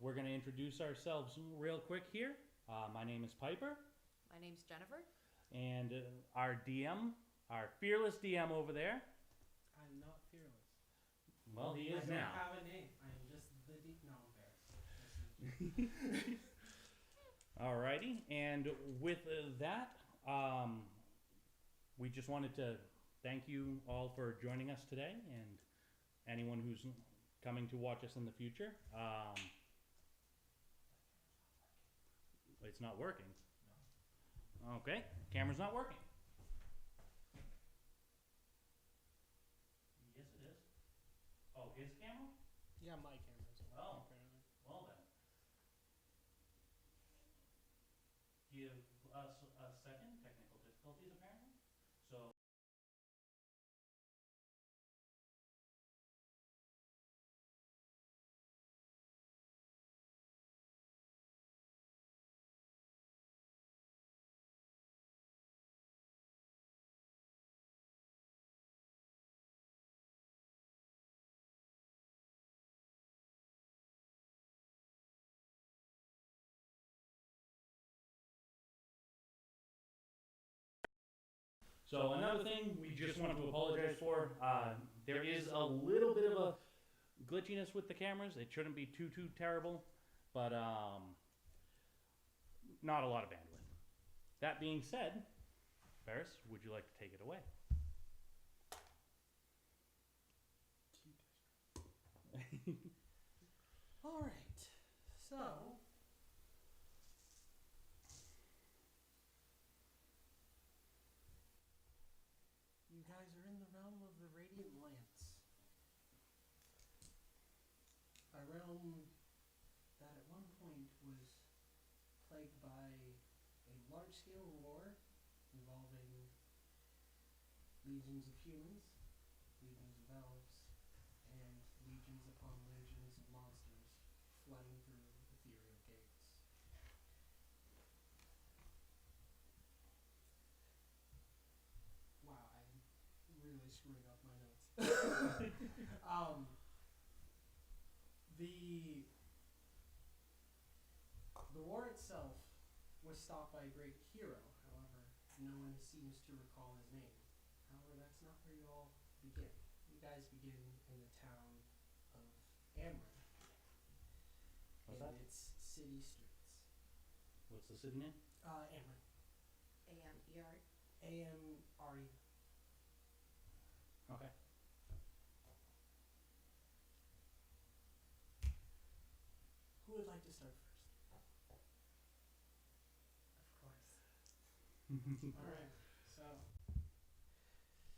We're going to introduce ourselves real quick here. My name is Piper. My name's Jennifer. And our DM, our fearless DM over there. I'm not fearless. Well, he is now. I don't have a name. I'm just the no, I'm embarrassed. Alrighty, and with that, we just wanted to thank you all for joining us today, and anyone who's coming to watch us in the future. It's not working. No. Okay, camera's not working. Yes, it is. Oh, his camera? Yeah, my camera's working apparently. Well then. Give us a second. Technical difficulties apparently. So. So another thing we just want to apologize for, there is a little bit of a glitchiness with the cameras. It shouldn't be too terrible, but not a lot of bandwidth. That being said, Ferris, would you like to take it away? All right. So you guys are in the realm of the Radiant Lance. A realm that at one point was plagued by a large-scale war involving legions of humans, legions of elves, and legions upon legions of monsters flooding through ethereal gates. Wow, I'm really screwing up my notes. The war itself was stopped by a great hero. However, no one seems to recall his name. However, that's not where you all begin. You guys begin in the town of Amron. What's that? Its city streets. What's the city name? Amron. A-M-E-R. A-M-R-E. Okay. Who would like to start first? Of course. Alright, so.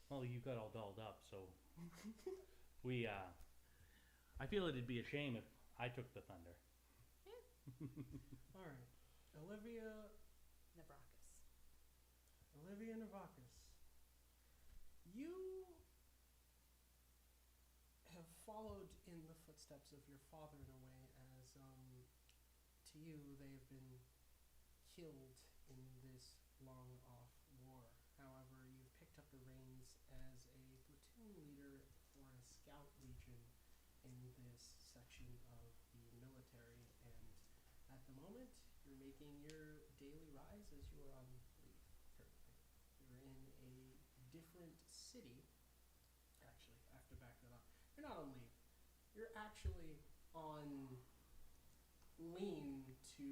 Well, you got all dolled up, so we. I feel it'd be a shame if I took the thunder. Alright. Olivia Navakis. You have followed in the footsteps of your father in a way, as to you they have been killed in this long off war. However, you've picked up the reins as a platoon leader for a scout legion in this section of the military, and at the moment you're making your daily rise as you are on leave currently. You're in a different city. Actually, I have to back that up. You're not on leave. You're actually on lean to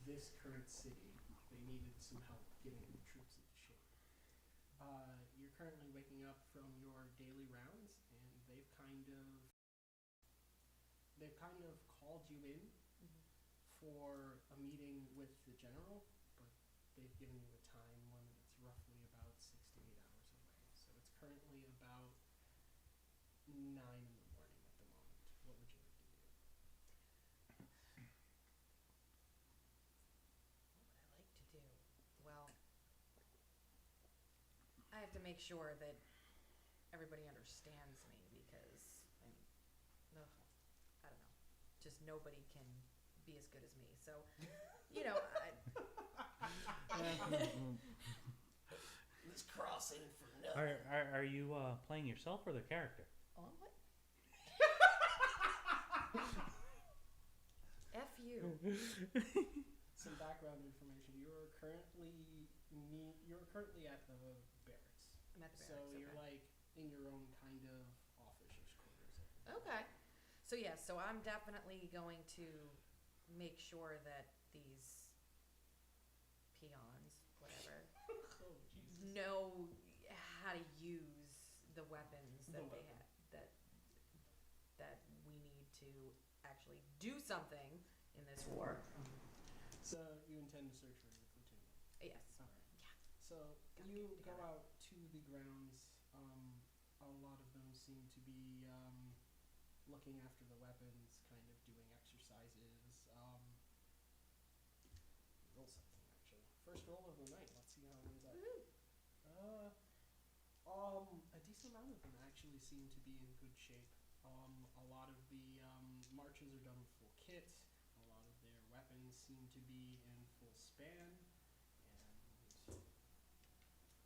this current city. They needed some help getting the troops into shape. You're currently waking up from your daily rounds, and they've kind of called you in for a meeting with the general, but they've given you a time limit. It's roughly about 6 to 8 hours away. So it's currently about 9 in the morning at the moment. What would you like to do? What would I like to do? Well, I have to make sure that everybody understands me because, I mean, I don't know. Just nobody can be as good as me. So, you know, This cross ain't for nothing. Are you playing yourself or the character? Oh, what? Some background information. You're currently at the barracks. I'm at the So barracks. you're Okay. like in your own kind of officer's quarters. Okay. So yeah, so I'm definitely going to make sure that these peons, whatever, Oh Jesus. know how to use the weapons that The they have, that we need to actually do something in this war. So you intend to search for your platoon? Yes. All right. Yeah. So Gotta you get it go together. out to the grounds. A lot of them seem to be looking after the weapons, kind of doing exercises. Roll something actually. First roll of the night. Let's see how it ends up. Woohoo. A decent amount of them actually seem to be in good shape. A lot of the marches are done with full kit. A lot of their weapons seem to be in full span.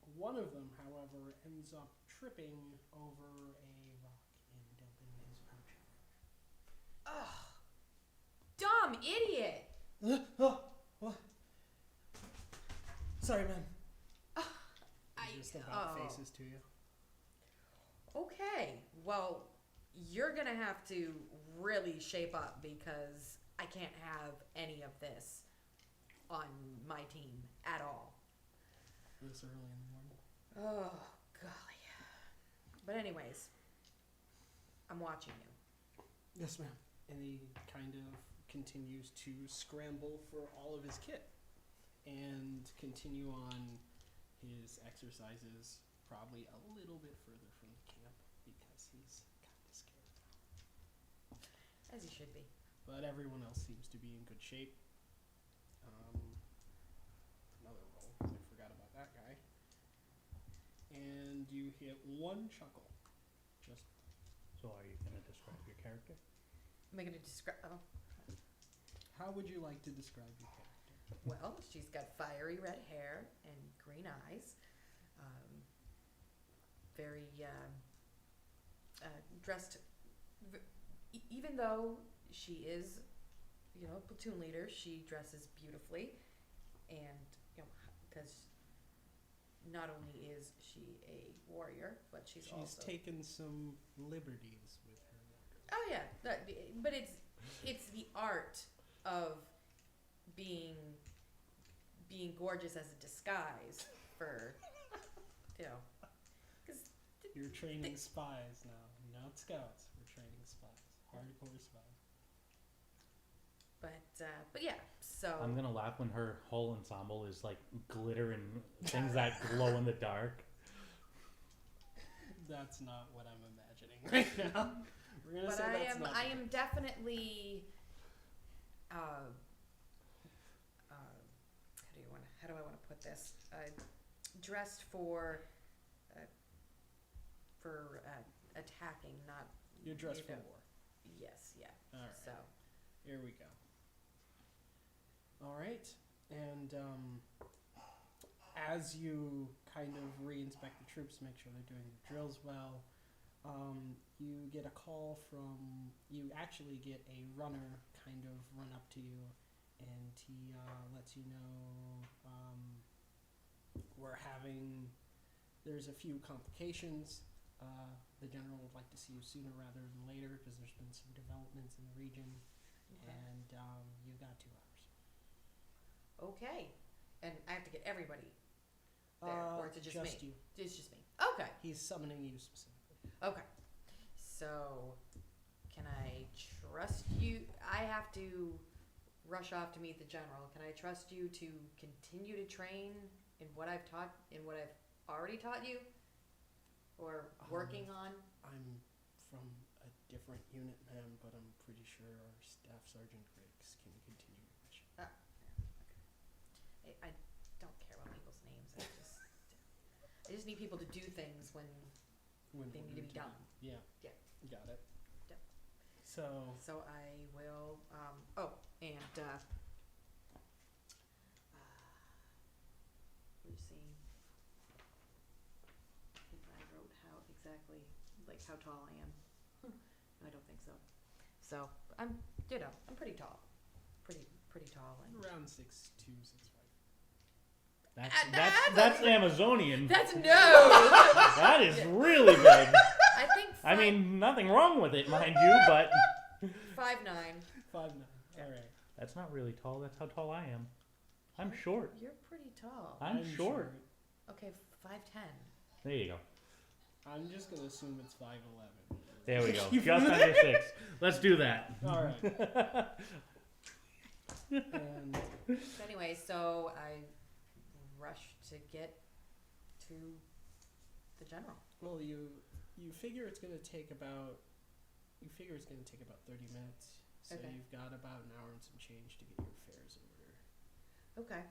And one of them, however, ends up tripping over a rock and dumping his pouch. Ugh. Dumb idiot. What? Sorry, man. I He just about faces to you. Okay. Well, you're gonna have to really shape up because I can't have any of this on my team at all. This early in the morning. Oh, golly. But anyways, I'm watching you. Yes, ma'am. And he kind of continues to scramble for all of his kit and continue on his exercises, probably a little bit further from the camp because he's kind of scared now. As you should be. But everyone else seems to be in good shape. Another roll, 'cause I forgot about that guy. And you hit one chuckle. Just So are you going to describe your character? Am I gonna describe? Oh, how would you like to describe your character? well, she's got fiery red hair and green eyes. Very dressed. Even though she is, a platoon leader, she dresses beautifully, and because not only is she a warrior, but she's also taken some liberties with her wardrobe. Oh yeah, but it's the art of being gorgeous as a disguise for, because You're training spies now, not scouts. We're training spies, hardcore spies. but yeah. So I'm going to laugh when her whole ensemble is like glitter and things that glow in the dark. That's not what I'm imagining right now. We're gonna But say that's not. I am definitely. How do I want to put this? Dressed for attacking, not. You're dressed for know. war. Yes. Yeah. All right. So. Here we go. All right, and as you kind of re-inspect the troops, make sure they're doing the drills well, you get a call from. You actually get a runner kind of run up to you, and he lets you know there's a few complications. The general would like to see you sooner rather than later because there's been some developments in the region. Okay. And you've got 2 hours. Okay. And I have to get everybody there, or is it just me? You. It's just me. Okay. He's summoning you specifically. Okay. So, can I trust you? I have to rush off to meet the general. Can I trust you to continue to train in what I've already taught you? Or working on? I'm from a different unit, ma'am, but I'm pretty sure our Staff Sergeant Griggs can continue your mission. I don't care about people's names. I just need people to do things when they need to be done. Yeah. Yeah. Got it. Yep. So I will. And let me see. If I wrote how exactly, like how tall I am. I don't think so. So I'm pretty tall, pretty pretty tall. Around 6'2", 6'5". That's Amazonian. That's no. That is really big. I think. I mean, nothing wrong with it, mind you, but 5'9". 5'9". All right. that's not really tall. That's how tall I am. I'm short. You're pretty tall. I'm short. Okay, 5'10". There you go. I'm just gonna assume it's 5'11". There we go. Just under 6. Let's do that. All right. And So anyway, so I rush to get to the general. well, you figure it's gonna take about 30 minutes. So Okay. you've got about an hour and some change to get your affairs in order. Okay.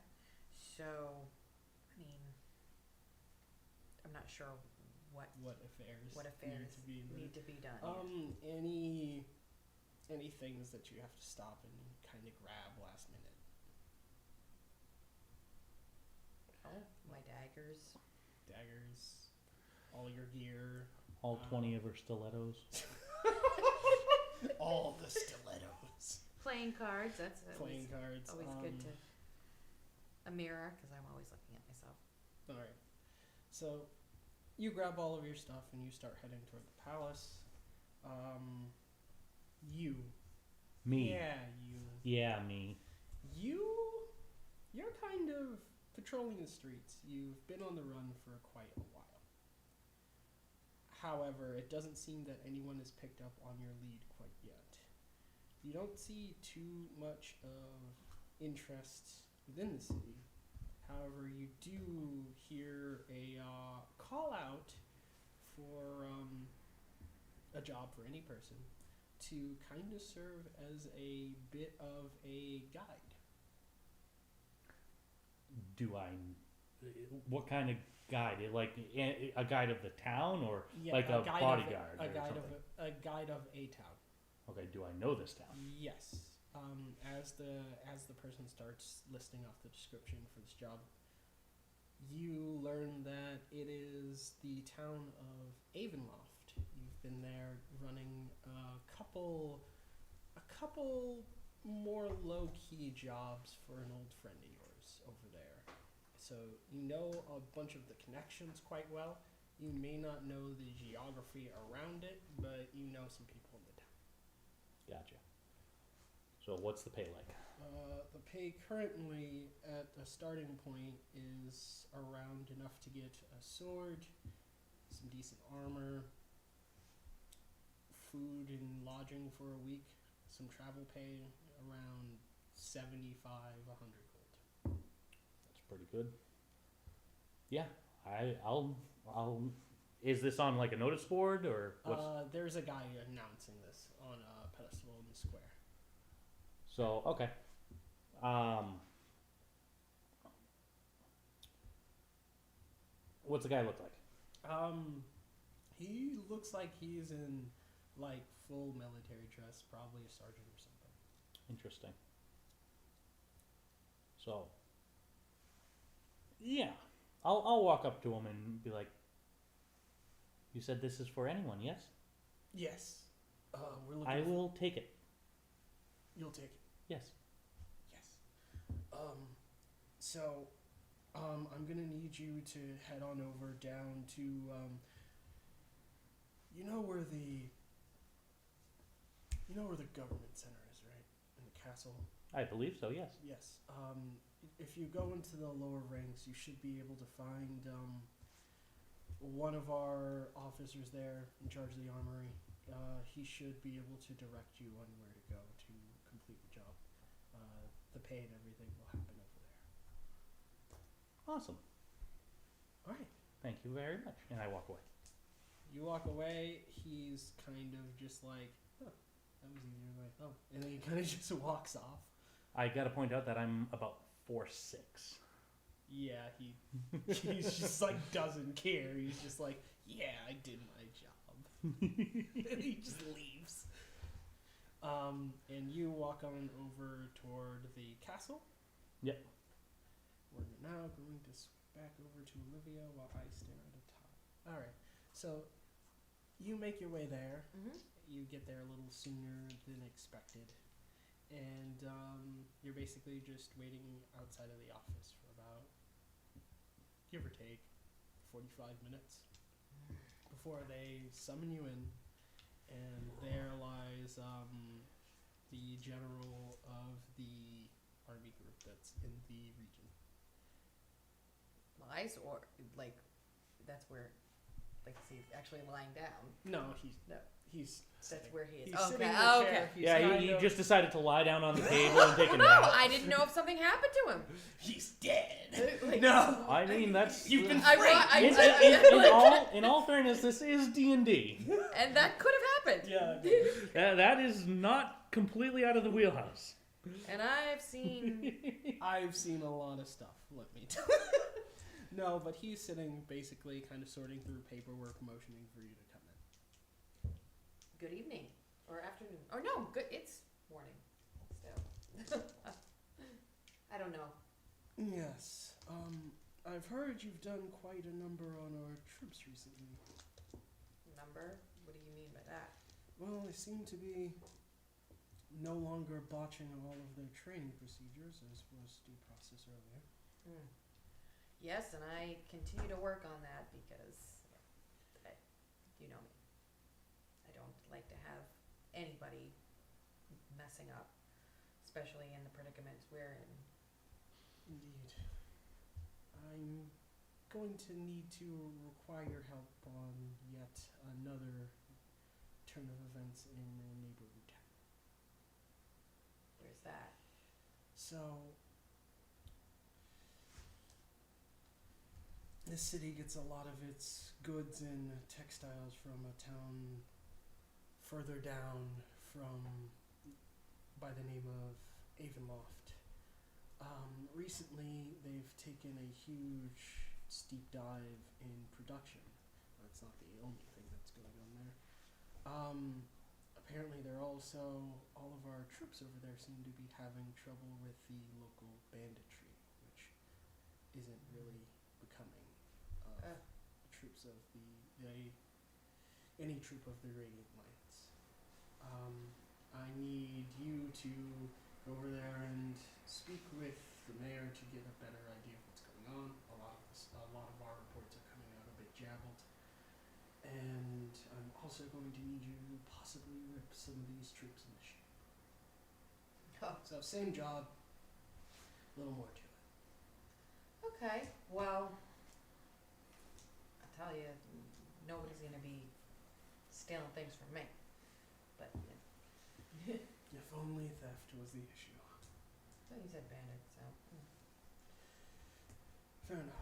So, I mean, I'm not sure What affairs affairs need to be done. Any things that you have to stop and kind of grab last minute. Oh, my daggers. Daggers, all your gear, All 20 of her stilettos. all the stilettos, Playing cards. That's playing cards. always good to. A mirror, because I'm always looking at myself. All right. So you grab all of your stuff and you start heading toward the palace. You. Me. Yeah, you. Yeah, me. You're kind of patrolling the streets. You've been on the run for quite a while. However, it doesn't seem that anyone has picked up on your lead quite yet. You don't see too much of interest within the city. However, you do hear a call out for a job for any person to kind of serve as a bit of a guide. What kind of guide? Like a guide of the town, or Yeah, like a guide bodyguard, of or something? a guide of a town. Okay, do I know this town? Yes. As the person starts listing off the description for this job, you learn that it is the town of Avonloft. You've been there running a couple more low-key jobs for an old friend of yours over there. So you know a bunch of the connections quite well. You may not know the geography around it, but you know some people in the town. Gotcha. So what's the pay like? The pay currently at the starting point is around enough to get a sword, some decent armor, food and lodging for a week, some travel pay, around 75, 100 gold. That's pretty good. Yeah, I'll. Is this on like a notice board or what's? There's a guy announcing this on a pedestal in the square. So okay. What's the guy look like? He looks like he's in like full military dress, probably a sergeant or something. Interesting. So yeah, I'll walk up to him and be like, "You said this is for anyone, yes?" Yes. We're looking. I will take it. You'll take it. Yes. Yes. So, I'm gonna need you to head on over down to, you know where the government center is, right? In the castle. I believe so. Yes. Yes. If you go into the lower ranks, you should be able to find one of our officers there in charge of the armory. He should be able to direct you on where to go to complete the job. The pay and everything will happen over there. Awesome. All right. Thank you very much. And I walk away. You walk away. He's kind of just like, oh, that was easier than I thought. And then he kind of just walks off. I gotta point out that I'm about 4'6". Yeah, he's just like doesn't care. He's just like, yeah, I did my job. And he just leaves. And you walk on over toward the castle. Yep. We're now going to switch back over to Olivia while I stare at a top. All right. So you make your way there. Mm-hmm. You get there a little sooner than expected. and you're basically just waiting outside of the office for about, give or take, 45 minutes before they summon you in, and there lies the general of the army group that's in the region. Lies or like that's where like is he actually lying down? No, No. he's That's sitting. where he is. He's Okay. sitting in a Okay. chair. He's Yeah, kind he of- just decided to lie down on the table and take a No, nap. I didn't know if something happened to him. He's dead. Like- No. I mean, that's You've been I framed. wa- I- in all fairness, this is D&D. And that could have happened. Yeah. That is not completely out of the wheelhouse. And I've seen. I've seen a lot of stuff. Let me tell. No, but he's sitting basically kind of sorting through paperwork, motioning for you to come in. Good evening or afternoon or no, good. It's morning still. I don't know. Yes. I've heard you've done quite a number on our troops recently. Number? What do you mean by that? Well, they seem to be no longer botching all of their training procedures, as was due process earlier. Yes, and I continue to work on that because, you know me. I don't like to have anybody messing up, especially in the predicaments we're in. Indeed. I'm going to need to require your help on yet another turn of events in a neighboring town. Where's that? So, this city gets a lot of its goods and textiles from a town further down from, by the name of Avonloft. Recently, they've taken a huge, steep dive in production. That's not the only thing that's going on there. Apparently, they're also, all of our troops over there seem to be having trouble with the local banditry, which isn't really becoming of troops of any troop of the Radiant Lights. I need you to go over there and speak with the mayor to get a better idea of what's going on. A lot of our reports are coming out a bit jabbled. And I'm also going to need you to possibly rip some of these troops in the shape. Oh. So same job, a little more to it. Okay, well, I tell you, nobody's gonna be stealing things from me. But If only theft was the issue. well, you said bandit, so. Fair enough.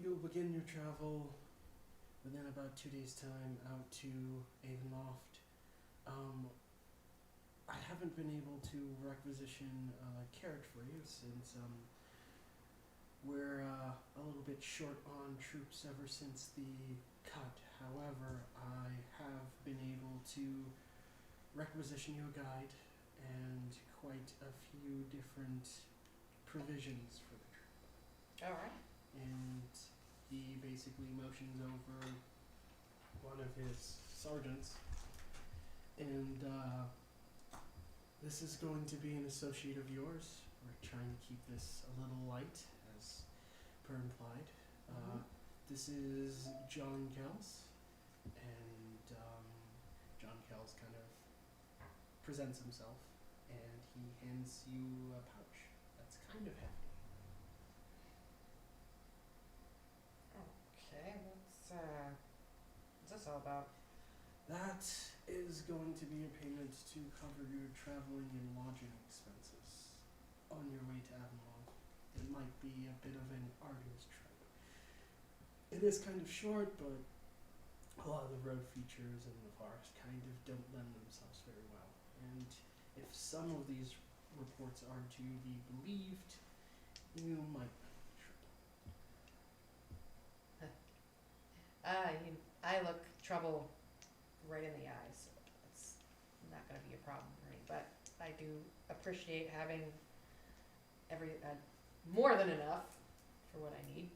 You'll begin your travel within about 2 days' time out to Avonloft. I haven't been able to requisition a carriage for you since we're a little bit short on troops ever since the cut. However, I have been able to requisition you a guide and quite a few different provisions for the trip. Alright. And he basically motions over one of his sergeants, and this is going to be an associate of yours. We're trying to keep this a little light, as per implied. This is John Kells, and John Kells kind of presents himself, and he hands you a pouch that's kind of heavy. Okay, what's this all about? That is going to be a payment to cover your traveling and lodging expenses on your way to Avonlog. It might be a bit of an arduous trip. It is kind of short, but a lot of the road features in the forest kind of don't lend themselves very well. And if some of these reports are to be believed, you might not be trouble. I look trouble right in the eyes, so it's not gonna be a problem for me, but I do appreciate having more than enough for what I need.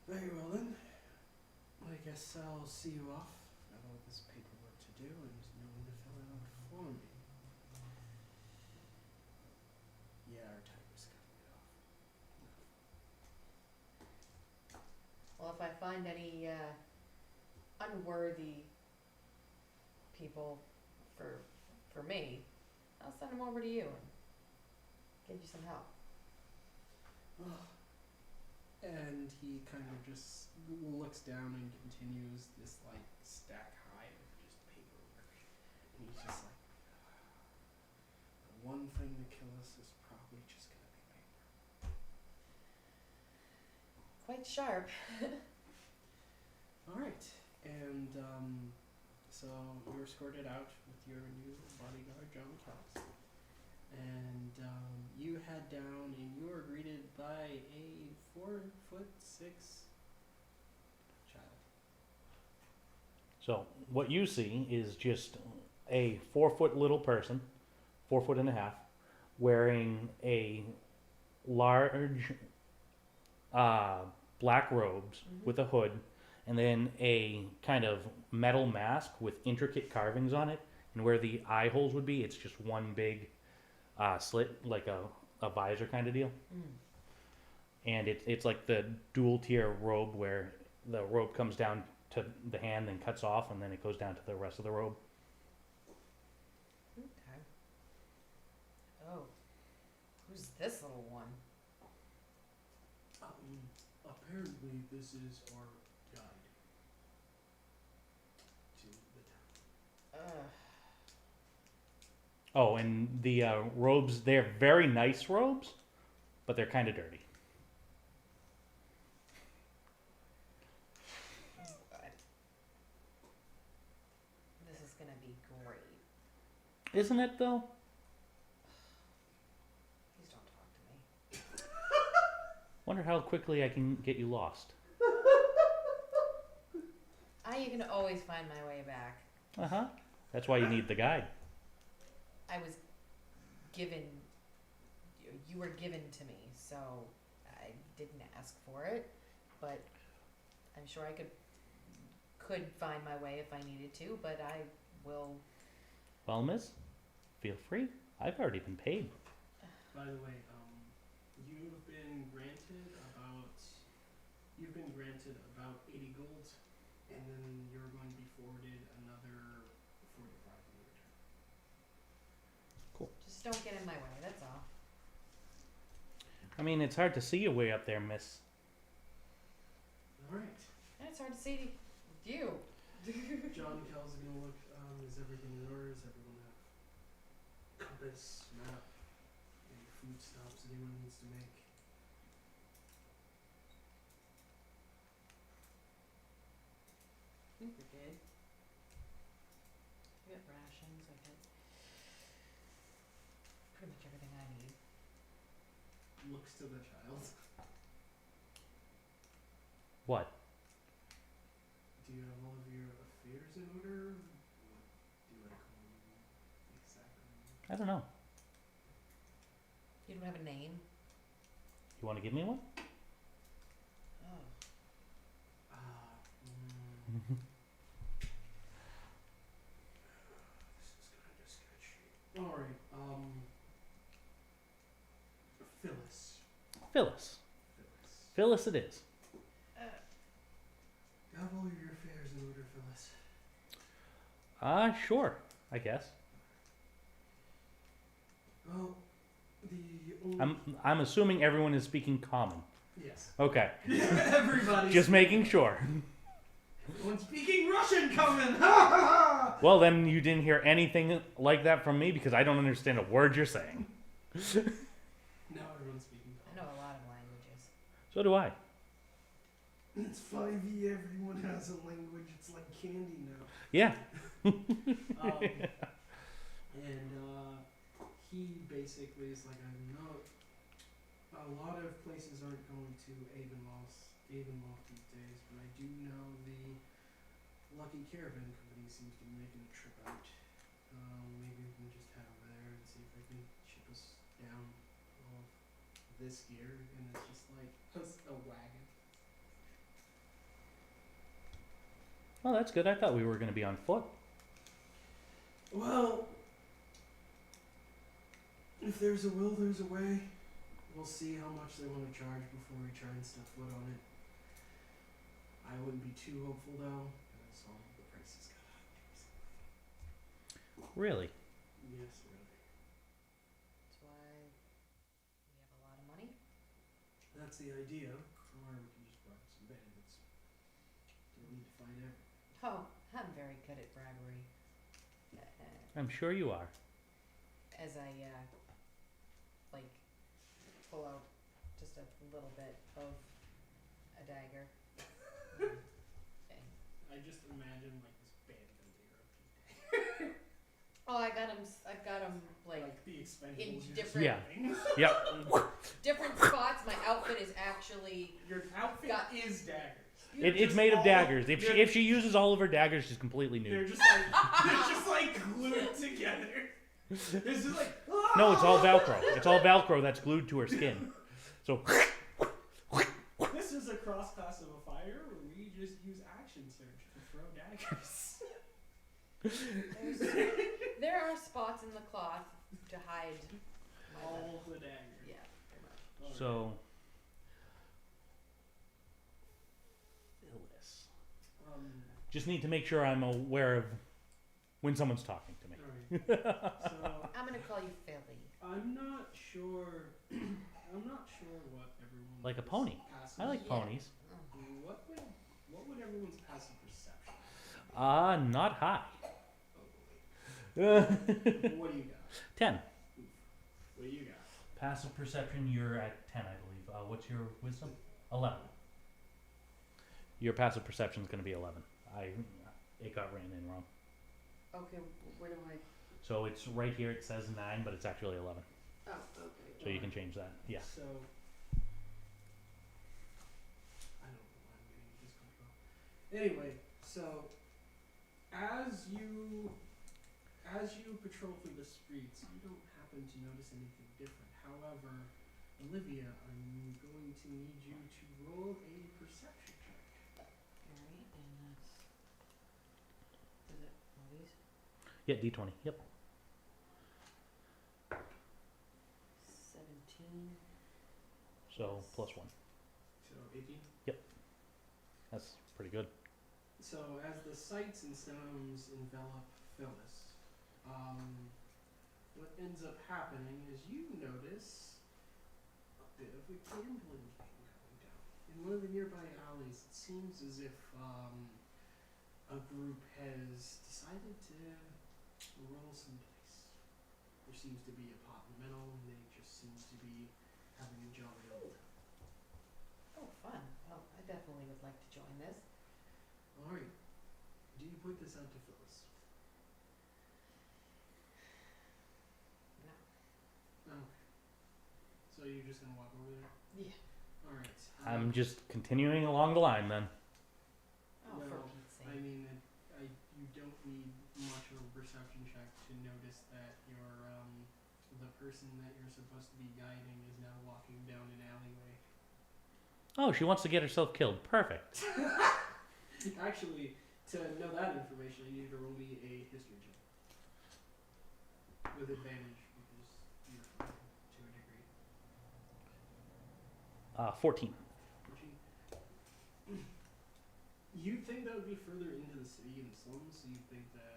Very well then. I guess I'll see you off. Got all this paperwork to do. find any unworthy people for me, I'll send them over to you and get you some help. And he kind of just looks down and continues this like stack high of just paperwork. And he's just like, the one thing to kill us is probably just gonna be paper. Quite sharp. Alright, and so you're escorted out with your new bodyguard, John Kells. And you head down and you are greeted by a 4'6" child. So what you see is just a 4-foot little person, 4.5 feet, wearing a large black robes with a hood, and then a kind of metal mask with intricate carvings on it. And where the eye holes would be, it's just one big slit, like a visor kind of deal. And it's like the dual tier robe where the robe comes down to the hand, then cuts off, and then it goes down to the rest of the robe. Okay. Oh. Who's this little one? Apparently this is our guide to the town. Oh, and the robes, they're very nice robes, but they're kind of dirty. This is gonna be great. Isn't it, though? Please don't talk to me. Wonder how quickly I can get you lost. You can always find my way back. Uh-huh. That's why you need the guide. I was given, you were given to me, so I didn't ask for it, but I'm sure I could find my way if I needed to, but I will. Well, miss, feel free. I've already been paid. By the way, you've been granted about 80 gold, and then you're going to be forwarded another 45 in return. Just don't get in my way, that's all. I mean, it's hard to see you way up there, miss. Alright. And it's hard to see you. John Kells is going to look, is everything in order? Does everyone have compass, map, any food stops anyone needs to make? I think we're good. I got rations, I got pretty much everything I need. Looks to the child. What? Do you have all of your affairs in order? What do I call you exactly? I don't know. You don't have a name? You want to give me one? Oh. This is kind of sketchy. Alright, Phyllis. Phyllis. Phyllis it is. Have all of your affairs in order, Phyllis. Sure, I guess. Well, the only... I'm assuming everyone is speaking common. Yes. Okay. Everybody's... Just making sure. Everyone's speaking Russian coming! Ha ha ha! Well, then you didn't hear anything like that from me because I don't understand a word you're saying. Now everyone's speaking I know a lot of languages. So do I. It's 5e, everyone has a language, it's like candy now. Yeah. He basically is like, I know a lot of places aren't going to Avonloft these days, but I do know the Lucky Caravan Company seems to be making a trip out. Maybe we can just head over there and see if they can ship us down all of this gear, and it's just like a wagon. Well, that's good. I thought we were going to be on foot. Well, if there's a will, there's a way. We'll see how much they want to charge before we try and step foot on it. I wouldn't be too hopeful though, as all the prices got up. Really? Yes, really. That's why we have a lot of money. That's the idea. Or we can just bribe some bandits. Don't need to fight out. Oh, I'm very good at bribery. I'm sure you are. As I, like, pull out just a little bit of a dagger. Okay. I just imagine like this bandit era. Oh, I've got 'em, like the Expendables. in just different- Yeah. things. Yep. different spots. My outfit is actually, Your outfit Got- is daggers. It's Just made of all- daggers. they're- If she uses all of her daggers, she's completely They're nude. just like glued together. This is like No, it's all Velcro. It's all Velcro that's glued to her skin. So this is a cross class of a fire where we just use action surge to throw daggers. there are spots in the cloth to hide my weapon. All the daggers. Yeah, pretty much. Alright. so Phyllis. Just need to make sure I'm aware of when someone's talking to me. Alright. So I'm gonna call you Philly. I'm not sure. I'm not sure what everyone Like a pony. I like Yeah. ponies. What would everyone's passive perception? Not high. Oh boy. What do you got? 10. What do you got? Passive perception, you're at 10, I believe. What's your wisdom? 11. Your passive perception is going to be 11. It got written in wrong. Okay, where do I? So it's right here. It says 9, but it's actually 11. Oh, okay. So you can change that. Yeah. So I don't know why I'm getting this control. Anyway, so as you patrol through the streets, you don't happen to notice anything different. However, Olivia, I'm going to need you to roll a perception check. Alright, and that's. Is it one of these? Yeah, D20. Yep. 17. So plus 1. So 18. That's pretty good. So as the sights and sounds envelop Phyllis, what ends up happening is you notice a bit of a gambling game going down. In one of the nearby alleys, it seems as if a group has decided to roll some dice. There seems to be a pot in the middle, and they just seems to be having a jolly old time. Oh, fun. Well, I definitely would like to join this. Alright. Do you point this out to Phyllis? No. Okay. So you're just gonna walk over there? Yeah. Alright. I'm just continuing along the line then. Oh, for Well, Pete's I sake. mean, you don't need much of a perception check to notice that the person that you're supposed to be guiding is now walking down an alleyway. Oh, she wants to get herself killed. Perfect. Actually, to know that information, I need you to roll me a history check. With advantage, because you're fine to a degree. 14. You'd think that would be further into the city and slums, so you'd think that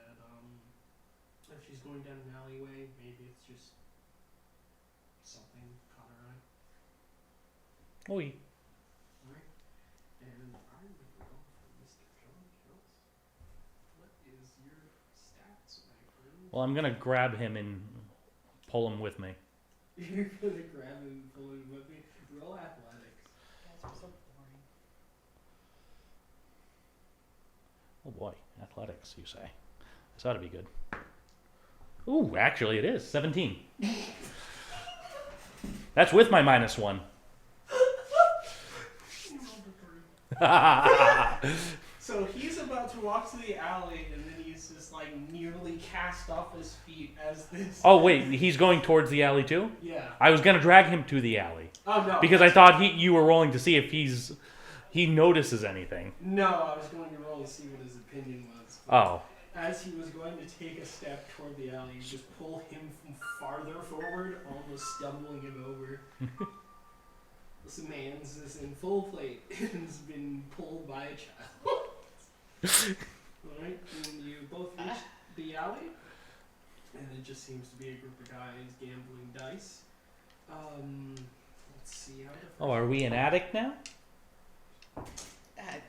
if she's going down an alleyway, maybe it's just something caught her eye. Oh, Alright. And I'm gonna go for Mr. John Kells. What is your stats, my friend? well, I'm going to grab him and pull him with me. You're gonna grab him and pull him with me. Roll athletics. You guys are so boring. Oh boy, athletics, you say. This ought to be good. Ooh, actually it is. 17. That's with my -1. So he's about to walk to the alley, and then he's just like nearly cast off his feet as this. Oh wait, he's going towards the alley too? Yeah. I was going to drag him to the alley. Oh no. Because I thought you were rolling to see if he notices anything. No, I was going to roll to see what his opinion was. Oh. As he was going to take a step toward the alley, you just pull him from farther forward, almost stumbling him over. This man's is in full plate and has been pulled by a child. Alright, and you both reach the alley, and it just seems to be a group of guys gambling dice. Let's see how the Oh, are we an addict now? That's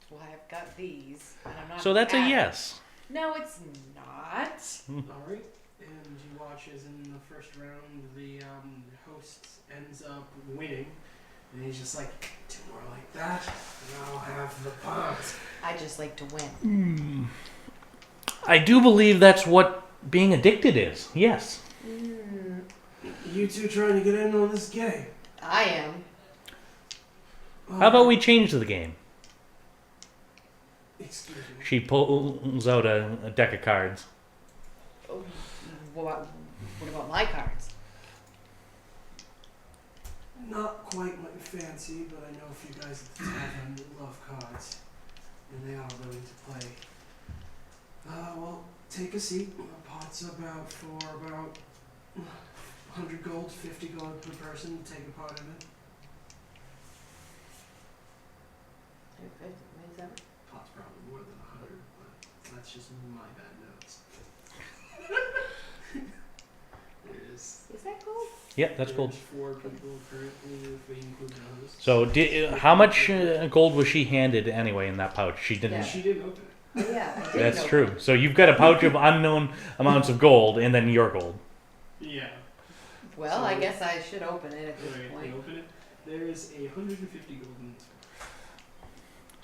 why I've got these. And I'm not So that's a adding. yes. No, it's not. Alright, and you watch as in the first round the host ends up winning, and he's just like, 2 more like that, and I'll have the pot. I just like to win. I do believe that's what being addicted is. Yes. You two trying to get in on this game? I am. How about we change the game? Excuse me. She pulls out a deck of cards. Oh, what about my cards? Not quite my fancy, but I know a few guys at the tavern that love cards, and they are willing to play. Well, take a seat. The pot's about 100 gold, 50 gold per person to take a part of it. Pot's probably more than 100, but that's just my bad notes. There's Is that gold? Yep, that's cool. there's 4 people currently, if we include the host. So, how much gold was she handed anyway in that pouch? She didn't. Yeah. She didn't open it. Oh, yeah, I did That's know true. So you've got a pouch of unknown amounts of gold, and then your gold. Yeah. that. Well, So- I guess I should open it at this Alright, point. they open it. There is 150 gold in this.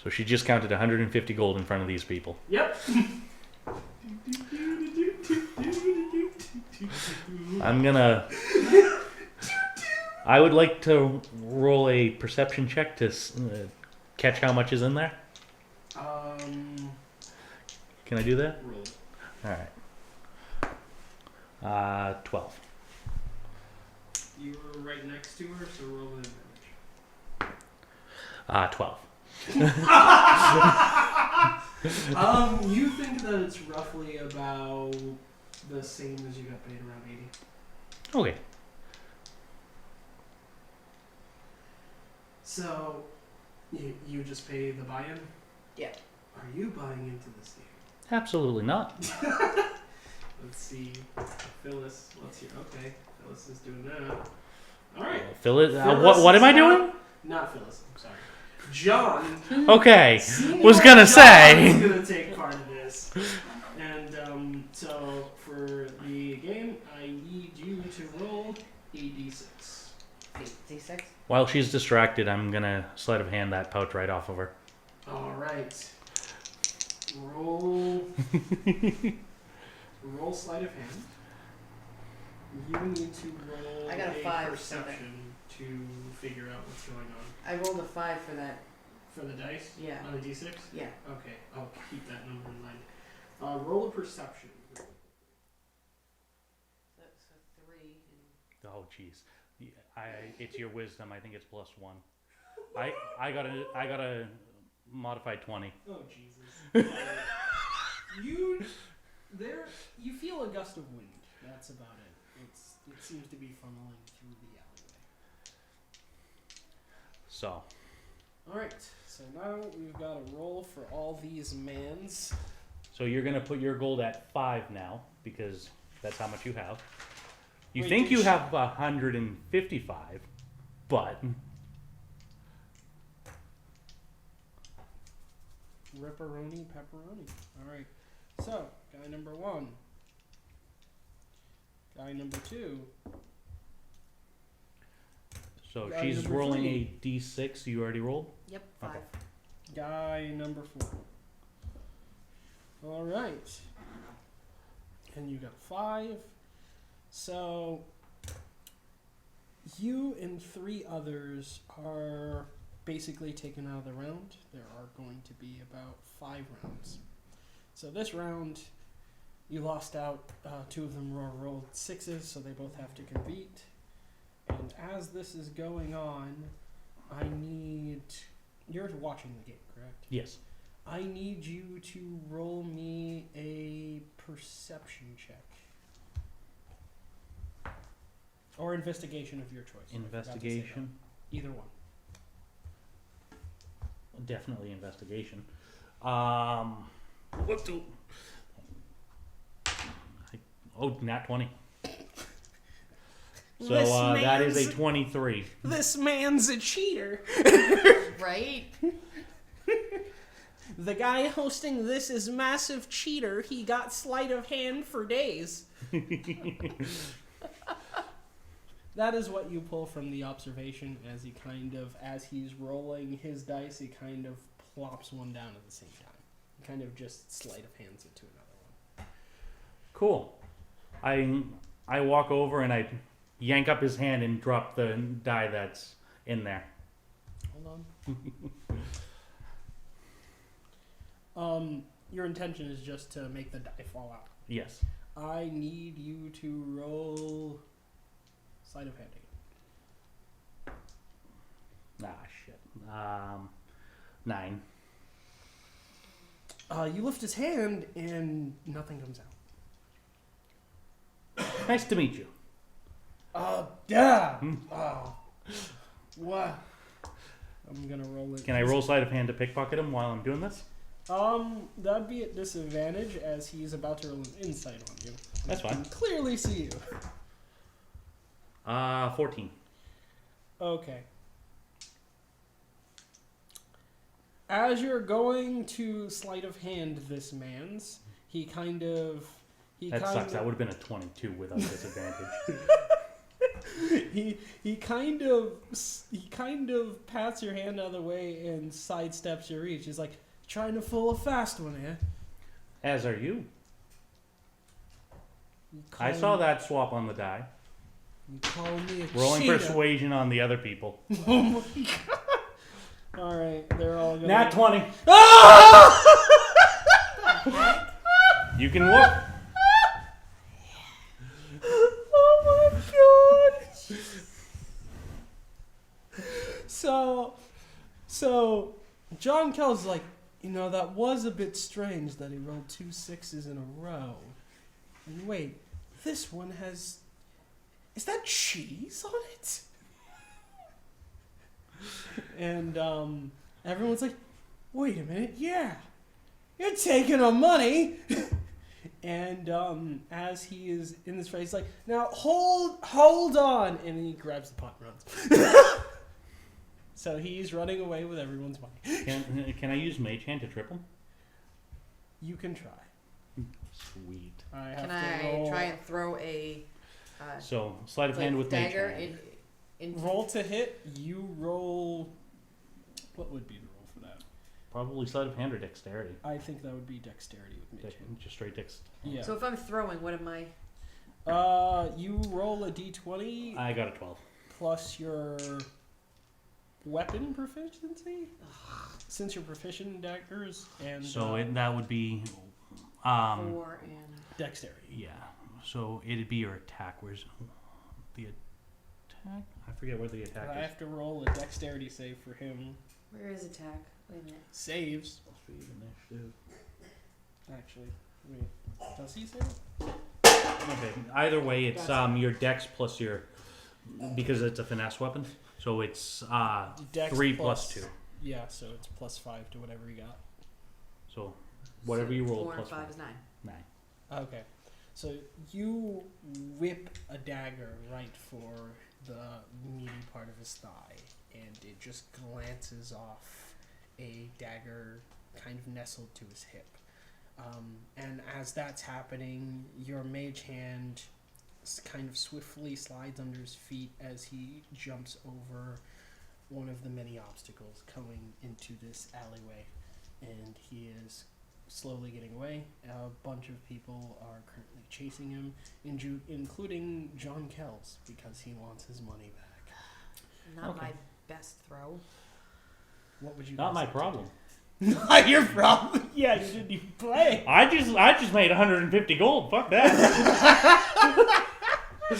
So she just counted 150 gold in front of these people. Yep. I'm gonna. I would like to roll a perception check to catch how much is in there. Can I do that? Roll it. All right. 12. You were right next to her, so roll an advantage. 12. You think that it's roughly about the same as you got paid, around 80. Okay. So, you just pay the buy-in? Yeah. Are you buying into this game? Absolutely not. Let's see. Phyllis, what's your... Okay, Phyllis is doing that. Alright. Phyllis, Phyllis what am I is out. doing? Not Phyllis, I'm sorry. John. Okay. Seeing Was that gonna John say. is gonna take part of this. And, so, for the game, I need you to roll a d6. D6? While she's distracted, I'm gonna sleight of hand that pouch right off of her. Alright. Roll... roll sleight of hand. You need to roll I got a 5 for perception to figure out what's going on. I rolled a 5 for that. For the dice? Yeah. On a d6? Yeah. Okay, I'll keep that number in mind. Roll a perception. That's a 3. Oh, jeez. It's your wisdom. I think it's +1. I got a modified 20. Oh, Jesus. You feel a gust of wind. That's about it. It seems to be funneling through the alleyway. So, Alright, so now we've got a roll for all these mans. so you're gonna put your gold at 5 now because that's how much you have. You Wait, think did you she- have 155, but Ripperoni, pepperoni. Alright, so, guy number 1. Guy number 2. so Guy she's number rolling 3. a d6. You already rolled. Yep, 5. Okay. Guy number 4. Alright. And you got 5. So, you and 3 others are basically taken out of the round. There are going to be about 5 rounds. So this round, you lost out. 2 of them rolled 6s, so they both have to compete. And as this is going on, I need... You're watching the game, correct? Yes. I need you to roll me a perception check. Or investigation of your choice. I forgot to say that. Investigation. Either one. Definitely investigation. What do? Oh, nat 20. So This that is a man's- 23. This man's a cheater. Right? The guy hosting this is massive cheater. He got sleight of hand for days. That is what you pull from the observation as he as he's rolling his dice, he kind of plops one down at the same time. He kind of just sleight of hands it to another one. Cool. I walk over and I yank up his hand and drop the die that's in there. Hold on. Your intention is just to make the die fall out. Yes. I need you to roll sleight of hand again. Ah, shit. 9. You lift his hand and nothing comes out. Nice to meet you. Yeah. What? I'm gonna roll it. Can I roll sleight of hand to pickpocket him while I'm doing this? That'd be at disadvantage as he's about to roll an insight on you. That's I fine. can clearly see you. 14. Okay. As you're going to sleight of hand this man's, That sucks. That would have been a 22 without disadvantage. he kind of pats your hand out of the way and sidesteps your reach. He's like, trying to pull a fast one, eh? As are you. You I call saw me- that swap on the die. You call me a Rolling cheater. persuasion on the other people. Oh my god. Alright, they're all gonna... Nat 20. You can look. Oh my god. So John Kell's like, that was a bit strange that he rolled 2 6s in a row. And wait, this one has... Is that cheese on it? And everyone's like, wait a minute, yeah. You're taking our money. And as he is in this phase, he's like, now hold on. And then he grabs the pot and runs. So he's running away with everyone's money. Can I use Mage Hand to trip him? You can try. Sweet. I have Can to I roll. try and throw a So, sleight of hand with Mage dagger Hand. in Roll to hit. You roll. What would be the roll for that? Probably sleight of hand or dexterity. I think that would be dexterity with mage hand. Just straight dex. Yeah. So if I'm throwing, what am I? You roll a d20 I got a 12. plus your weapon proficiency. Since you're proficient in daggers and So that would be 4 and... dexterity. yeah. So it'd be your attack. Where's the attack? I forget where the attack I is. have to roll a dexterity save for him. Where is attack? Wait a minute. Saves. Supposed to be initiative. Actually, wait. Does he save? Okay. Either way, it's Gotcha. your dex plus your, because it's a finesse weapon. So it's Dex 3 plus 2. Yeah, so it's plus 5 to whatever you got. So whatever you roll 4 and plus 5 5. is 9. 9. Okay. So you whip a dagger right for the meaty part of his thigh, and it just glances off a dagger kind of nestled to his hip. And as that's happening, your mage hand kind of swiftly slides under his feet as he jumps over one of the many obstacles going into this alleyway, and he is slowly getting away. A bunch of people are currently chasing him, including John Kells, because he wants his money back. Not Okay. my best throw. What would you? Not guys my like to problem. do? Not your problem. Yeah, you didn't even play. I just made 150 gold. Fuck that.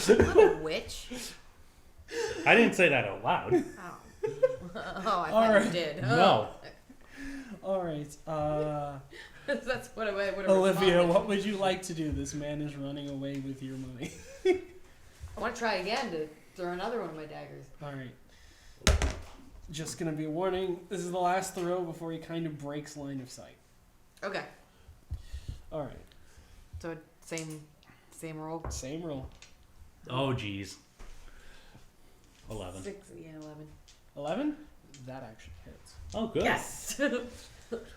Little witch. I didn't say that out loud. Oh. Oh, I thought Alright. you did. No. All right, That's what I would have Olivia, responded. what would you like to do? This man is running away with your money. I want to try again to throw another one of my daggers. All right. Just gonna be a warning. This is the last throw before he kind of breaks line of sight. Okay. All right. So same roll. Same roll. Oh, geez. 11. 6, yeah, 11. 11. That actually hits. Oh, good. Yes.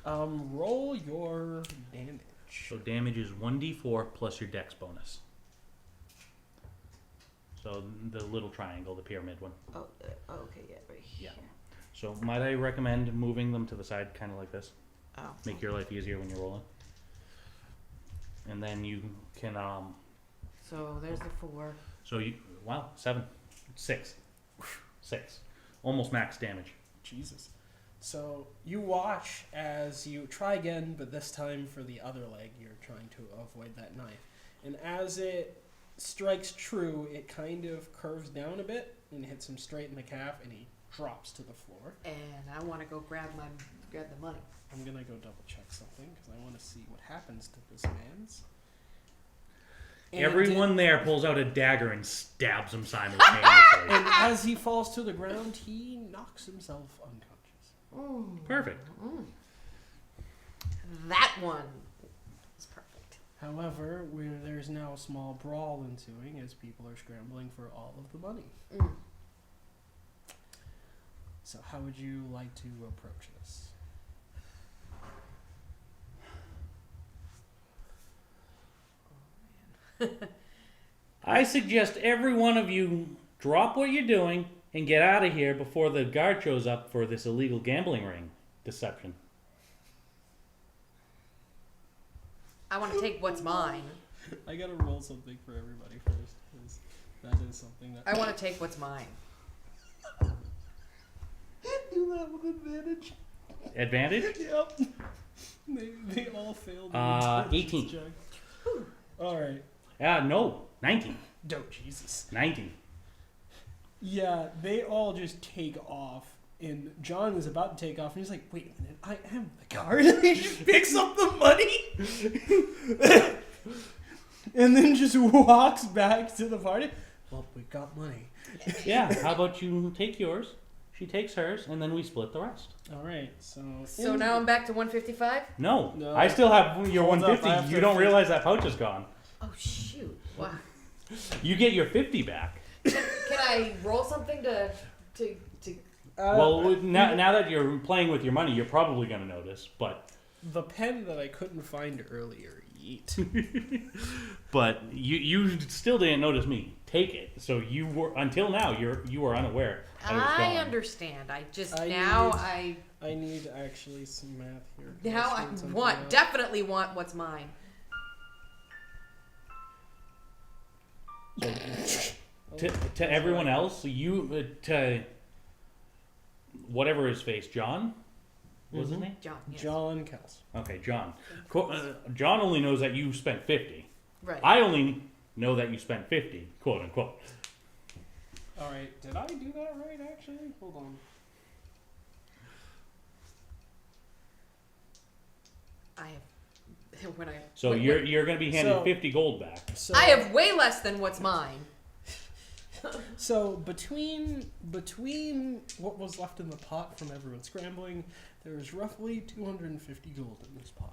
Roll your damage. So damage is 1d4 plus your dex bonus. So the little triangle, the pyramid one. Oh, okay, yeah, right here. Yeah. So might I recommend moving them to the side, kind of like this? Oh. Make your life easier when you're rolling. And then you can, So there's the 4. so you, wow, 7, 6, 6. Almost max damage. Jesus. So you watch as you try again, but this time for the other leg, you're trying to avoid that knife. And as it strikes true, it kind of curves down a bit and hits him straight in the calf, and he drops to the floor. And I want to go grab the money. I'm gonna go double check something because I want to see what happens to this man's. And Everyone there pulls out a dagger and stabs him simultaneously. And as he falls to the ground, he knocks himself unconscious. Perfect. That one is perfect. However, there's now a small brawl ensuing as people are scrambling for all of the money. So how would you like to approach this? I suggest every one of you drop what you're doing and get out of here before the guard shows up for this illegal gambling ring deception. I want to take what's mine. I gotta roll something for everybody first, because that is something that I want to take what's mine. do that with advantage. Advantage? Yep. They all failed. 18. Check. All right. No, 19. Oh, Jesus. 19. Yeah, they all just take off, and John is about to take off, and he's like, "Wait a minute, I am the guard." And he just picks up the money, and then just walks back to the party. Well, we got money. Yeah, how about you take yours, she takes hers, and then we split the rest. All right, so Now I'm back to 155. No, No. I still have your Hold up, I 150. have You to don't fix- realize that pouch is gone. Oh shoot! Wow. You get your 50 back. Can I roll something to? Well, now that you're playing with your money, you're probably going to notice, but the pen that I couldn't find earlier, yeet. but you still didn't notice me take it. So you were until now you were unaware that it was I gone. understand. I just I need actually some math here. now I screwed something want up. definitely want what's mine. To everyone else, to whatever his face, John? What was his name? John. Yes. John Kels. Okay, John. John only knows that you spent 50. Right. I only know that you spent 50, quote unquote. All right, did I do that right? Actually, hold on. I have when I So when- you're going to be handed So- 50 gold back. So I have way less than what's mine. So between what was left in the pot from everyone scrambling, there is roughly 250 gold in this pot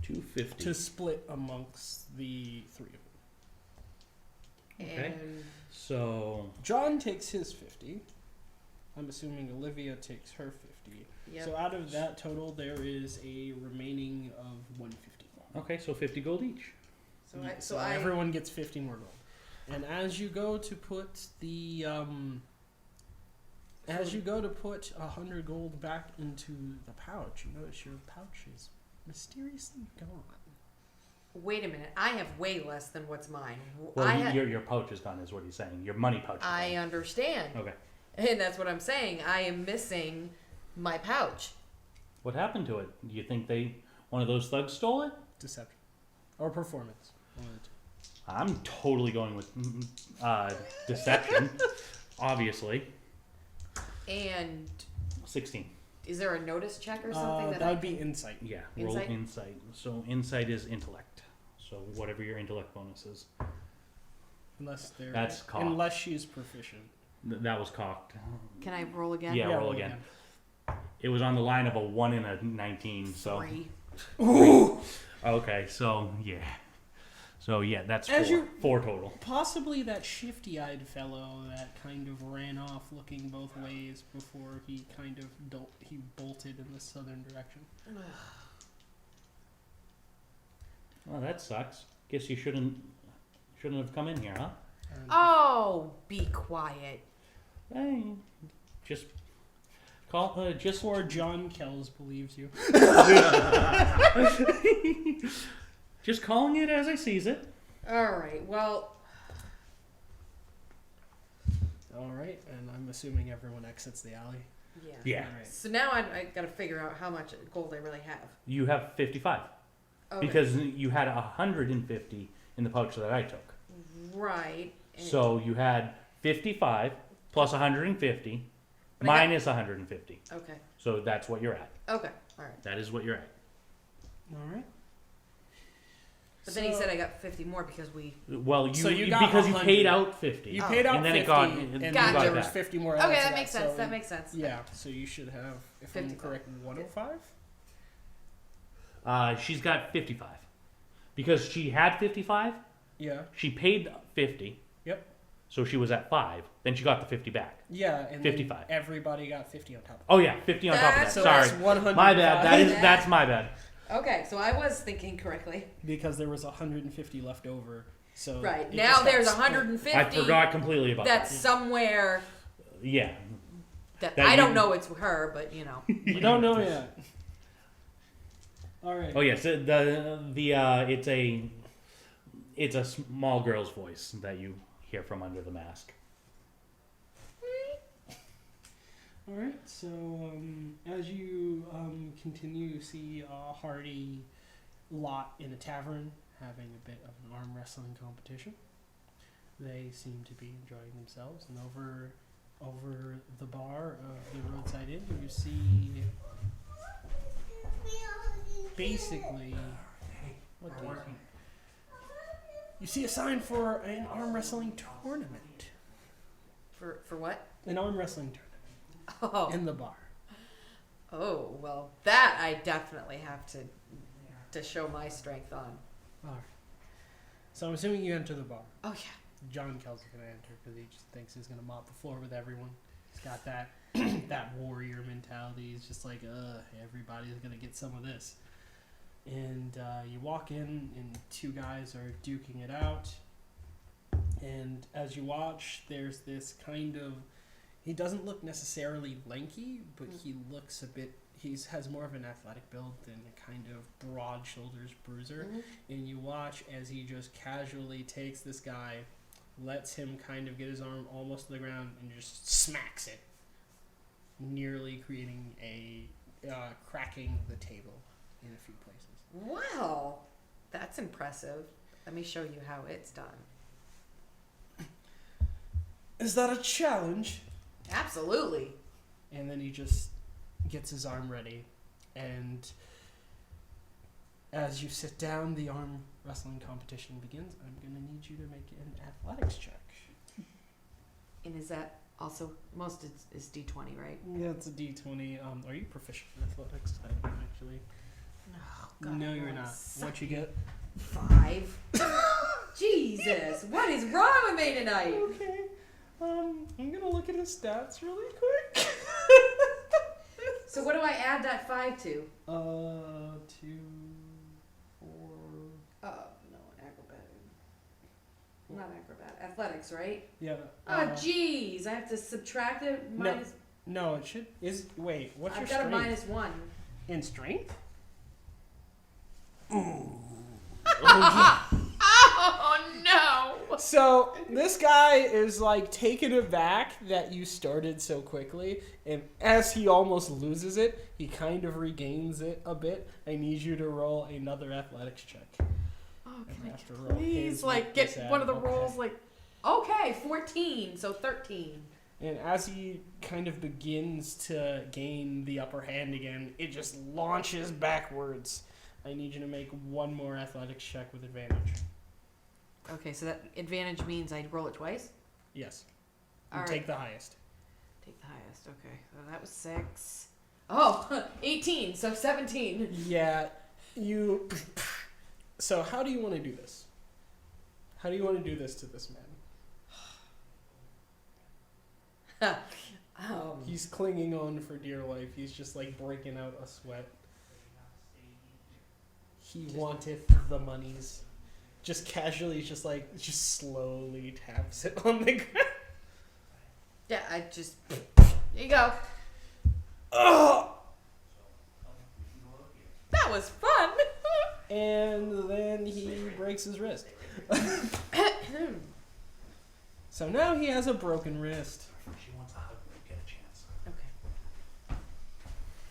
250. to split amongst the three of them. Okay. And So John takes his 50. I'm assuming Olivia takes her 50. yep. So out of that total, there is a remaining of 150. okay, so 50 gold each. so I everyone gets 50 more gold. And as you go to put the 100 gold back into the pouch, you notice your pouch is mysteriously gone. wait a minute. I have way less than what's mine. Well, I ha- your pouch is gone, is what he's saying. Your money pouch is I gone. understand. Okay. And that's what I'm saying. I am missing my pouch. What happened to it? Do you think one of those thugs stole it? Deception. Or performance. One of the two. I'm totally going with deception, obviously. And 16. is there a notice check or something That I would be can- insight. Yeah, roll Insight? insight. So insight is intellect. So whatever your intellect bonus is. Unless they're That's cost. unless she's proficient. That was cocked. Can I roll again? Yeah, roll again. It was on the line of a 1 and a 19, so. 3. Ooh! Okay, so yeah. So yeah, that's As 4. you- 4 total. Possibly that shifty-eyed fellow that kind of ran off looking both ways before he kind of he bolted in the southern direction. Well, that sucks. Guess you shouldn't have come in here, huh? And Oh, be quiet. Hey, just call. Just Before John Kells believes you. just calling it as I sees it. Alright, well, Alright, and I'm assuming everyone exits the alley. yeah. Yeah. Alright. So now I gotta figure out how much gold I really have. You have 55 Okay. because you had 150 in the pouch that I took. Right. and- So you had 55 plus 150 But I got- minus 150. Okay. So that's what you're at. Okay. Alright. That is what you're at. Alright. But then he said I got 50 more because we. Well, So you you got because you 100. paid out 50. You Oh. paid out And then 50, it got- and you got there was that. 50 more. Okay, after that makes sense. so That makes sense. Yeah, so you should have, if I'm 55. correct, 105? She's got 55 because she had 55. Yeah. She paid 50. Yep. So she was at 5. Then she got the 50 back. Yeah, and 55. then everybody got 50 on top of it. Oh yeah, 50 on top of that. That's So Sorry, that's 105. my bad. That's my bad. Okay, so I was thinking correctly. Because there was 150 left over. So Right. it Now just got there's split. 150 I forgot completely about that's somewhere that. Yeah. that That I don't you- know it's her, but you know. You don't know yet. All right. Oh yes, it's a small girl's voice that you hear from under the mask. All right. So as you continue, you see a hearty lot in a tavern having a bit of an arm wrestling competition. They seem to be enjoying themselves, and over the bar of the roadside inn, you see basically what do you see? You see a sign for an arm wrestling tournament. For what? An arm wrestling tournament Oh. in the bar. Oh, well, that I definitely have to show my strength on. All right. So I'm assuming you enter the bar. Oh yeah. John Kells is gonna enter because he just thinks he's gonna mop the floor with everyone. He's got that that warrior mentality. He's just like, everybody's gonna get some of this. And you walk in, and 2 guys are duking it out. And as you watch, there's this kind of, he doesn't look necessarily lanky, but he looks a bit. Has more of an athletic build than a kind of broad shoulders bruiser. Mhm. And you watch as he just casually takes this guy, lets him kind of get his arm almost to the ground, and just smacks it, nearly creating a cracking the table in a few places. Wow, that's impressive. Let me show you how it's done. Is that a challenge? Absolutely. And then he just gets his arm ready, and as you sit down, the arm wrestling competition begins. I'm gonna need you to make an athletics check. And is that also most is D20, right? Yeah, it's a D20. Are you proficient in athletics? I don't actually. Oh, No, you're I not. suck. What you get? 5. Jesus, what is wrong with me tonight? Okay. I'm gonna look at his stats really quick. So what do I add that 5 to? 2, 4. Oh, no, acrobat. Not acrobat. Athletics, right? Yeah. Oh, jeez. I have to subtract it. No. Minus. No, it should. Wait, what's your I've got strength? a -1. In strength? Oh, no. So this guy is like taken aback that you started so quickly, and as he almost loses it, he kind of regains it a bit. I need you to roll another athletics check. Oh, And can have to I roll please, his like, with get this one of the add, rolls, okay. like, okay, 14, so 13. And as he kind of begins to gain the upper hand again, it just launches backwards. I need you to make one more athletics check with advantage. Okay, so that advantage means I roll it twice? Yes. You All take right. the highest. Take the highest. Okay. So that was 6. Oh, 18. So 17. Yeah, you. So how do you want to do this? How do you want to do this to this man? He's clinging on for dear life. He's just like breaking out a sweat. He wanteth the monies. Just casually, just slowly taps it on the ground. Yeah, I just. Here you go. Oh! That was fun. And then he breaks his wrist. So now he has a broken wrist. She wants a hug. Get a chance. Okay.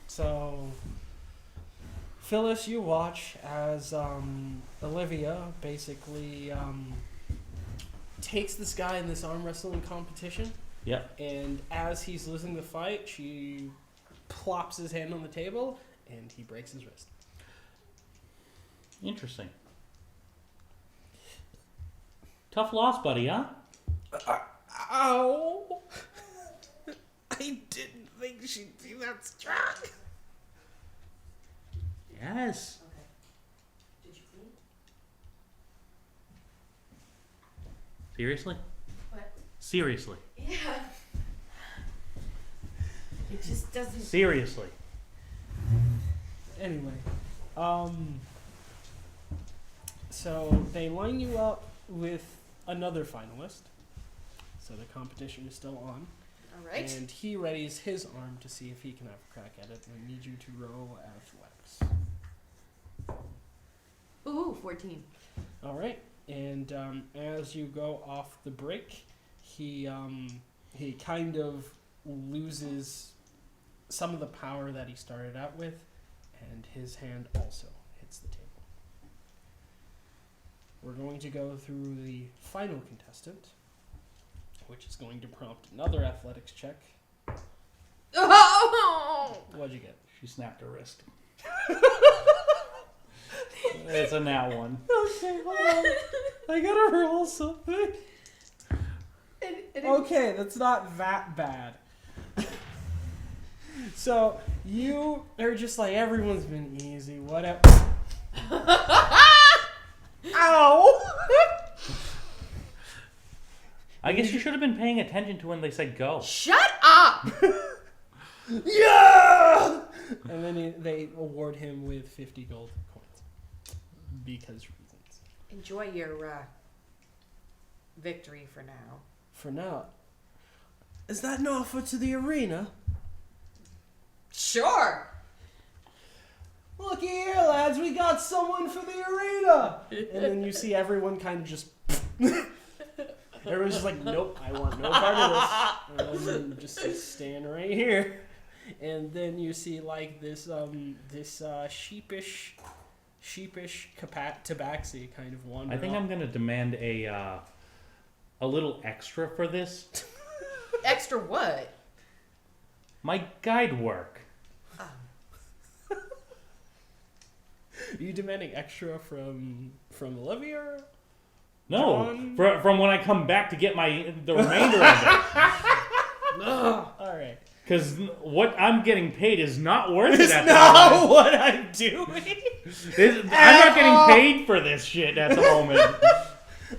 So, Phyllis, you watch as Olivia basically takes this guy in this arm wrestling competition. Yep. And as he's losing the fight, she plops his hand on the table and he breaks his wrist. Interesting. Tough loss, buddy, huh? Ow! I didn't think she'd be that strong. Yes. Okay. Did you clean? Seriously? What? Seriously. Yeah. It just doesn't. Seriously. Anyway, so they line you up with another finalist. So the competition is still on. All right. And he readies his arm to see if he can have a crack at it. I need you to roll athletics. Ooh, 14. All right. And as you go off the break, he kind of loses some of the power that he started out with, and his hand also hits the table. We're going to go through the final contestant, which is going to prompt another athletics check. Oh! What'd you get? She snapped her wrist. It's a nat one. Okay, hold on. I gotta roll something. Okay, that's not that bad. So, you are just like, everyone's been easy, whatever. Ow! I guess you should have been paying attention to when they said go. Shut up! Yeah! And then they award him with 50 gold coins. Because reasons. Enjoy your victory for now. For now. Is that an offer to the arena? Sure! Looky here, lads, we got someone for the arena! And then you see everyone kind of just... Everyone's just like, nope, I want no part of this. And then just stand right here. And then you see like this sheepish tabaxi kind of wander I think up. I'm gonna demand a little extra for this. Extra what? My guide work. Are you demanding extra from Olivia? No, John? from when I come back to get the remainder of it. No. All right. Because what I'm getting paid is not worth it It's at the not moment. what I'm doing. I'm not getting paid for this shit at the moment.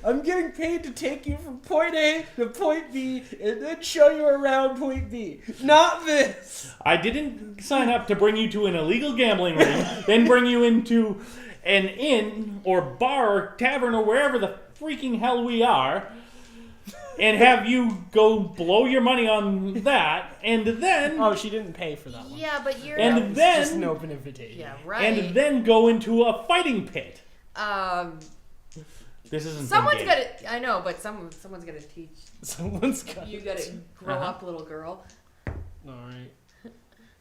I'm getting paid to take you from point A to point B and then show you around point B. Not this. I didn't sign up to bring you to an illegal gambling ring, then bring you into an inn or bar or tavern or wherever the freaking hell we are, and have you go blow your money on that, and then... Oh, she didn't pay for that one. Yeah, but you're... And That was then- just an open invitation. Yeah, right. And then go into a fighting pit. This isn't Someone's in-game. gotta... I know, but someone's gotta teach... Someone's got You gotta grow Uh-huh. up, little girl. Alright.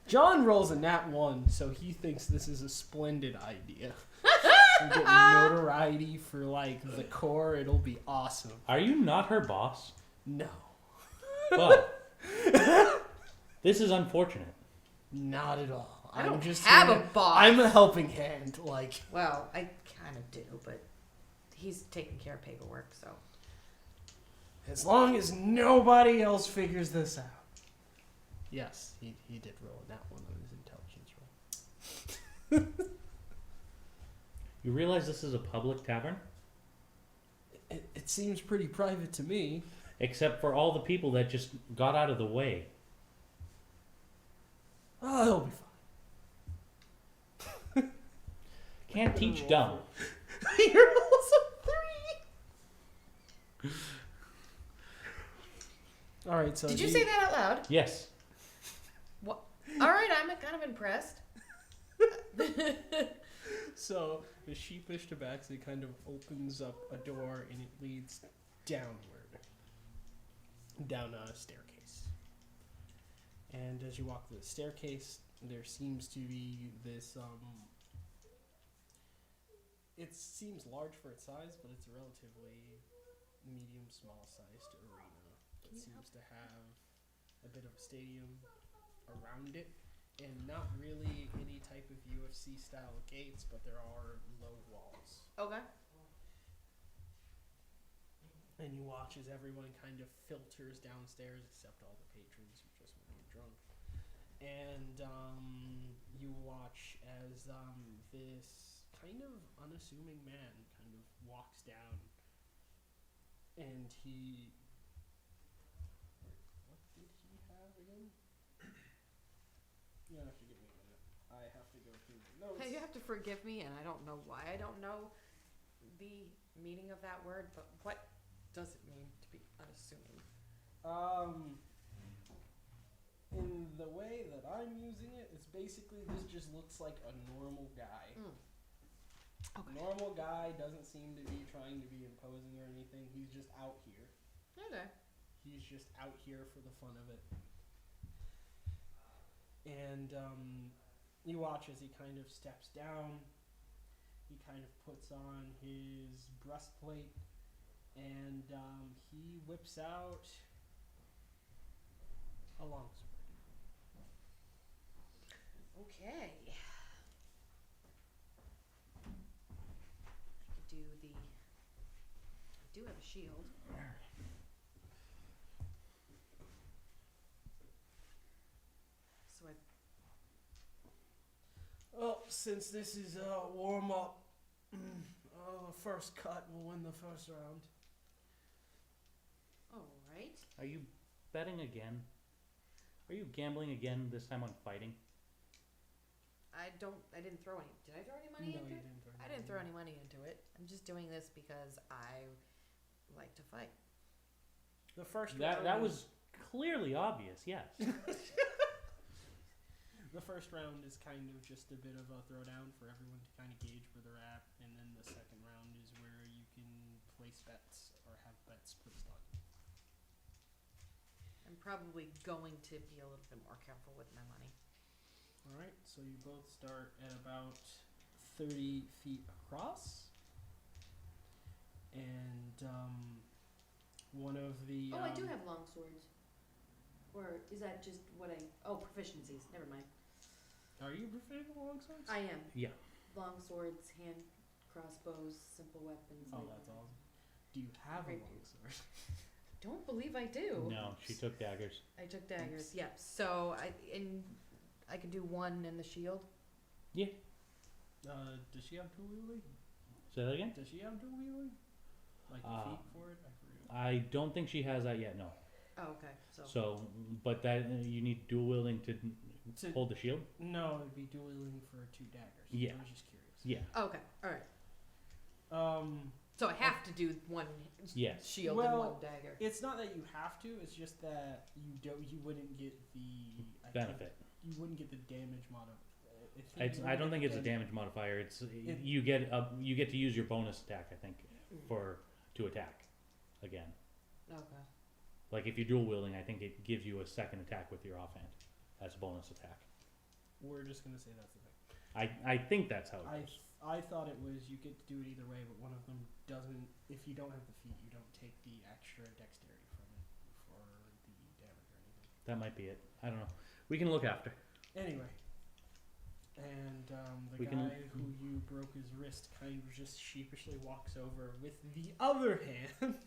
John rolls a nat 1, so he thinks this is a splendid idea. You get notoriety for, like, the core, it'll be awesome. Are you not her boss? No. Well, this is unfortunate. Not at all. I don't just have here- a boss. I'm a helping hand, like... Well, I kind of do, but he's taking care of paperwork, so... As long as nobody else figures this out. Yes, he did roll that one on his intelligence roll. You realize this is a public tavern? It seems pretty private to me. Except for all the people that just got out of the way. Oh, he'll be fine. Can't teach dumb. He rolls a 3. All right, so Did you say that out loud? Yes. What? All right, I'm kind of impressed. So the sheepish tabaxi kind of opens up a door and it leads downward, down a staircase. And as you walk through the staircase, there seems to be this. It seems large for its size, but it's a relatively medium, small-sized arena. It seems to have a bit of a stadium around it. And not really any type of UFC style gates, but there are low walls. Okay. And you watch as everyone kind of filters downstairs, except all the patrons who just want to get drunk. And you watch as this kind of unassuming man kind of walks down, and he. What did he have again? You have to give me a minute. I have to go through the notes. You have to forgive me, and I don't know why I don't know the meaning of that word, but what does it mean to be unassuming? In the way that I'm using it, it's basically this just looks like a normal guy. Okay. Normal guy doesn't seem to be trying to be imposing or anything. He's just out here. Okay. He's just out here for the fun of it. And you watch as he kind of steps down. He kind of puts on his breastplate, and he whips out a longsword. Okay. I could do the. I do have a shield. So I. Well, since this is a warm-up, the first cut will win the first round. All right. Are you betting again? Are you gambling again, this time on fighting? I didn't throw any. Did I throw any money into it? I didn't throw any money into it. I'm just doing this because I like to fight. The first That round was clearly obvious, yes. The first round is kind of just a bit of a throwdown for everyone to kind of gauge where they're at, and then the second round is where you can place bets or have bets placed on you. I'm probably going to be a little bit more careful with my money. All right, so you both start at about 30 feet across, and one of the. I do have long swords. Or is that just what I? Oh, proficiencies. Never mind. Are you proficient with longswords? I am. Yeah. Long swords, hand crossbows, simple weapons. Oh, that's awesome. Do you have a longsword? Don't believe I do. No, she took daggers. I took daggers. Yep. So I could do one in the shield. Yeah. Does she have dual wielding? Say that again? Does she have dual wielding? Like the feet for it? I forget. I don't think she has that yet, no. Oh, okay. So, but that you need dual wielding to hold the shield? No, it'd be dual wielding for 2 daggers. Yeah. I was just curious. Yeah. Okay. All right. Um, So I have to do one Yes. shield and one dagger. it's not that you have to. It's just that you wouldn't get the Benefit. You wouldn't get the damage modifier. I don't think it's a damage modifier. You get to use your bonus attack, I think, to attack again. Okay. Like if you're dual wielding, I think it gives you a second attack with your offhand as a bonus attack. We're just gonna say that's the thing. I think that's how it goes. I thought it was you get to do it either way, but one of them doesn't. If you don't have the feet, you don't take the extra dexterity from it for the damage or anything. That might be it. I don't know. We can look after. Anyway, and the guy who you broke his wrist kind of just sheepishly walks over with the other hand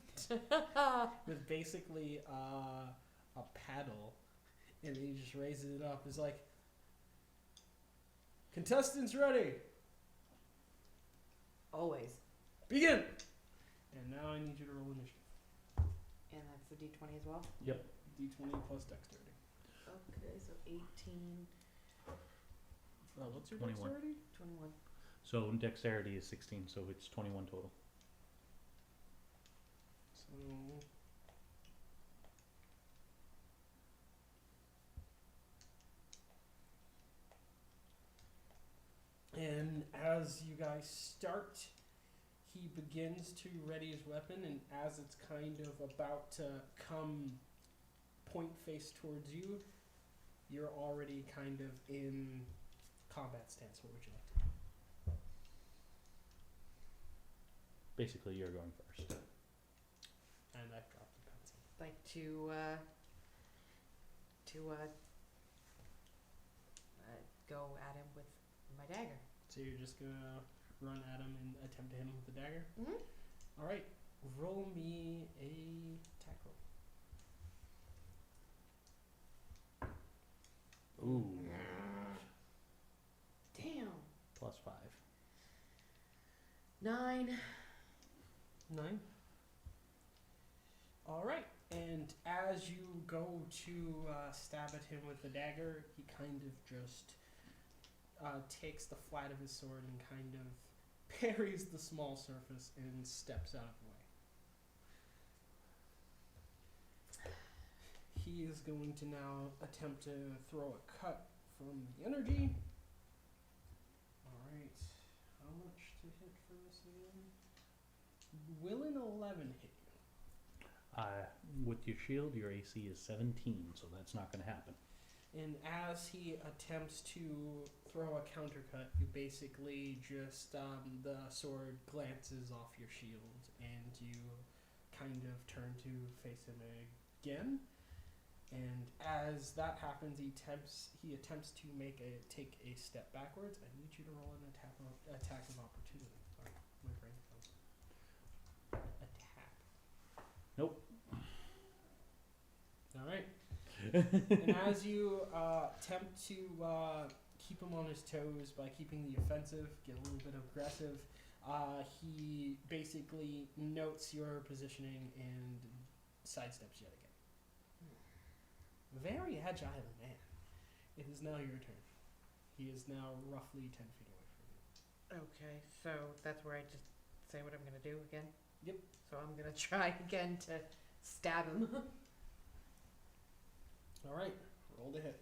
with basically a paddle, and he just raises it up. He's like, "Contestants ready? Always. Begin!" And now I need you to roll initiative. And that's the D20 as well? D20 plus dexterity. Okay, so 18, What's your 21. dexterity? 21. So dexterity is 16, so it's 21 total. So and as you guys start, he begins to ready his weapon, and as it's kind of about to come point face towards you, you're already kind of in combat stance. What would you like to do? Basically, you're going first. And I've dropped the pencil. Like go at him with my dagger. So you're just gonna run at him and attempt to hit him with the dagger? Mm-hmm. All right, roll me a attack roll. Ooh, Damn. plus 5. 9. 9. All right, and as you go to stab at him with the dagger, he kind of just takes the flat of his sword and kind of parries the small surface and steps out of the way. He is going to now attempt to throw a cut from the energy. Alright, how much to hit for this again? Will an 11 hit you? With your shield, your AC is 17, so that's not going to happen. And as he attempts to throw a countercut, you basically just, the sword glances off your shield and you kind of turn to face him again. And as that happens, he attempts to take a step backwards. I need you to roll an attack of opportunity. Sorry, my brain froze. Attack. Nope. All right. And as you attempt to keep him on his toes by keeping the offensive, get a little bit aggressive, he basically notes your positioning and sidesteps yet again. Very agile man. It is now your turn. He is now roughly 10 feet away from you. Okay, so that's where I just say what I'm going to do again? Yep. So I'm going to try again to stab him. All right, roll to hit.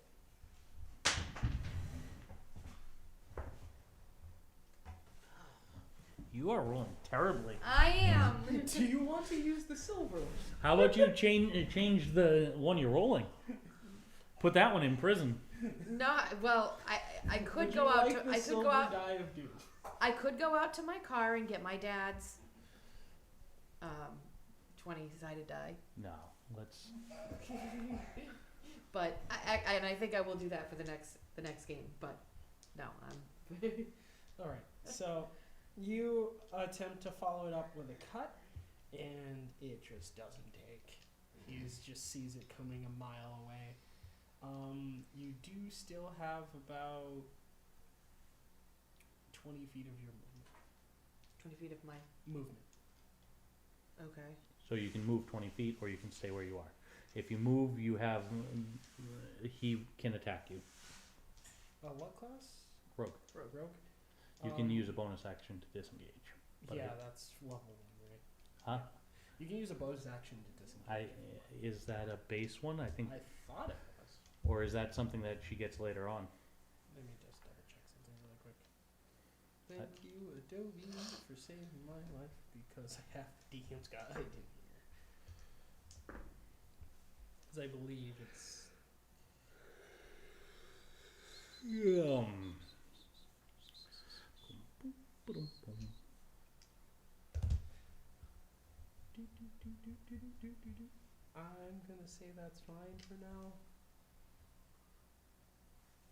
You are rolling terribly. I am! Do you want to use the silver? How about you change the one you're rolling? Put that one in prison. Not, well, I could Would go you out like to, the I could silver go out, die of doom? I could go out to my car and get my dad's 20-sided die. No, let's. But I think I will do that for the next game. But no, I'm. All right, so you attempt to follow it up with a cut, and it just doesn't take. He just sees it coming a mile away. You do still have about 20 feet of your movement. 20 feet of my. Movement. Okay. So you can move 20 feet, or you can stay where you are. If you move, you have. He can attack you. What class? Rogue. Rogue. You can use a bonus action to disengage. But Yeah, that's level 1, right? Huh? You can use a bonus action to disengage. Is that a base one? I think, I thought it was. or is that something that she gets later on? Let me just double check something really quick. Thank you, Adobe, for saving my life because I have the DM's guide in here. Because I believe it's. I'm gonna say that's fine for now.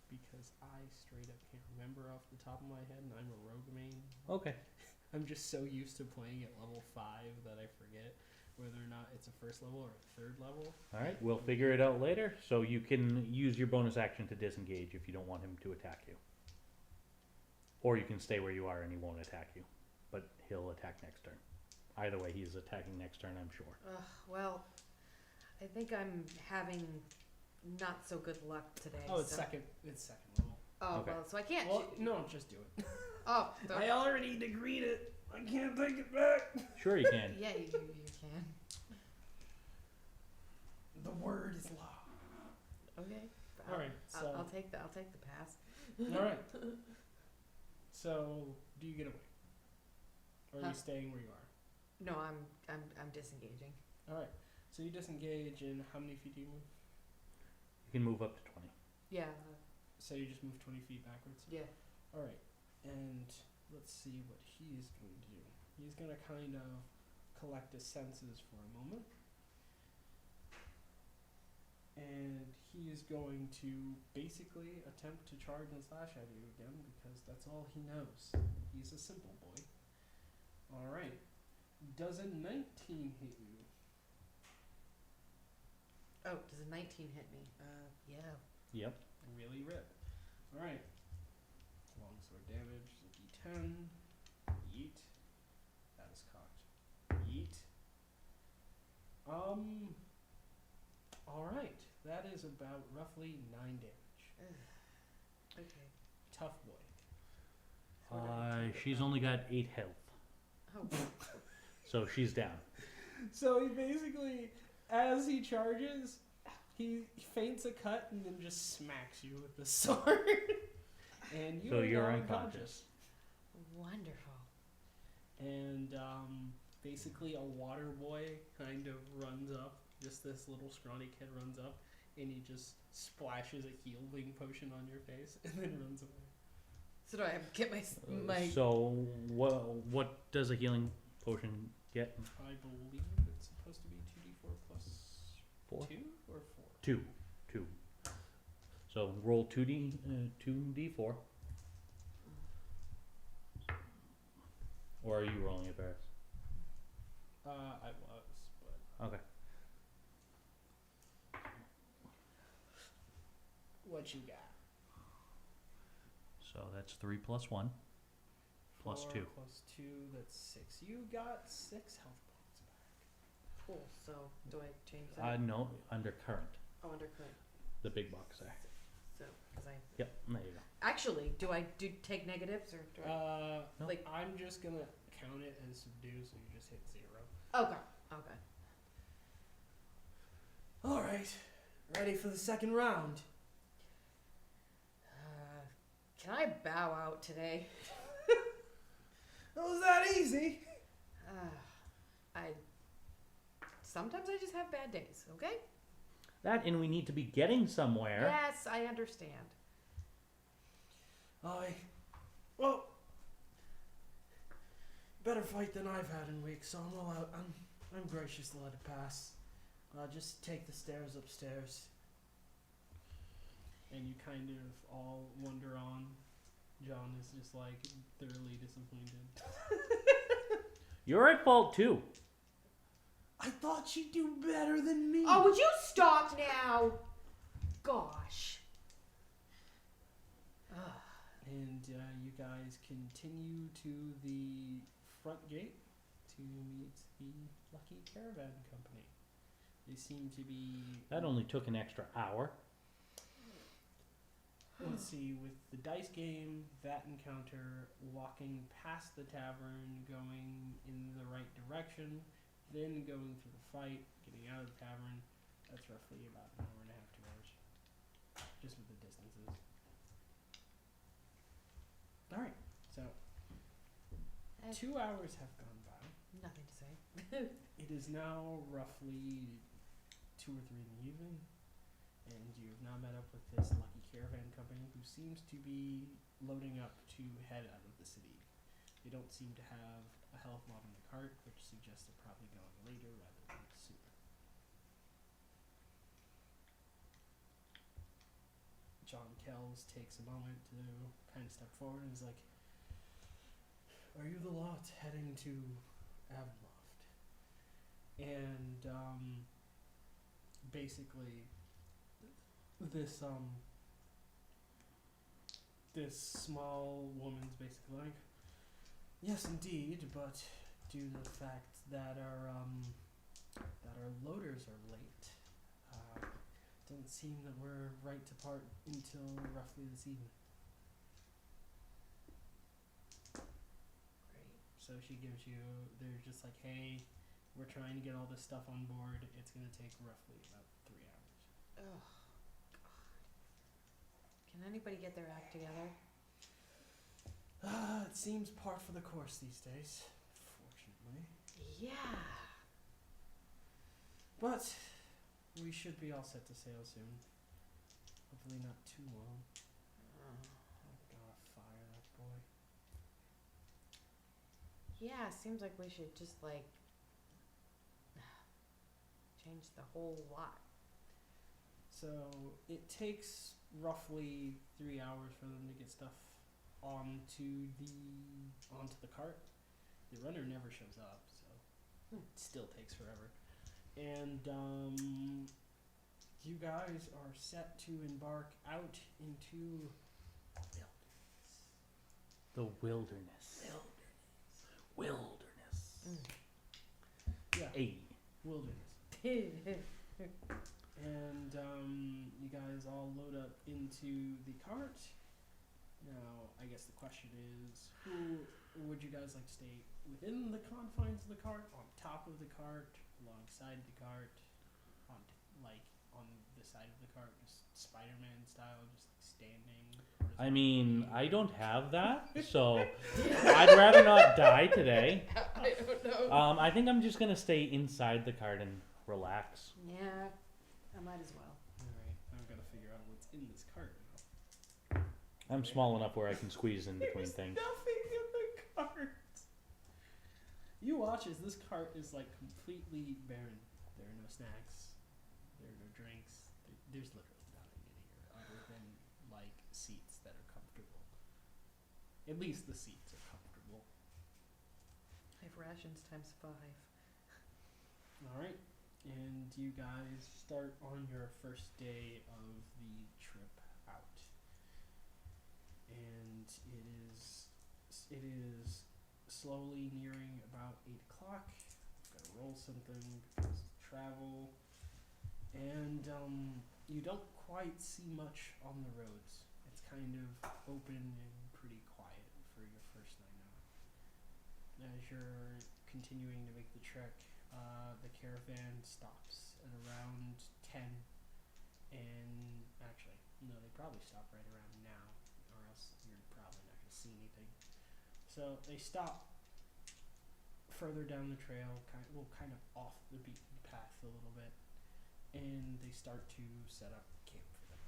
Because I straight up can't remember off the top of my head, and I'm a rogue main. Okay. I'm just so used to playing at level 5 that I forget. whether or not it's a first level or a third level. All right, we'll figure it out later. So you can use your bonus action to disengage if you don't want him to attack you. Or you can stay where you are and he won't attack you. But he'll attack next turn. Either way, he's attacking next turn, I'm sure. Well, I think I'm having not so good luck today. Oh, it's so. second. It's second level. Oh, Okay. well, so I can't. Well, no, just do it. Oh, I already agreed it. I can't take it back. Sure you can. yeah, you can. The word is law. Okay. All right, so I'll take the pass. all right. So, do you get away, or are Huh? you staying where you are? No, I'm disengaging. All right. So you disengage, and how many feet do you move? You can move up to 20. Yeah. So you just move 20 feet backwards. Yeah. All right. And let's see what he's going to do. He's going to kind of collect his senses for a moment. And he is going to basically attempt to charge and slash at you again because that's all he knows. He's a simple boy. All right. Does a 19 hit you? Oh, does a 19 hit me? Yeah. Yep. Really rip. All right. Longsword damage, a d10. Yeet. That is cocked. Yeet. All right. That is about roughly 9 damage. Okay. Tough boy. She's only got 8 health. Oh. So she's down. So he basically, as he charges, he feints a cut and then just smacks you with the sword. And you So are you're now unconscious. Wonderful. And basically a water boy kind of runs up. Just this little scrawny kid runs up and he just splashes a healing potion on your face and then runs away. So do I have to get my So what does a healing potion get? I believe it's supposed to be 2d4 plus 4? 2 or 4? 2. 2. So roll 2d4. Or are you rolling it, Barris? I was, but Okay. what you got? So that's 3 plus 1 plus 4 2. plus 2, that's 6. You got 6 health points back. Cool. So do I change that? No, under current. Oh, under current. The big box there. So, because I Yep, there you go. actually, do I take negatives or do I? No. Like I'm just gonna count it as subdue, so you just hit 0. Okay. Okay. All right, ready for the second round. Can I bow out today? That was that easy. Sometimes I just have bad days. Okay. That, and we need to be getting somewhere. Yes, I understand. Well, better fight than I've had in weeks, so I'm gracious to let it pass. Just take the stairs upstairs. And you kind of all wander on. John is just like thoroughly disappointed. You're at fault too. I thought she'd do better than me. Oh, would you stop now? Gosh. And you guys continue to the front gate to meet the Lucky Caravan Company. They seem to be... That only took an extra hour. Let's see, with the dice game, that encounter, walking past the tavern, going in the right direction, then going through the fight, getting out of the tavern, that's roughly about an hour and a half, 2 hours. Just with the distances. Alright, so 2 hours have gone by. Nothing to say. It is now roughly 2 or 3 in the evening, and you've now met up with this Lucky Caravan Company who seems to be loading up to head out of the city. They don't seem to have a health mod in the cart, which suggests they're probably going later rather than sooner. John Kells takes a moment to kind of step forward and is like, "Are you the lot heading to Avonloft?" And basically this this small woman's basically like, yes, indeed, but due to the fact that our loaders are late, doesn't seem that we're right to part until roughly this evening. Great. So she gives you, they're just like, hey, we're trying to get all this stuff on board. It's going to take roughly about 3 hours. Oh, God. Can anybody get their act together? It seems par for the course these days, fortunately. Yeah. But we should be all set to sail soon. Hopefully not too long. I gotta fire that boy. Yeah, seems like we should just like change the whole lot. So it takes roughly 3 hours for them to get stuff onto the cart. The runner never shows up, so it still takes forever. And you guys are set to embark out into The wilderness. Wilderness. yeah, Hey. wilderness. And you guys all load up into the cart. Now, I guess the question is, who would you guys like to stay within the confines of the cart, on top of the cart, alongside the cart, on the side of the cart, just Spider-Man style, just like standing? I mean, I don't have that, so I'd rather not die today. I don't know. I think I'm just gonna stay inside the cart and relax. Yeah, I might as well. Alright, I've got to figure out what's in this cart now. I'm small enough where I can squeeze in between things. Nothing in the cart! You watch as this cart is like completely barren. There are no snacks. There are no drinks. There's literally nothing in here other than like seats that are comfortable. At least the seats are comfortable. I have rations times 5. Alright. And you guys start on your first day of the trip out. And it is slowly nearing about 8 o'clock. I've got to roll something because of travel. And you don't quite see much on the roads. It's kind of open and pretty quiet for your first night out. As you're continuing to make the trek, the caravan stops at around 10. And actually, no, they probably stop right around now, or else you're probably not going to see anything. So they stop further down the trail, kind of off the beaten path a little bit, and they start to set up camp for them.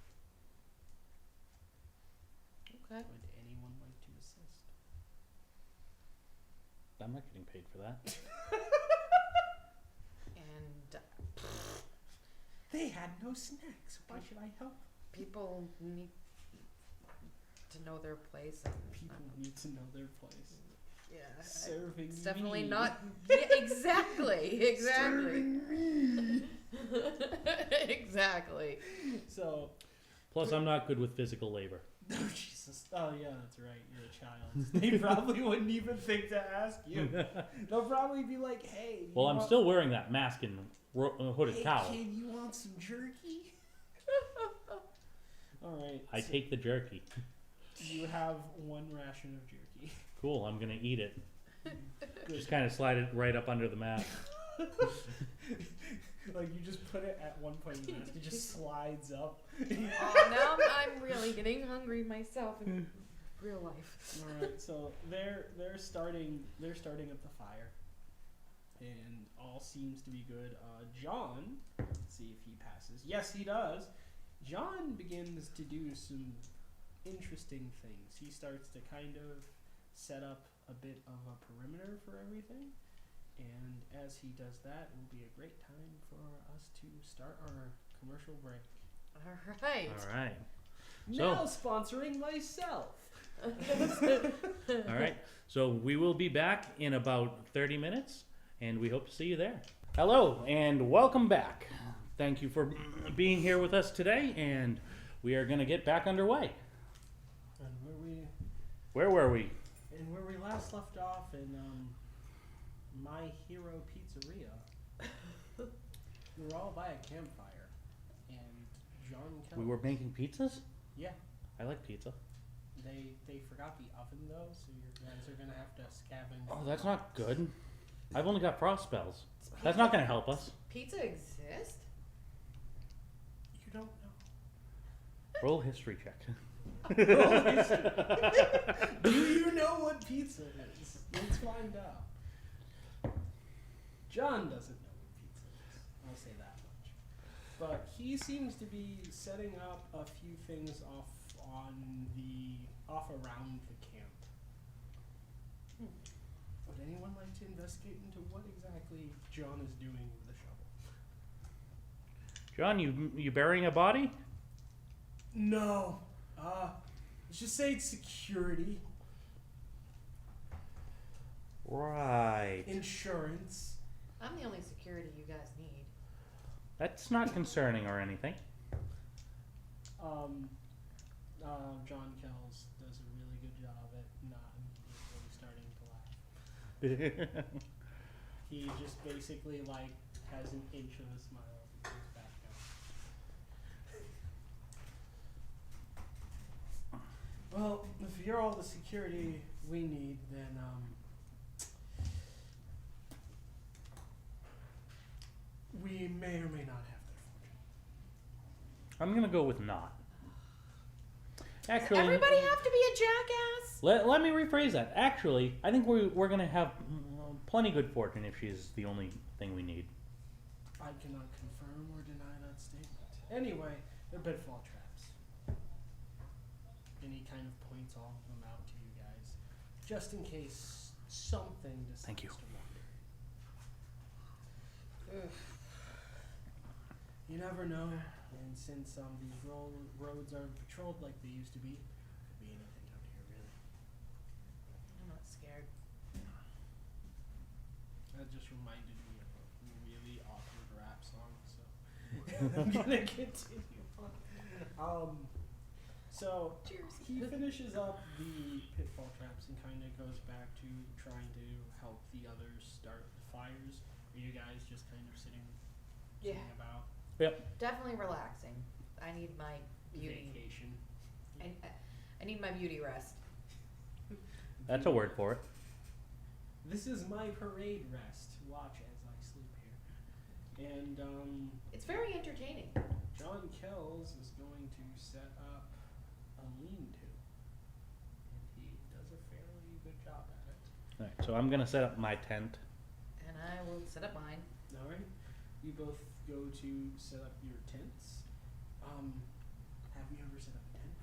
Okay. Would anyone like to assist? I'm not getting paid for that. And They had no snacks. Why should I help? people need to know their place. And People need to know their place. yeah, Serving it's definitely me. not. Yeah, exactly. Serving me. Exactly. So, Plus, I'm not good with physical labor. oh Jesus. Oh yeah, that's right. You're a child. They probably wouldn't even think to ask you. They'll probably be like, "Hey." Well, I'm still wearing that mask and hooded Hey cowl. kid, you want some jerky? All right. I so take the jerky. You have 1 ration of jerky. Cool, I'm gonna eat it. Good. Just kind of slide it right up under the mask. Like you just put it at one point in the mask, it just slides up. Oh, now I'm really getting hungry myself in real life. All right, so they're starting up the fire, and all seems to be good. John, let's see if he passes. Yes, he does. John begins to do some interesting things. He starts to kind of set up a bit of a perimeter for everything. And as he does that, it will be a great time for us to start our commercial break. All right. All right. Now sponsoring myself. All right. So we will be back in about 30 minutes, and we hope to see you there. Hello and welcome back. Thank you for being here with us today, and we are going to get back underway. And Where were we? where we last left off in My Hero Pizzeria, we were all by a campfire, and John Kelly. We were making pizzas? Yeah, I like pizza. they forgot the oven though, so you guys are gonna have to scavenge. Oh, that's not good. I've only got frost spells. That's not going to help us. Pizza exist? You don't know. Roll history check. Roll history. Do you know what pizza is? Let's find out. John doesn't know what pizza is. I'll say that much. But he seems to be setting up a few things off around the camp. Would anyone like to investigate into what exactly John is doing with a shovel? John, you burying a body? No. Let's just say it's security, Right. insurance. I'm the only security you guys need. That's not concerning or anything. John Kells does a really good job at not immediately starting to laugh. He just basically has an inch of a smile and goes back down. Well, if you're all the security we need, then we may or may not have their fortune. I'm going to go with not. Does Actually, everybody have to be a jackass? let me rephrase that. Actually, I think we're going to have plenty good fortune if she's the only thing we need. I cannot confirm or deny that statement. Anyway, they're pitfall traps. And he kind of points all of them out to you guys, just in case something decides Thank you. to wander. You never know, and since these roads aren't patrolled like they used to be, could be anything out here, really. I'm not scared. That just reminded me of a really awkward rap song, so I'm gonna continue on. So Cheers. he finishes up the pitfall traps and kind of goes back to trying to help the others start the fires. Are you guys just kind of sitting about? Yep. Definitely relaxing. I need my beauty. Vacation. I need my beauty rest. That's a word for it. This is my parade rest. Watch as I sleep here. And It's very entertaining. John Kells is going to set up a lean-to, and he does a fairly good job at it. All right, so I'm going to set up my tent. And I will set up mine. All right, you both go to set up your tents. Have you ever set up a tent?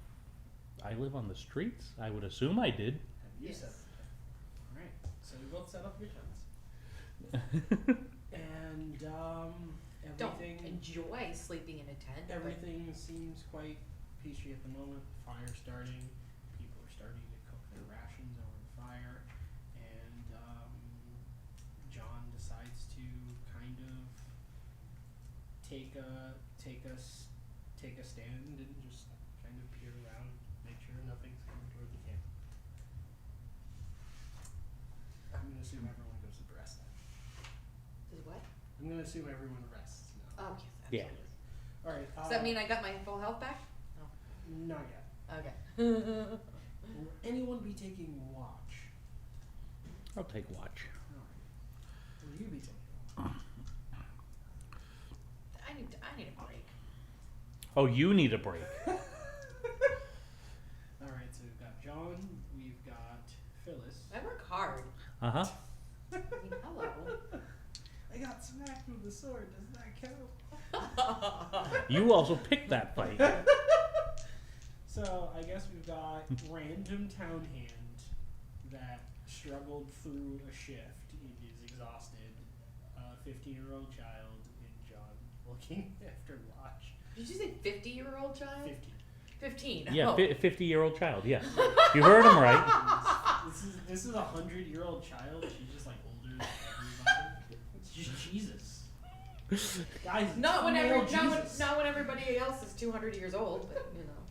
I live on the streets. I would assume I did. Have you Yes. set up a tent? All right, so you both set up your tents, and Don't everything. enjoy sleeping in a tent. but Everything seems quite peachy at the moment. Fire starting. People are starting to cook their rations over the fire. And John decides to kind of take a stand and just kind of peer around, make sure nothing's coming toward the camp. I'm gonna assume everyone goes to rest then. Does what? I'm gonna assume everyone rests now. Oh, yes, Yeah. absolutely. All right. Does that mean I got my full health back? Not yet. Okay. Will anyone be taking watch? I'll take watch. Alright. Will you be taking watch? I need a break. Oh, you need a break. Alright, so we've got John, we've got Phyllis. I work hard. Uh-huh. I mean, hello. I got smacked with the sword, does that count? You also picked that fight. So I guess we've got random town hand that struggled through a shift. He is exhausted. 15-year-old child and John looking after watch. Did you say 50-year-old child? 15. 15. Yeah, Oh. 50-year-old child, yes. You heard him right. This is a 100-year-old child. She's just like older than everybody. Jesus. Guys, Not when female Jesus. not when everybody else is 200 years old, but you know.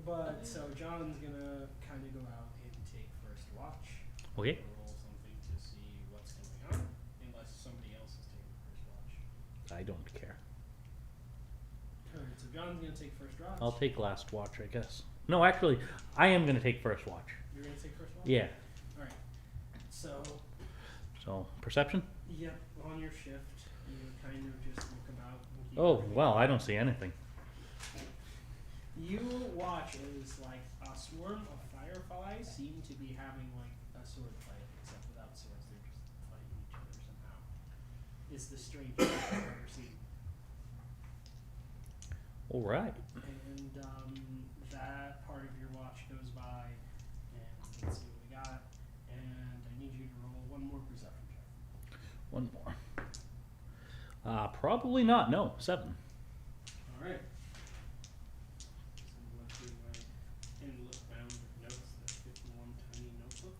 But so John's gonna kind of go out and take first watch. Okay. Roll something to see what's going on, unless somebody else is taking first watch. I don't care. Alright, so John's gonna take first watch. I'll take last watch, I guess. No, actually, I am gonna take first watch. You're gonna take first watch? Yeah. Alright. So, So perception. yep, on your shift, you kind of just look about. And keep Oh everything. well, I don't see anything. You watch as like a swarm of fireflies seem to be having like a sword fight, except without swords, they're just fighting each other somehow. It's the strangest thing I've ever seen. All right. And that part of your watch goes by, and let's see what we got. And I need you to roll one more perception check. One more. Probably not. No, 7. All right. So I'm going through my endless bound of notes, the 51 tiny notebook.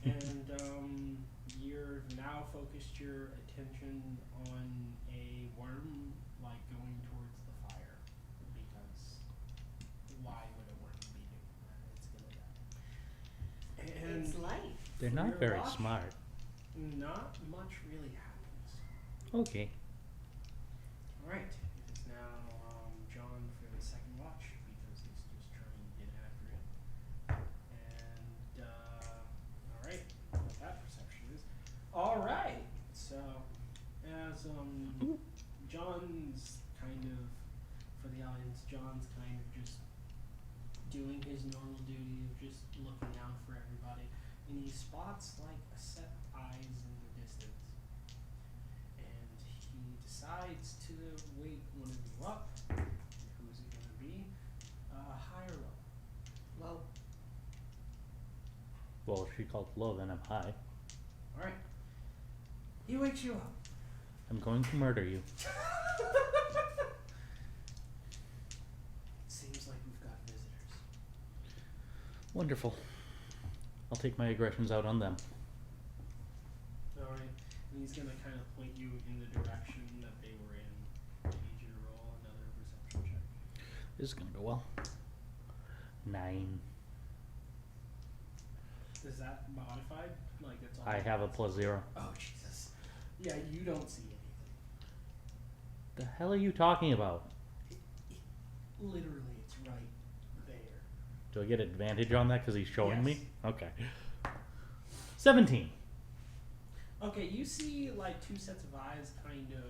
And you've now focused your attention on a worm, like going towards the fire, because why would a worm be doing that? It's gonna die. And It's life. They're for not your very watch, smart. Not much really happens. Okay. All right, it is now John for the second watch because he's just trying to get after it. And all right, what that perception is. All right, so as John's kind of, for the audience, John's kind of just doing his normal duty of just looking out for everybody, and he spots like a set of eyes in the distance. And he decides to wake one of you up. Who is it going to be? Higher up. Well, Well, if she called low, then I'm high. All right. He wakes you up. I'm going to murder you. Seems like we've got visitors. Wonderful. I'll take my aggressions out on them. All right. And he's going to kind of point you in the direction that they were in. I need you to roll another perception check. This is gonna go well. 9. Is that modified? Like it's all. I have a +0. Oh Jesus. Yeah, you don't see anything. The hell are you talking about? Literally, it's right there. Do I get advantage on that because he's showing me? Yes. Okay. 17. Okay, you see like two sets of eyes, kind of.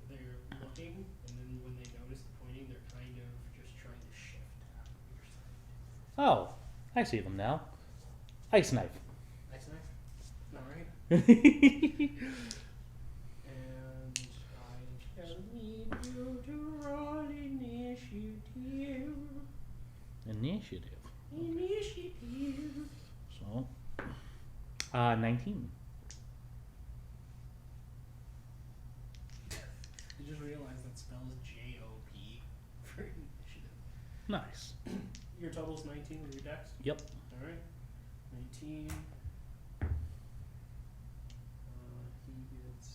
They're looking, and then when they notice the pointing, they're kind of just trying to shift out of your sight. Oh, I see them now. Ice knife. Nice knife. All right. And I need you to roll initiative. Initiative. Initiative. So, 19. You just realized that spells JOP for initiative. Nice. Your total's 19 with your dex? Yep. Alright. 19. He gets.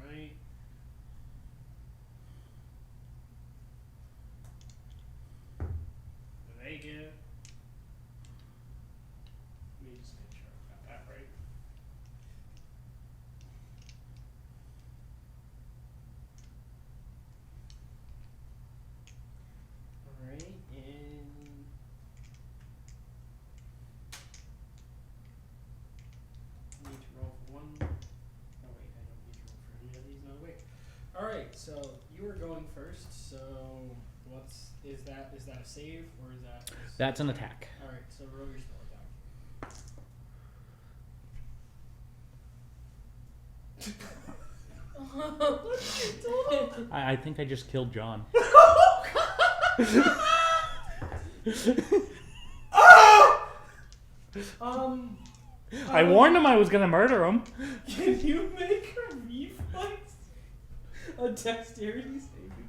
Alright. They get. Let me just make sure I've got that right. Alright, and I need to roll for one. Oh wait, I don't need to roll for any of these. No, wait. Alright, so you were going first, so is that a save or is that That's an attack. Alright, so roll your spell attack. I think I just killed John. I warned him I was gonna murder him. Can you make a reflex? A dexterity saving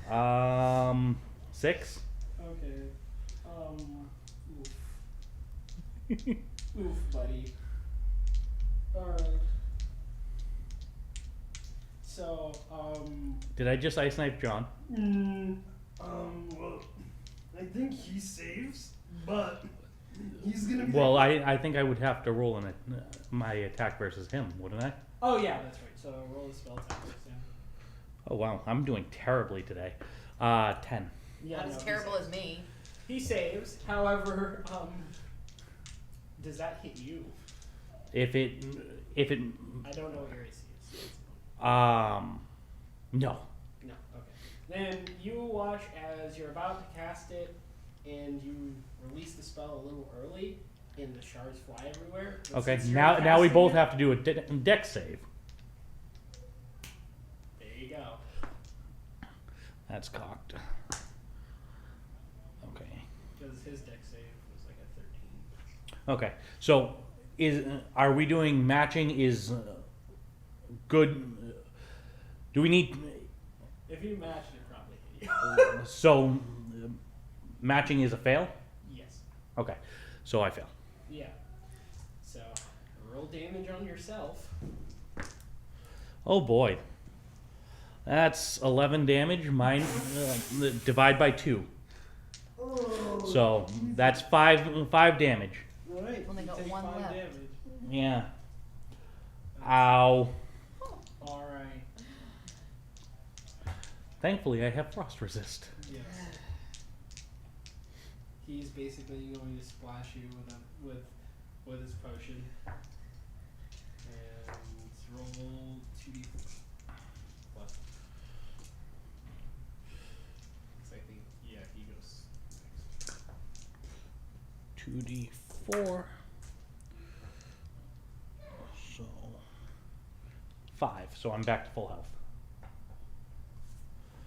throw. 6. Okay. Oof. Oof, buddy. Alright. Did I just ice knife John? Well, I think he saves, but he's gonna be. Well, I think I would have to roll my attack versus him, wouldn't I? Oh yeah, that's right. So roll the spell attack. Yeah. Oh wow, I'm doing terribly today. 10. Yeah, Not no, as he terrible saves. as me. He saves. However, does that hit you? If it I don't know what your AC is. no. No. Okay. Then you watch as you're about to cast it, and you release the spell a little early, and the shards fly everywhere. But Okay, since you're now we casting both it- have to do a dex save. There you go. That's cocked. Okay. Because his deck save was like a 13. Okay. So are we doing matching is good? Do we need If you matched it, probably hit you. so matching is a fail? Yes. Okay. So I fail. Yeah. So roll damage on yourself. Oh boy. That's 11 damage. Mine divide by 2. Oh, So that's 5 damage. Right. Only you got take one 5 left. damage. Yeah. Ow. All right. Thankfully I have frost resist. Yes. He's basically going to splash you with his potion. And roll 2d4 plus. I think he goes next. 2d4. So 5. So I'm back to full health.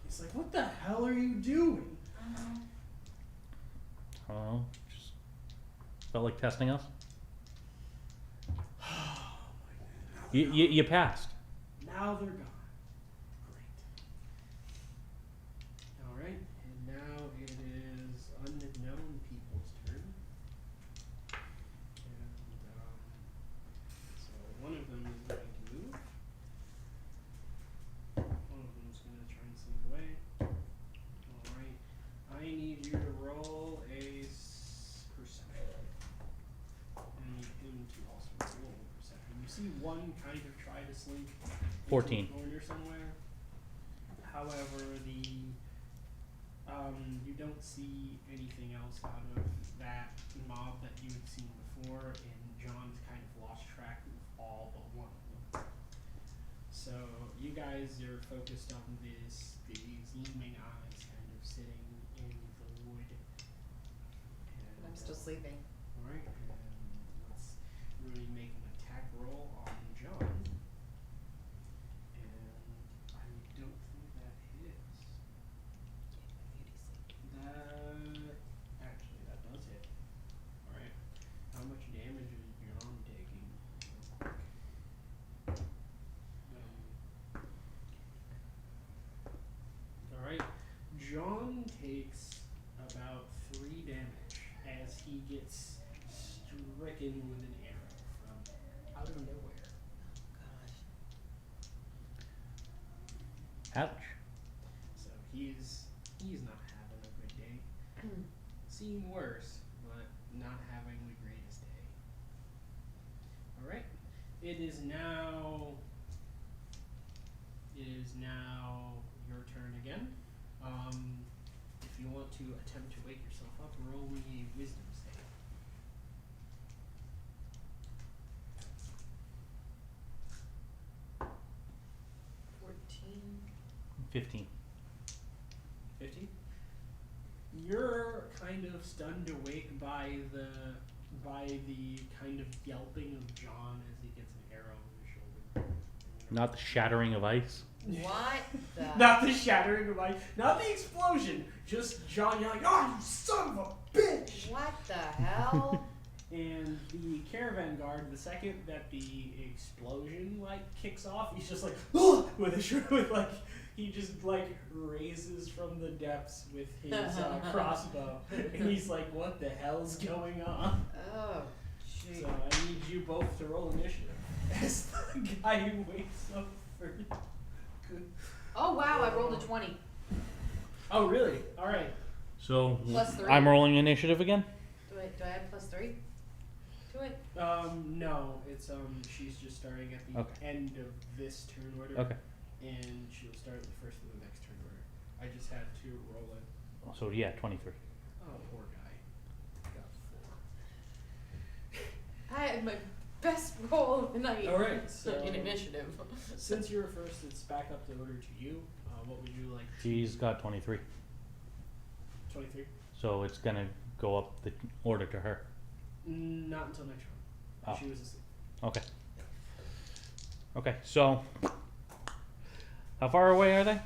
He's like, what the hell are you doing? Oh, just felt like testing us. You passed. Now they're gone. Great. Alright, and now it is unknown people's turn. And, so one of them is going to move. One of them is going to try and slink away. Alright, I need you to roll a perception. And I need him to also roll perception. You see one kind of try to slink 14. into a corner somewhere. However, you don't see anything else out of that mob that you had seen before, and John's kind of lost track of all but one of them. So you guys are focused on these looming eyes kind of sitting in the wood. And, I'm still sleeping. Alright, and let's really make an attack roll on John. And I don't think that hits. Actually, that does hit. Alright. How much damage is John taking? Alright. John takes about 3 damage as he gets stricken with an arrow from out of nowhere. Gosh. Ouch. So he's not having a good day. Seen worse, but not having the greatest day. Alright. It is now your turn again. If you want to attempt to wake yourself up, roll me a wisdom save. 14. 15. 50. You're kind of stunned awake by the kind of yelping of John as he gets an arrow in his shoulder. Not the shattering of ice. What the? Not the shattering of ice, not the explosion, just John yelling, "Oh, you son of a bitch!" What the hell? And the caravan guard, the second that the explosion kicks off, he's just like, "Ugh!" He just raises from the depths with his crossbow, and he's like, "What the hell's going on?" Oh, shoot. So I need you both to roll initiative as the guy who wakes up first. Good. Oh wow, I rolled a 20. Oh, really? All right. So Plus 3. I'm rolling initiative again. Do I add plus 3 to it? No, it's she's just starting at the Okay. end of this turn order. Okay. And she'll start the first of the next turn order. I just had to roll it. So yeah, 23. Oh, poor guy. Got 4. I had my best roll of the night. All right. So In initiative. since you were first, it's back up the order to you. What would you like? She's got 23. 23. So it's gonna go up the order to her. Not until next round. Oh. She was asleep. Okay. Okay. So how far away are they?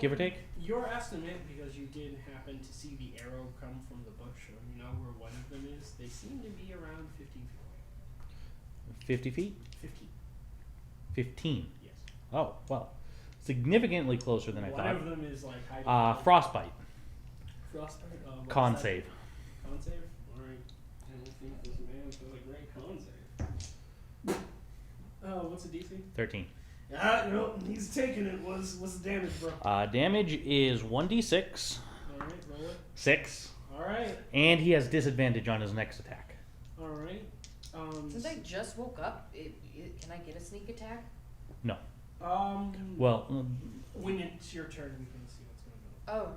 Give or take? Your estimate, because you did happen to see the arrow come from the bush, or you know where one of them is, they seem to be around 15 feet away. 50 feet? 15. 15. Yes. Oh well, significantly closer than I One thought. of them is like hiding. Frostbite. Frostbite. What Con is that? save. Con save. All right. I don't think this man's got a great con save. Oh, what's the DC? 13. No, he's taking it. What's the damage, bro? Damage is 1d6. All right, roll it. 6. All right. And he has disadvantage on his next attack. All right. Since I just woke up, can I get a sneak attack? No. Well, Well, when it's your turn, we can see what's going on. Oh.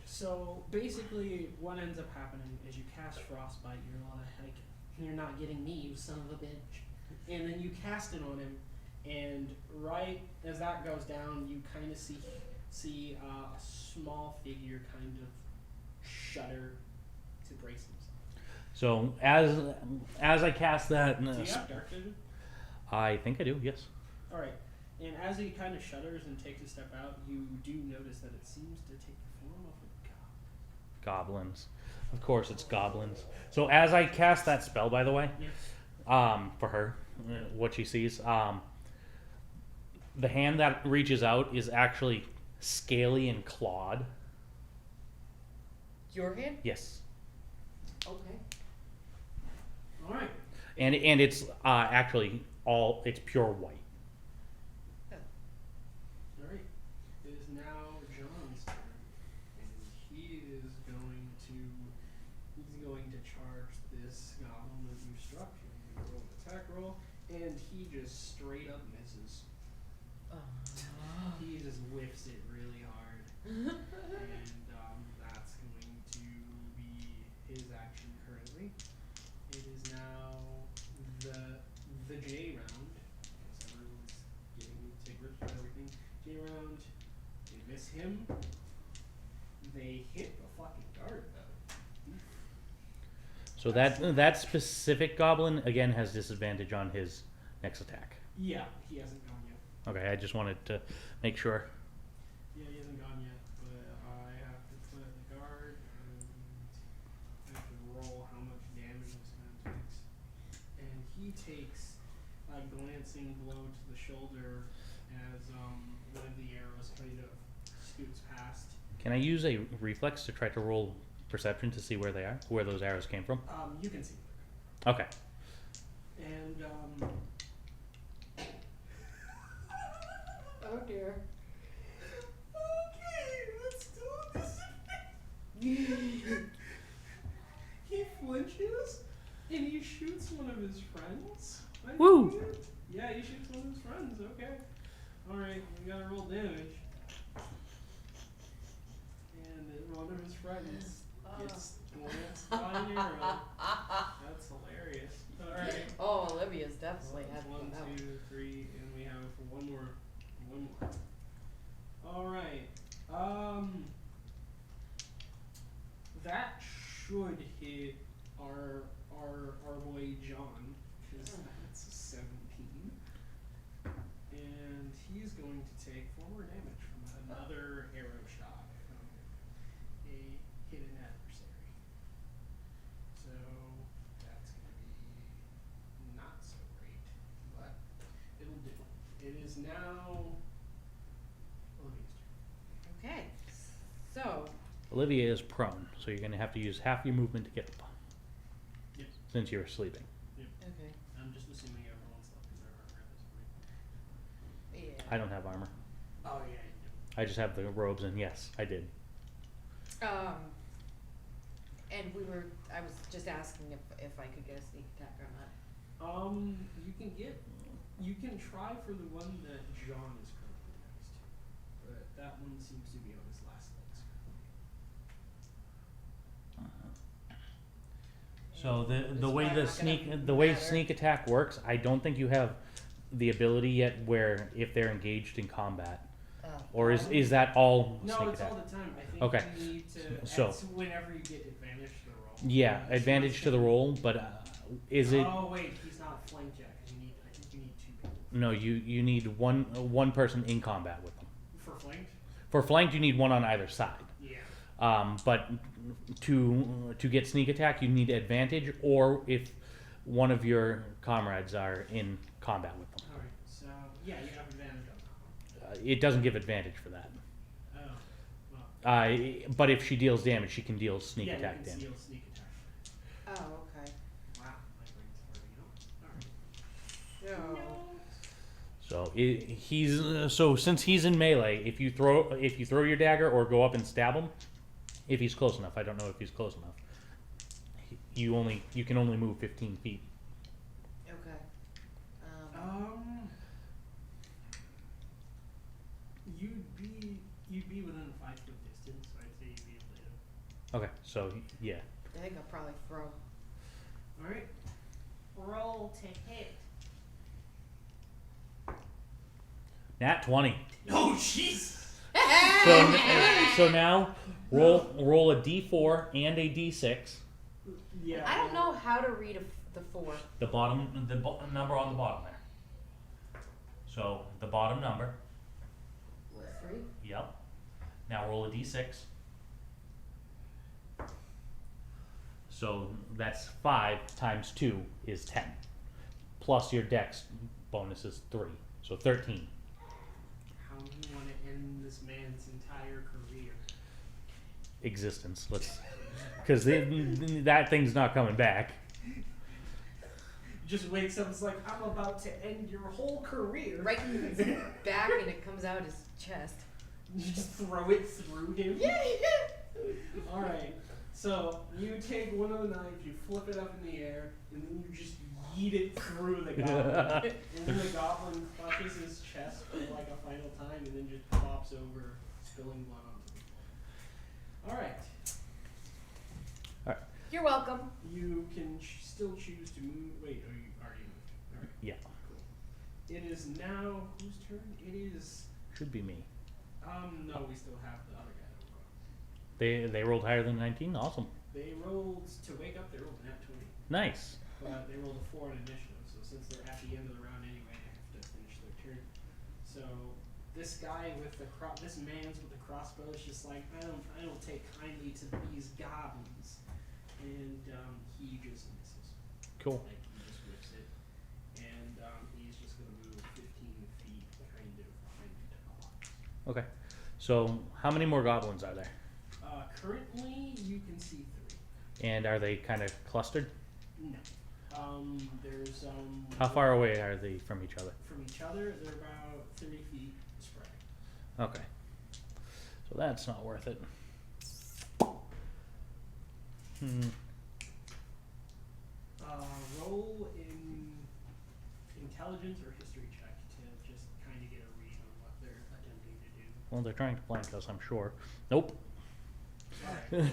So basically, what ends up happening is you cast Frostbite. You're like, "You're not getting me, you son of a bitch," and then you cast it on him, and right as that goes down, you kind of see a small figure kind of shudder to brace himself. so as I cast that, Do you have dark vision? I think I do. Yes. All right. And as he kind of shudders and takes a step out, you do notice that it seems to take the form of a god. Goblins. Of course, it's goblins. So as I cast that spell, by the way, Yes. for her, what she sees, the hand that reaches out is actually scaly and clawed. Your hand? Yes. Okay. All right. And it's actually it's pure white. All right. It is now John's turn, and he's going to charge this goblin that you struck. He's going to roll an attack roll, and he just straight up misses. He just whiffs it really hard, and that's going to be his action currently. It is now the J round. Because everyone's getting tickets for everything. J round. They miss him. They hit the fucking guard though. So that specific goblin again has disadvantage on his next attack. Yeah, he hasn't gone yet. Okay, I just wanted to make sure. Yeah, he hasn't gone yet, but I have to put the guard and I have to roll how much damage this man takes. And he takes a glancing blow to the shoulder as one of the arrows kind of scoots past. Can I use a reflex to try to roll perception to see where they are, where those arrows came from? You can see where they're Okay. coming from. And Oh dear. okay, let's do this. He flinches and he shoots one of his friends. Woo! Yeah, he shoots one of his friends. Okay. All right, we gotta roll damage. And then one of his friends gets glanced by an arrow. That's hilarious. All right. Oh, Olivia's definitely That's had 1, that one. 2, 3, and we have one more. One more. All right. That should hit our boy John, because that's a 17, and he's going to take 4 more damage from another arrow shot from a hidden adversary. So that's going to be not so great, but it'll do. It is now Olivia's turn. Okay. So, Olivia is prone, so you're going to have to use half your movement to get up. Yes. Since you're sleeping. okay. I'm just assuming everyone's left in their armor at this point. Yeah. I don't have armor. Oh yeah, you do. I just have the robes, and yes, I did. And I was just asking if I could get a sneak attack or not. You can try for the one that John is currently next to, but that one seems to be on his last legs. So the That's way why the I'm not sneak gonna the way matter. sneak attack works, I don't think you have the ability yet where if they're engaged in combat, or is that all No, sneak it's attack? all the time. I think Okay. you need to. So- It's whenever you get advantage to the roll. Yeah, advantage to the roll, but is it? Oh wait, he's not flanked yet. 'Cause I think you need 2 people No, you need one person in combat with them. for flanked. For flanked, you need one on either side. Yeah. But to get sneak attack, you need advantage, or if one of your comrades are in combat with them. All right. So yeah, you have advantage on that one. It doesn't give advantage for that. Oh. Well. But if she deals damage, she can deal sneak yeah, attack you can damage. steal sneak attack. Oh, okay. Wow, my brain's farting out. All right. So, So he's so since he's in melee, if you throw your dagger or go up and stab him, if he's close enough, I don't know if he's close enough. You can only move 15 feet. okay. You'd be within a 5-foot distance, so I'd say you'd be able to hit him. Okay, so yeah, I think I'll probably throw. All right. Roll to hit. nat 20. Oh jeez. So now roll a d4 and a d6. Yeah. I don't know how to read the 4. The number on the bottom there. So the bottom number. 3? Yep. Now roll a d6. So that's 5 times 2 is 10. Plus your dex bonus is 3. So 13. How do you want to end this man's entire career? Existence. Because that thing's not coming back. Just wakes up and is like, I'm about to end your whole career. Right in his back, and it comes out his chest. You just throw it through him. Yeah. All right. So you take one of the knives, you flip it up in the air, and then you just yeet it through the goblin. And then the goblin clutches his chest for like a final time, and then just flops over, spilling blood onto the floor. All right. You're welcome. You can still choose to move. Wait, oh, you already moved. All right. Yeah. Cool. It is now whose turn? It is. Should be me. No, we still have the other guy that we're going. They rolled higher than 19. Awesome. They rolled to wake up. They rolled a nat 20, Nice. but they rolled a 4 in initiative. So since they're at the end of the round anyway, they have to finish their turn. So this guy with this man's with the crossbow is just like, I don't take kindly to these goblins, and he just misses. Cool. Like he just whips it, and he's just gonna move 15 feet kind of behind the box. Okay. So how many more goblins are there? Currently, you can see 3. And are they kind of clustered? No. There's How far away are they from each other? from each other. They're about 30 feet spread. Okay. So that's not worth it. Roll in intelligence or history check to just kind of get a read on what they're attempting to do. Well, they're trying to flank us, I'm sure. Nope. Alright.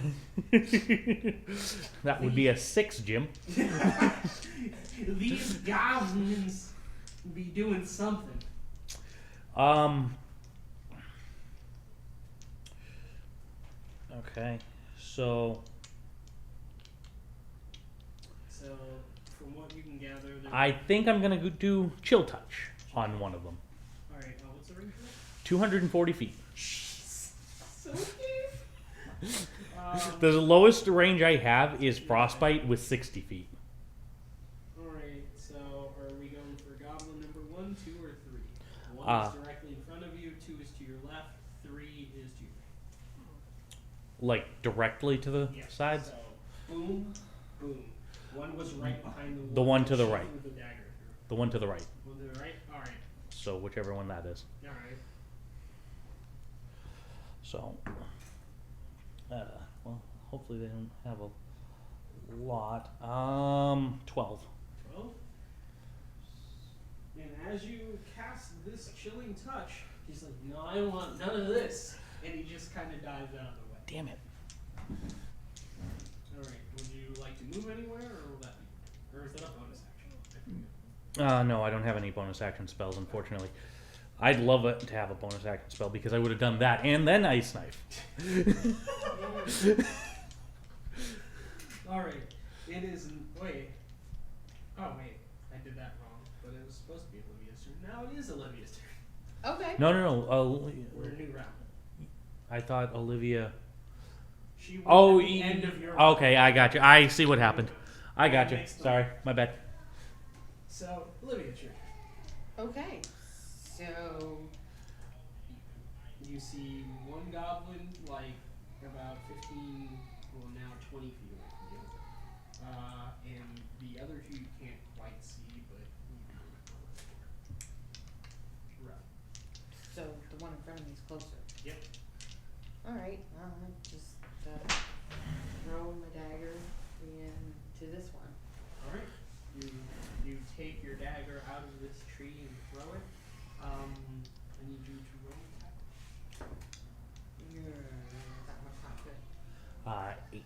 That would be a 6, Jim. These goblins be doing something. Okay. So So, from what you can gather, they're. I think I'm gonna do chill touch on one of them. Alright, what's the range for that? 240 feet. So cute. The lowest range I have is frostbite with 60 feet. Alright, so are we going for goblin number 1, 2, or 3? 1 Uh, is directly in front of you, 2 is to your left, 3 is to your Like directly to the right. Yeah, sides. So, boom, boom. One was right behind the wall. The one to the shooting right. With the dagger The one to the right. through. One to the right? Alright, So whichever one that is. alright. So, well, hopefully they don't have a lot. 12. 12. And as you cast this chilling touch, he's like, no, I don't want none of this. And he just kind of dives out of the way. Damn it. Alright, would you like to move anywhere, or will that be? Or is that a bonus action? I forget. No, I don't have any bonus action spells, unfortunately. I'd love it to have a bonus action spell because I would have done that and then Ice Knife. Alright, it is. Wait. Oh, wait. I did that wrong. But it was supposed to be Olivia's turn. Now it is Olivia's turn. Okay. No. We're in a new round. I thought Olivia. She went Oh, at the end of your okay, I got you. I see what happened. I got you. Next Sorry, my bad. So, Olivia's your turn. Okay. So You see one goblin, like, about 15, well, now 20 feet away from you. And the other two you can't quite see, but you know right. so the one in front of me is closer. Yep. Alright, well I just throw my dagger into this one. Alright. You take your dagger out of this tree and throw it. I need you to roll that. That one's not good. 8.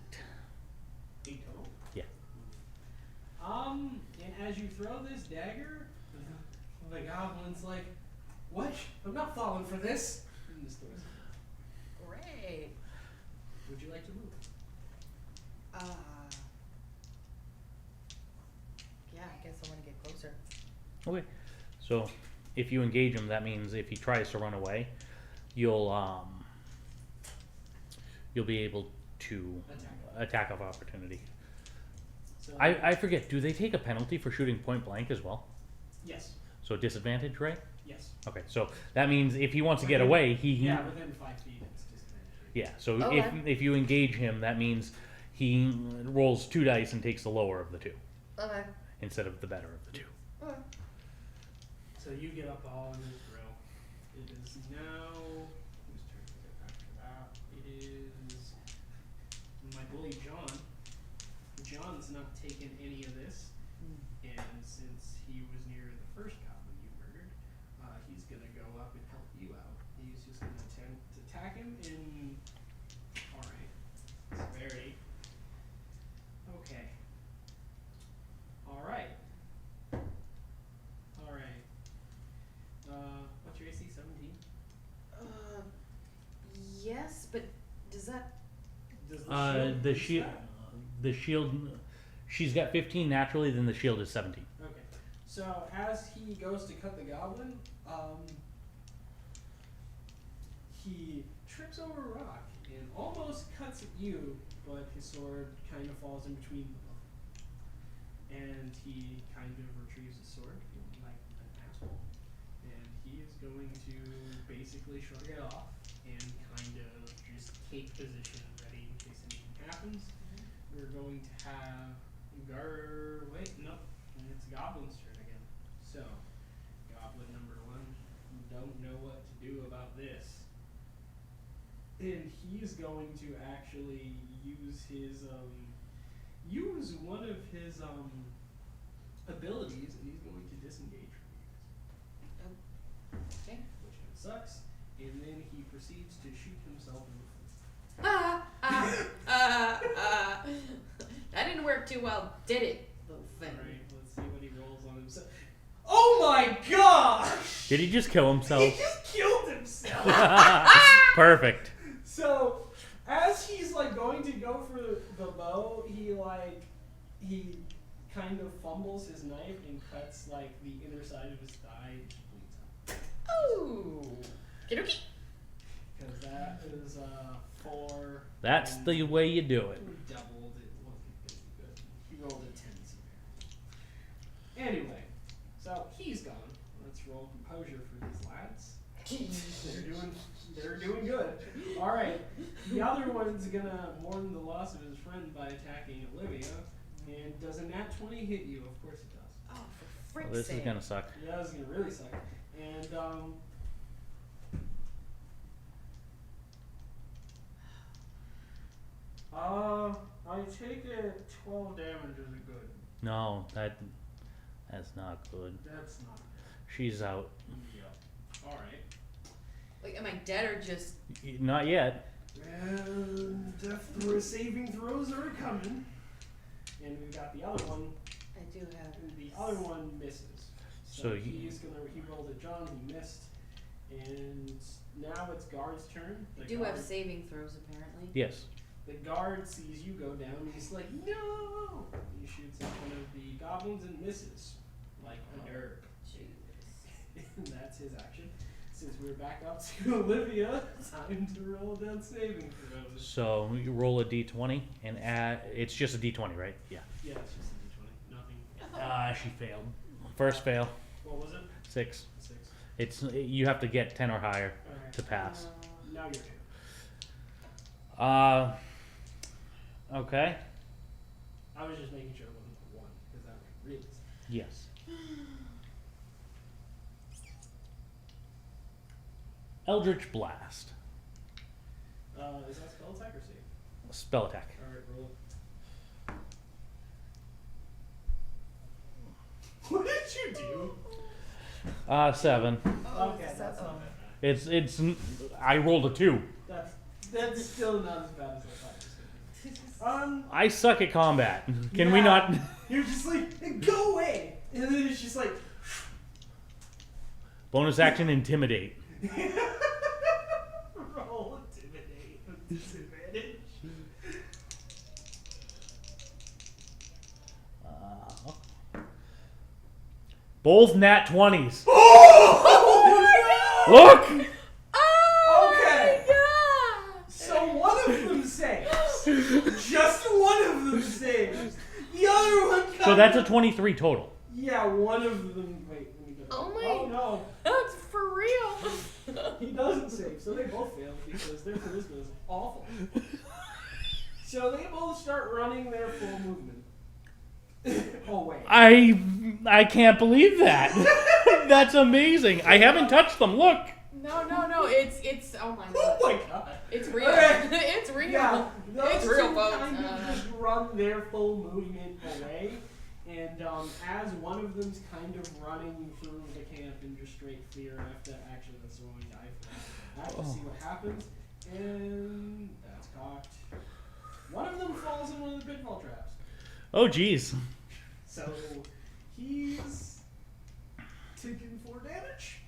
8 total? Yeah. And as you throw this dagger, the goblin's like, what? I'm not falling for this. And this door's Great. Would you like to move? Yeah, I guess I want to get closer. Okay. So, if you engage him, that means if he tries to run away, you'll be able to attack of opportunity. So, I forget. Do they take a penalty for shooting point blank as well? Yes. So disadvantage, right? Yes. Okay. So that means if he wants to get away, he Yeah, within 5 feet, it's disadvantage. yeah. So Okay. if you engage him, that means he rolls 2 dice and takes the lower of the 2 Okay. instead of the better of the 2. Okay. So you get up all in this drill. It is now. Whose turn is it after that? It is my bully John. John's not taken any of this, and since he was near the first goblin you murdered, he's gonna go up and help you out. He's just gonna attempt to attack him in. Alright. Severity. Okay. Alright. Alright. What's your AC? 17? Yes, but does that? Does The boost shield. that? The shield. She's got 15 naturally. Then the shield is 17. Okay. So as he goes to cut the goblin, he trips over a rock and almost cuts at you, but his sword kind of falls in between them. And he kind of retrieves his sword, feeling like an asshole. And he is going to basically shrug it off and kind of just take position, ready in case anything happens. We're going to have wait, no, it's Goblin's turn again. So, Goblin number 1, don't know what to do about this. And he's going to actually use his, use one of his, abilities, and he's going to disengage from you guys. Okay. Which kind of sucks. And then he proceeds to shoot himself in the foot. That didn't work too well, did it? Little thing. Alright, let's see what he rolls on himself. Oh my gosh! Did he just kill He himself? just killed himself! Perfect. So, as he's like going to go for the bow, he kind of fumbles his knife and cuts like the inner side of his thigh and bleeds out. Ooh. Kidoki. Because that is 4. That's and the way you do it. doubled it. Wasn't good. He rolled a 10 severity. Anyway, so he's gone. Let's roll composure for these lads. They're doing good. All right, the other one's gonna mourn the loss of his friend by attacking Olivia. And does a nat 20 hit you? Of course it does. Oh, for Well, frick's this sake. is gonna suck. Yeah, this is gonna really suck. And I take it 12 damage is a good. No, that's not good. That's not. She's out. Yep. Alright. Like, am I dead or just? Not yet. And saving throws are coming. And we've got the other one. I do have. The other one misses. So he rolled a John, he missed. And now it's Guard's turn. I do have saving throws apparently. Yes. The guard sees you go down and he's like, no! He shoots at one of the goblins and misses. Like a nerd. Jesus. And that's his action. Since we're back up to Olivia, time to roll down saving throws. So you roll a d20 and add. It's just a d20, right? Yeah. Yeah, it's just a d20. Nothing. She failed. First fail. What was it? 6. 6. It's you have to get 10 or higher Alright. to pass. Now your turn. Okay. I was just making sure it wasn't a 1, because that would really suck. Yes. Eldritch Blast. Is that spell attack or save? Spell attack. Alright, roll it. What did you do? 7. Okay, that's not bad. It's. I rolled a 2. That's still not as bad as I thought it was gonna be. I suck at combat. Can we Yeah. not? You're just like, go away! And then it's just like, Bonus action intimidate. roll intimidate with disadvantage. Both nat 20s. Oh! Look! Okay! Yeah. So one of them saves. Just one of them saves. The other one comes. So that's a 23 total. Yeah, one of them. Wait, let me go. Oh my- Oh no. That's for real. He doesn't save, so they both fail because their charisma is awful. So they both start running their full movement. Oh wait. I can't believe that. That's amazing. I haven't touched them. Look. No. It's. Oh my Oh god. my god. It's real. Okay. It's real. Yeah, those It's real, two folks. kind of just run their full movement away, and as one of them's kind of running through the camp in just straight fear, I have to actually let's roll a die for that. I have to see what happens, and that's cocked. One of them falls in one of the pitfall traps, Oh, geez. so he's taking 4 damage,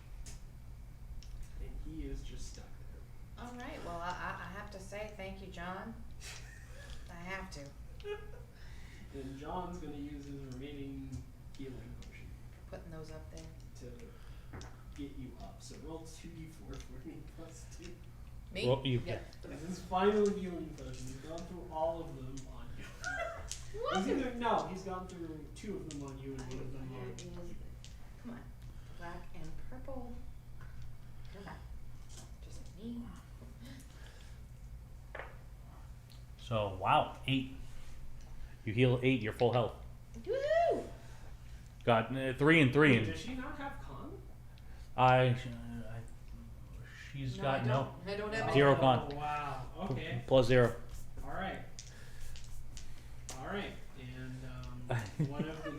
and he is just stuck there. All right. Well, I have to say thank you, John. I have to. And John's gonna use his remaining healing potion Putting those up there. to get you up. So roll 2d4 for me plus 2. Me? Well, you- Yeah. This is final healing potion. He's gone through all of them on you. He's gone through 2 of them on you and 1 of them on you. Come on. Black and purple. Come on. Just me. So, wow. 8. You heal 8, you're full health. Woo! Got 3 and 3. Wait, And does she not have con? she's No, got no. I don't have any. 0 con. Oh, wow. Okay. Plus 0. Alright. Alright. And one of the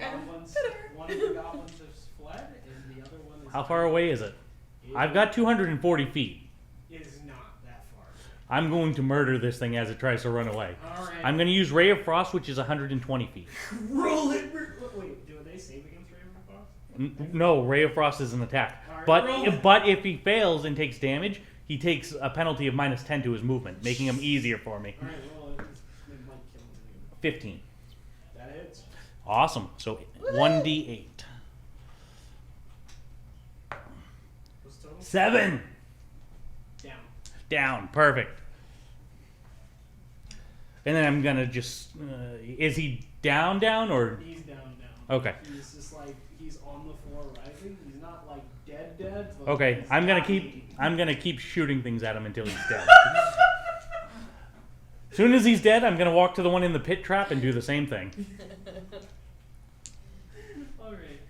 goblins has fled, and the other one is How far away is it? I've got 240 feet. is not that far. I'm going to murder this thing as it tries to run away. Alright. I'm going to use Ray of Frost, which is 120 feet. roll it. Wait, do they save against Ray of Frost? No, Ray of Frost is an attack. Alright, roll it. But if he fails and takes damage, he takes a penalty of minus 10 to his movement, making him easier for me. Alright, roll it. It might kill him. 15. That hits. Awesome. So 1d8. What's total? 7. Down. Down. Perfect. And then I'm going to just... is he down, or... He's down. Okay. He's just like, he's on the floor rising. He's not like dead. But Okay, he's I'm dying. gonna keep shooting things at him until he's dead. As soon as he's dead, I'm gonna walk to the one in the pit trap and do the same thing. Alright.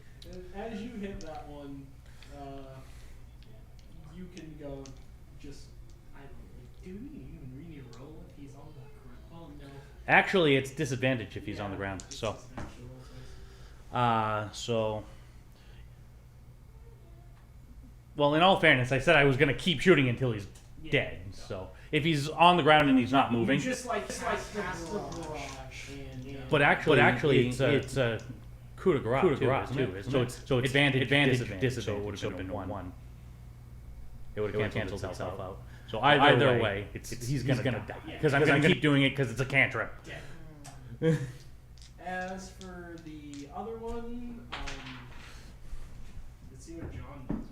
As you hit that one, you can go just, I don't know, do we even really roll if he's on the ground? Oh no. Actually, it's disadvantage if he's on the Yeah, ground. it's So, just an actual roll, so. Well, in all fairness, I said I was gonna keep shooting until he's Yeah. dead. So if he's on the ground and he's not moving, You just like cast the barrage and but actually, it's a coup de grace, too, isn't it? So it's advantage, disadvantage. So it would have been one. It would have canceled itself out. So either way, he's gonna die because I'm gonna keep doing it because it's a cantrip. yeah. As for the other one, let's see what John does with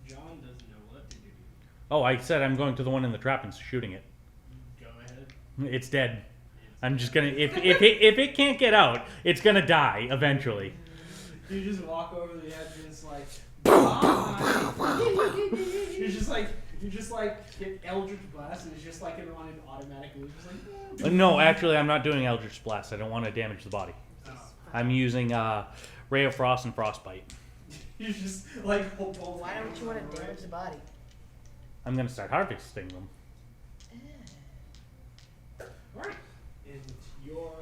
it. John doesn't know what to do. Oh, I said I'm going to the one in the trap and shooting it. Go ahead. It's dead. I'm just gonna if it can't get out, it's gonna die eventually. You just walk over the edge and it's like, bye. you just like get Eldritch Blast and it's just like on an automatic move. Just like, No, actually, I'm not doing Eldritch Blast. I don't want to damage the body. oh. I'm using Ray of Frost and Frostbite. You just like hold both Why don't hands you want over to it. damage the body? I'm gonna start harvesting them. Alright. And your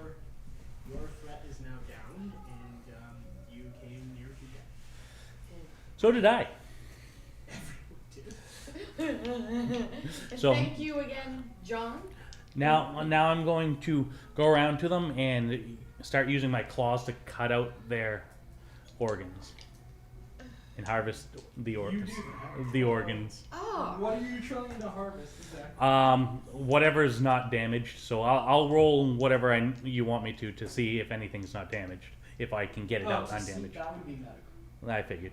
threat is now down and you came near to death. So did I. Everyone did. And So- thank you again, John. Now I'm going to go around to them and start using my claws to cut out their organs and harvest the organs. The organs. Oh. What are you trying to harvest exactly? Whatever's not damaged. So I'll roll whatever you want me to see if anything's not damaged. If I can get it out so see, undamaged. that would be medical. I figured.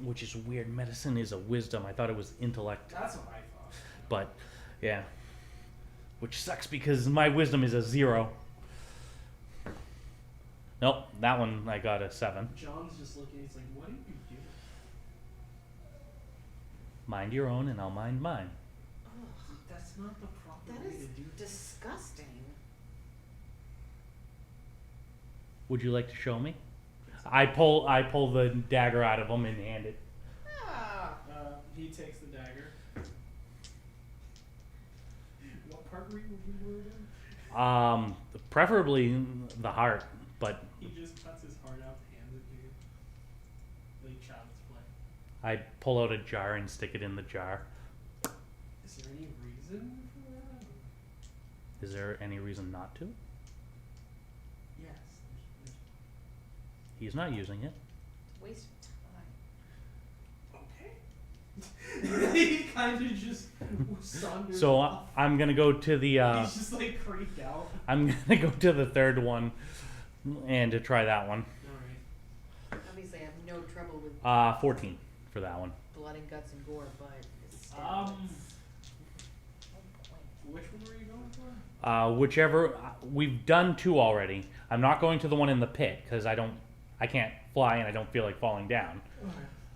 Which is weird. Medicine is a wisdom. I thought it was intellect. That's what I thought. But, yeah. Which sucks because my wisdom is a 0. Nope, that one I got a 7. John's just looking, he's like, what are you doing? Mind your own and I'll mind mine. That's not the proper That way is to do it. disgusting. Would you like to show me? I pull the dagger out of him and hand it. Ah. He takes the dagger. What part were you worried about? Preferably the heart, but He just cuts his heart out and hands it to you. Like child's play. I pull out a jar and stick it in the jar. Is there any reason for that? Is there any reason not to? Yes. He's not using it. Waste of time. Okay. He kind of just saunders So off. I'm gonna go to the He's just like creeped out. I'm gonna go to the third one and to try that one. Alright. Obviously, I have no trouble with 14 for that one. blood and guts and gore, but it's still. Um, Oh, boy. Which one were you going for? Whichever we've done 2 already. I'm not going to the one in the pit because I can't fly and I don't feel like falling down. Okay.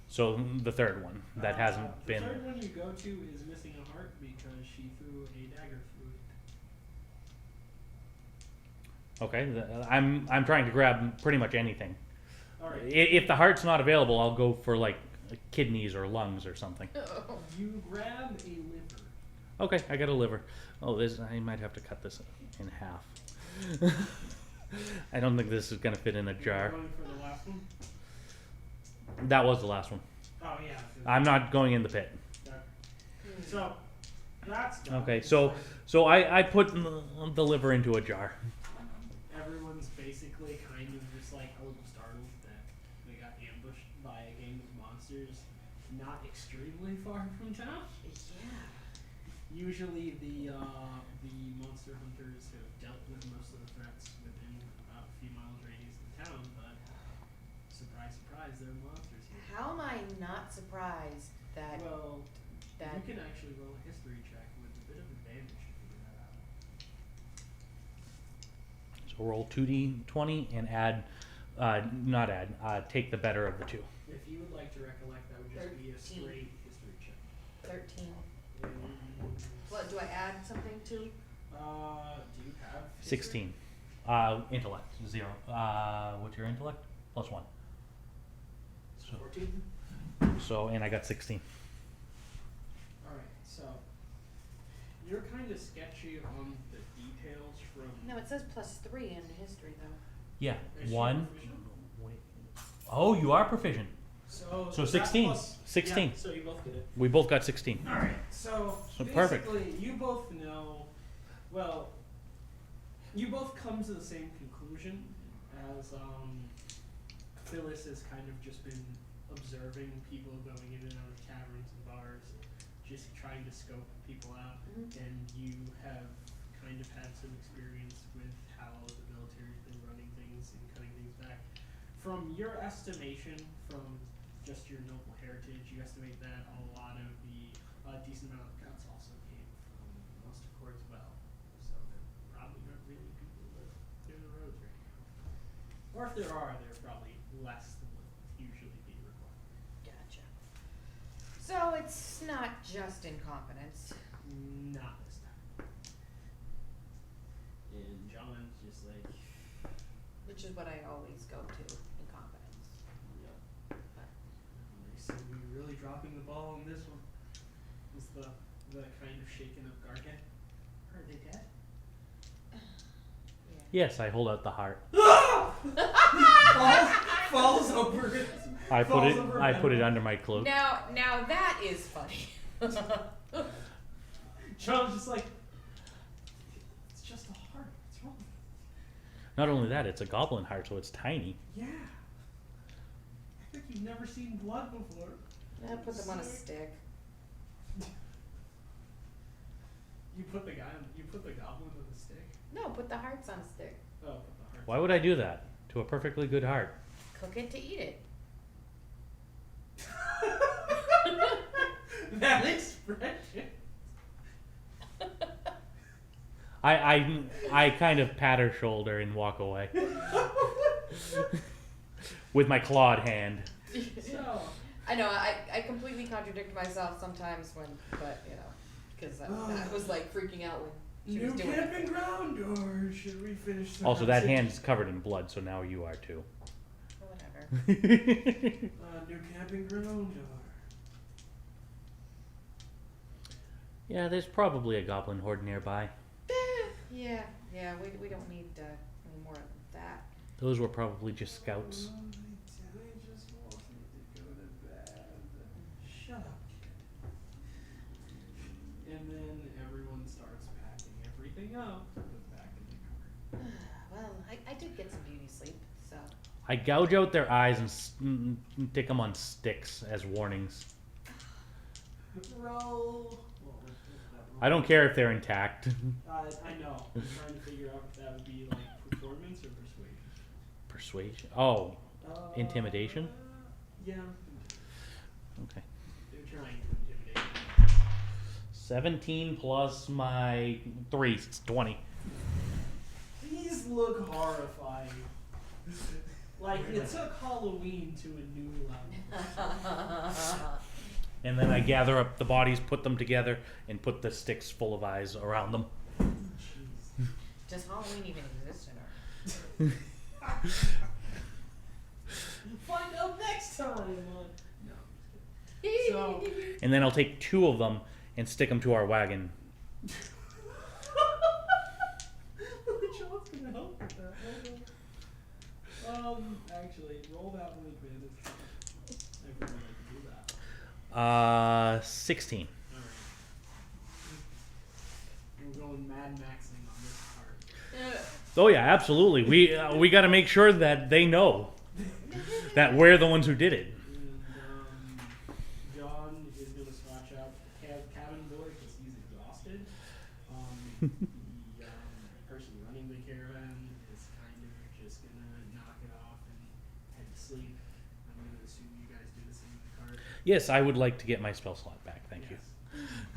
So the third one that hasn't the been. third one you go to is missing a heart because she threw a dagger through it. Okay, I'm trying to grab pretty much anything. Alright. If the heart's not available, I'll go for like kidneys or lungs or something. Oh. You grab a liver. Okay, I got a liver. Oh, I might have to cut this in half. I don't think this is gonna fit in a You're jar. going for the last one? That was the last one. Oh yeah. I'm not going in the pit. So that's done. Okay, It's so like so I put the liver into a jar. everyone's basically kind of just like a little startled that they got ambushed by a gang of monsters not extremely far from town. Yeah. Usually the monster hunters have dealt with most of the threats within about a few miles radius of town, but surprise, surprise, there are monsters here. How am I not surprised that Well, that you can actually roll a history check with a bit of advantage to figure that out. So roll 2d20 and take the better of the 2. If you would like to recollect, that would just be a 13. straight history check. 13? And, What do I add something to? do you have history? 16. Intellect 0. What's your intellect? +1. So 14? and I got 16. Alright, so You're kind of sketchy on the details from. No, it says +3 in history though. Yeah, Is she 1. proficient? Wait. Oh, you are proficient. So So that 16. plus- 16. Yeah, so you both get it. We both got 16. All right. So So basically, perfect. you both know. Well, you both come to the same conclusion as Phyllis has kind of just been observing people going in and out of taverns and bars, just trying to scope people out, and you have kind of had some experience with how the military's been running things and cutting things back. From your estimation, from just your noble heritage, you estimate that a lot of the decent amount of cuts also came from most of Court as well. So there probably aren't really people that do the roads right now. Or if there are, they're probably less than what usually be required. Gotcha. So it's not just incompetence. Not this time. And John's just like, Which is what I always go to, incompetence. yep. They seem to be really dropping the ball on this one. Is the kind of shaken up Garget. Are they dead? Yeah. Yes, I hold out the heart. falls over it. I put Falls it. over I put it Venom. under my cloak. Now that is funny. John's just like, it's just a heart. What's wrong? Not only that, it's a goblin heart, so it's tiny. Yeah. I think you've never seen blood before. I put them on a stick. You put the goblin on the stick. No, put the hearts on a stick. Oh, put the heart. Why would I do that to a perfectly good heart? Cook it to eat it. That expression. I kind of pat her shoulder and walk away with my clawed hand. So, I know, I completely contradict myself sometimes but you know, because I was like freaking out when she new was doing camping it. ground, or should we finish the Also, that conversation? hand's covered in blood, so now you are too. Whatever. New camping ground, or Yeah, there's probably a goblin horde nearby. Yeah, we don't need any more of that. Those were probably just scouts. Oh, I just wanted to go to bed. Shut up, kid. And then everyone starts packing everything up to put back in the cart. Well, I did get some beauty sleep, so. I gouge out their eyes and stick them on sticks as warnings. Roll. I don't care if they're intact. I know. I'm trying to figure out if that would be like performance or persuasion. Persuasion. Oh, intimidation? Yeah. Okay. They're trying to intimidate. 17 plus my 3, it's 20. These look horrifying. Like it took Halloween to a new level. And then I gather up the bodies, put them together, and put the sticks full of eyes around them. Jeez. Does Halloween even exist in our? Find out next time. No, I'm just kidding. So, And then I'll take 2 of them and stick them to our wagon. John's gonna help with that. Hold on. Actually, roll that with advantage. I really like to do that. 16. Alright. We're going Mad Maxing on this part. Oh yeah, absolutely. We got to make sure that they know that we're the ones who did it. And John is going to swatch out cabin boy because he's exhausted. The person running the caravan is kind of just going to knock it off and head to sleep. I'm going to assume you guys do the same in the cart. Yes, I would like to get my spell slot back. Thank you.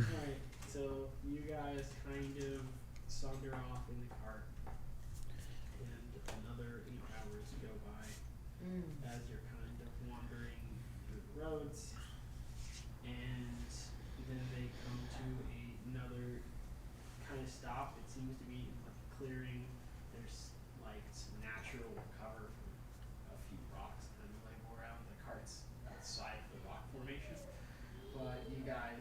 Alright, so you guys kind of saunter off in the cart. And another 8 hours go by. As you're kind of wandering through the roads, and then they come to another kind of stop. It seems to be like a clearing. There's like some natural cover from a few rocks kind of like around the carts outside the rock formation. But you guys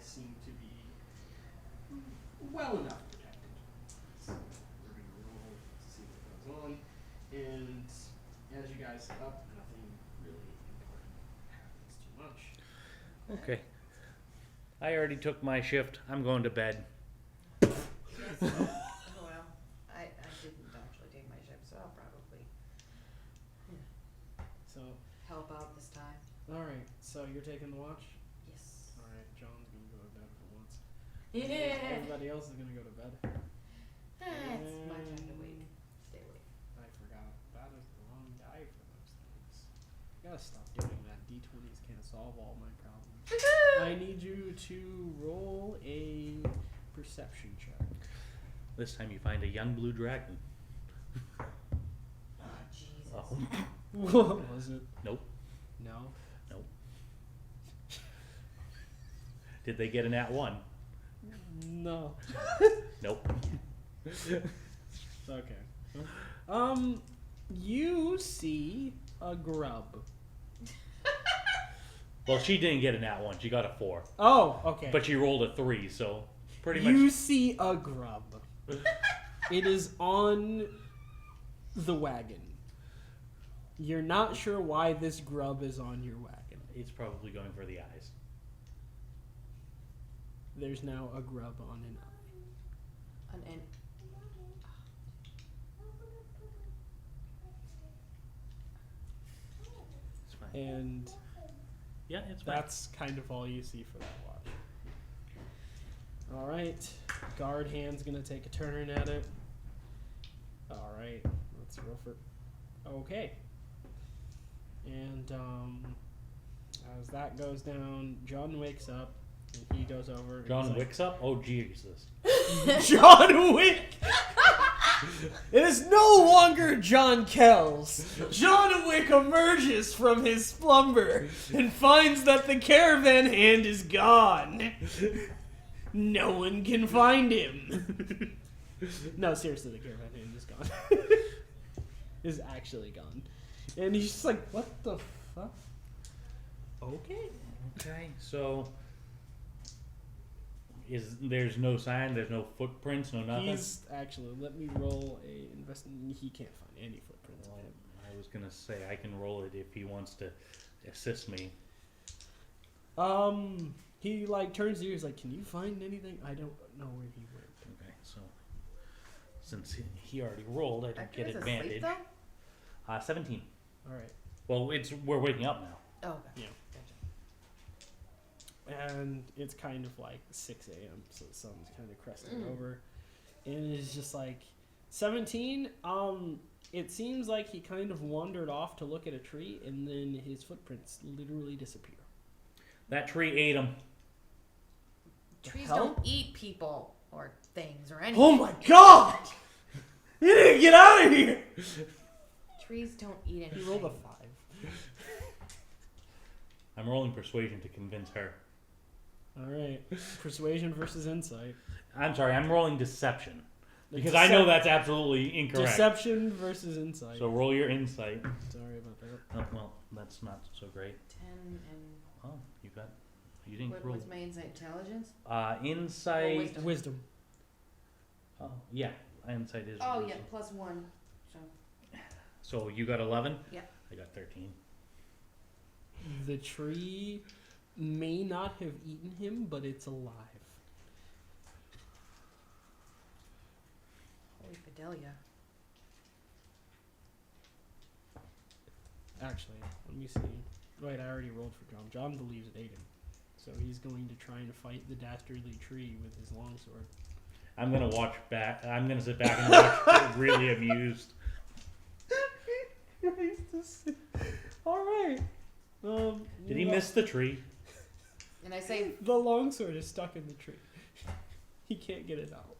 well enough protected. So we're gonna roll to see what goes on, and as you guys set up, nothing really important happens too much. Okay. I already took my shift. I'm going to bed. Yes. Oh well, I didn't actually take my shift, so I'll probably So, help out this time. all right. So you're taking the watch. Yes. All right. John's gonna go to bed for once. Yeah. Everybody else is gonna go to bed. It's my time to wake. Stay awake. I forgot. That is the wrong die for those things. I gotta stop doing that. D20s can't solve all my problems. I need you to roll a perception check. This time you find a young blue dragon. Oh Jesus. Oh. What was it? Nope. No. Nope. Did they get an at 1? No. Nope. Okay. You see a grub. Well, she didn't get an at 1. She got a 4. Oh, okay. But she rolled a 3, so pretty you much. see a grub. It is on the wagon. You're not sure why this grub is on your wagon. It's probably going for the eyes. There's now a grub on an eye. An It's fine. And Yeah, it's fine. that's kind of all you see for that watch. Alright. Guard hand's gonna take a turn at it. Alright. Let's roll for. Okay. And as that goes down, John wakes up and he goes over. And John he's like, wicks up? Oh, Jesus. John Wick! It is no longer John Kells. John Wick emerges from his slumber and finds that the caravan hand is gone. No one can find him. No, seriously, the caravan hand is gone. Is actually gone. And he's just like, what the fuck? Okay. Okay, so there's no sign, there's no footprints, no nothing. He's actually, let me roll a investment. He can't find any footprints Well, of him. I was gonna say I can roll it if he wants to assist me. He like turns to you. He's like, "Can you find anything? I don't know where he went." Okay, so since he already rolled, I don't Hector get is advantage. asleep, 17. All right. Well, we're waking up now. though? Oh, okay. Yeah. Gotcha. And it's kind of like 6 a.m., so the sun's kind of cresting Mm. over, and it's just like 17. It seems like he kind of wandered off to look at a tree, and then his footprints literally disappear. That tree ate him. Trees hell? don't eat people or things or anything. Oh my god! You need to get out of here! Trees don't eat anything. He rolled a 5. I'm rolling persuasion to convince her. All right. Persuasion versus insight. I'm sorry, I'm rolling deception. Because I know that's absolutely incorrect. Deception versus insight. So roll your insight. Sorry about that. Oh, well, that's not so great. 10 and Oh, you didn't what roll. was my insight? Intelligence? Insight. wisdom. Wisdom. Oh, yeah, insight is. Oh yeah, wisdom. +1. So So you got 11? Yeah. I got 13. The tree may not have eaten him, but it's alive. holy Fidelia. Actually, let me see. Wait, I already rolled for John. John believes it ate him. So he's going to try and fight the dastardly tree with his longsword. I'm gonna watch back. I'm gonna sit back and watch, really amused. Alright. Did he miss the tree? And I say, The longsword is stuck in the tree. He can't get it out.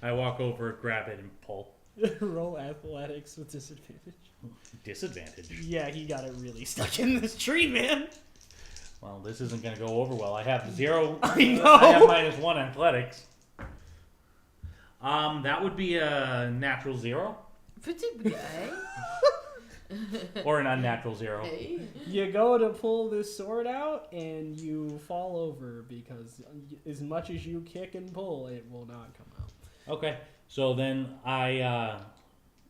I walk over, grab it, and pull. Roll athletics with disadvantage. Disadvantage. Yeah, he got it really stuck in this tree, man. Well, this isn't gonna go over well. I have 0. I know. I have -1 athletics. That would be a natural 0. pretty good. Or an unnatural 0. Hey. You go to pull this sword out, and you fall over because as much as you kick and pull, it will not come out. Okay. So then I,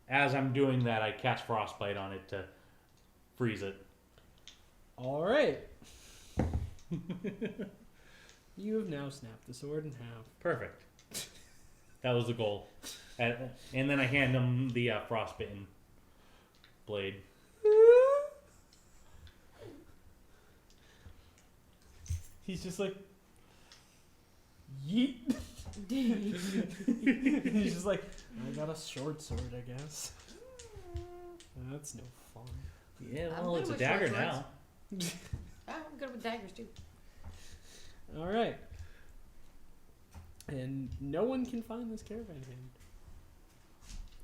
as I'm doing that, I cast Frostbite on it to freeze it. All right. You have now snapped the sword in half. Perfect. That was the goal. And then I hand him the frostbitten blade. He's just like, yeet. He's just like, I got a short sword, I guess. That's no fun. Yeah, I'm well, good it's a with dagger short now. I'm good with daggers too. All right. And no one can find this caravan hand.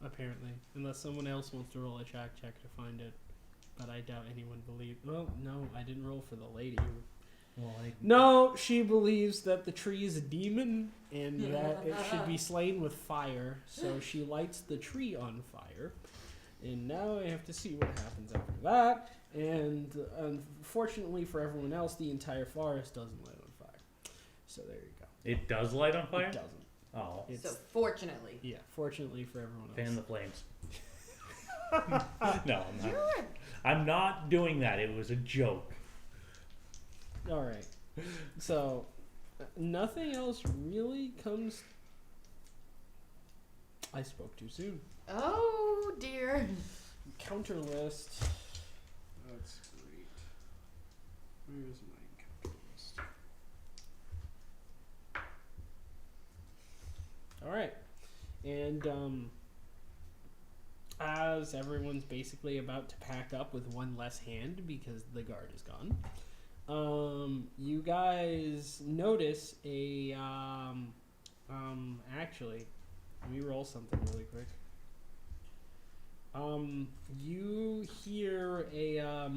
Apparently. Unless someone else wants to roll a check to find it. But I doubt anyone believes. Well, no, I didn't roll for the lady. Well, No, she believes that the tree is a demon and that it should be slain with fire. So she lights the tree on fire. And now I have to see what happens after that. And unfortunately for everyone else, the entire forest doesn't light on fire. So there you go. It does light on fire? It doesn't. Oh. So fortunately. Yeah, fortunately for everyone else. Fan the flames. No, I'm not. I'm not doing that. It was a joke. All right. So nothing else really comes. I spoke too soon. Oh dear. Counter list. That's great. Where's my counter list? All right. And as everyone's basically about to pack up with one less hand because the guard is gone, you guys notice a actually, let me roll something really quick. You hear a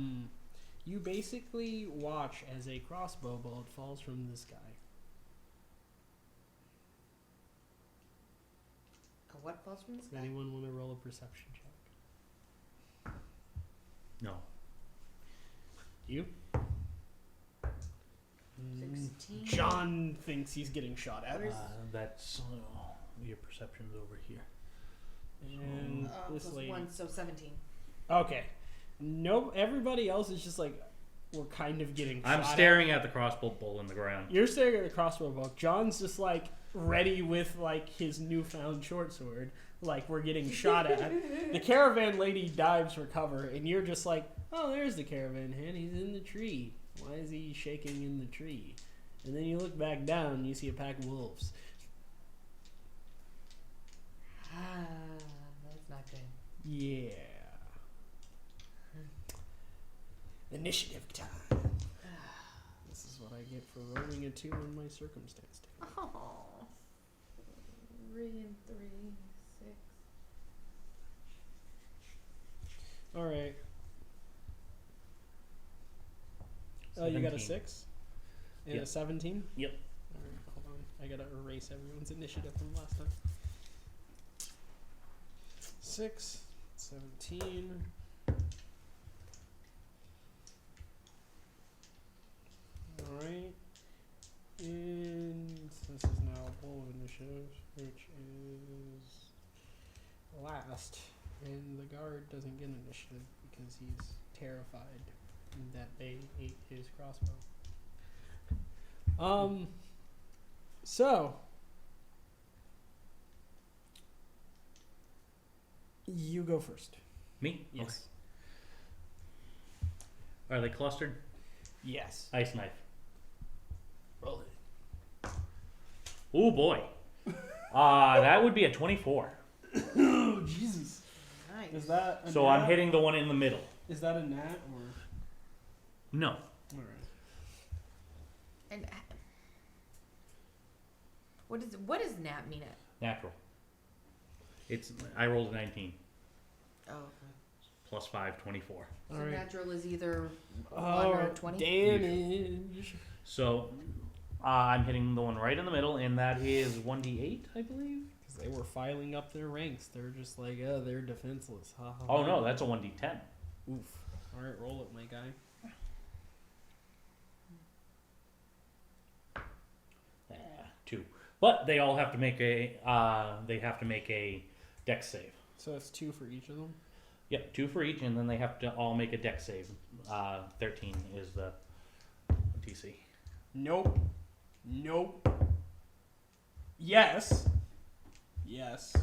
you basically watch as a crossbow bolt falls from the sky. What falls from the Does sky? anyone want to roll a perception check? No. You? 16. John thinks he's getting shot at. That's your perception's over here. And this Plus lady. 1, so 17. Okay. Nope. Everybody else is just like, we're kind of getting I'm shot staring at the crossbow bolt in the ground. You're staring at the crossbow bolt. John's just like ready with like his newfound short sword. Like we're getting shot at. The caravan lady dives for cover, and you're just like, oh, there's the caravan hand. He's in the tree. Why is he shaking in the tree? And then you look back down, and you see a pack of wolves. That's not good. Yeah. Initiative time. This is what I get for rolling a 2 on my circumstance table. Oh. 3 and 3, 6. All right. You got a 17. 6 and Yep. a 17. Yep. All right, hold on. I gotta erase everyone's initiative from last time. 6, 17. All right. And this is now a poll of initiative, which is last. And the guard doesn't get initiative because he's terrified that they ate his crossbow. So you go first. Me? Yes. Okay. Are they clustered? Yes. Ice knife. Roll it. Oh boy. That would be a 24. Oh Jesus! Nice. Is that a So nat? I'm hitting the one in the middle. Is that a nat or? No. All right. And what does nat mean? Natural. I rolled a 19. Oh, okay. Plus 5, 24. So All right. natural is either 1 Oh, or 20? damage. So I'm hitting the one right in the middle, and that is 1d8, I believe. Because they were filing up their ranks. They're just like, oh, they're defenseless. Ha, ha, Oh ha. no, that's a 1d10. Oof. All right, roll it, my guy. Ah, 2. But they all have to make a dex save. So it's 2 for each of them. Yep, 2 for each, and then they have to all make a dex save. 13 is the DC. Nope. Nope. Yes. Yes.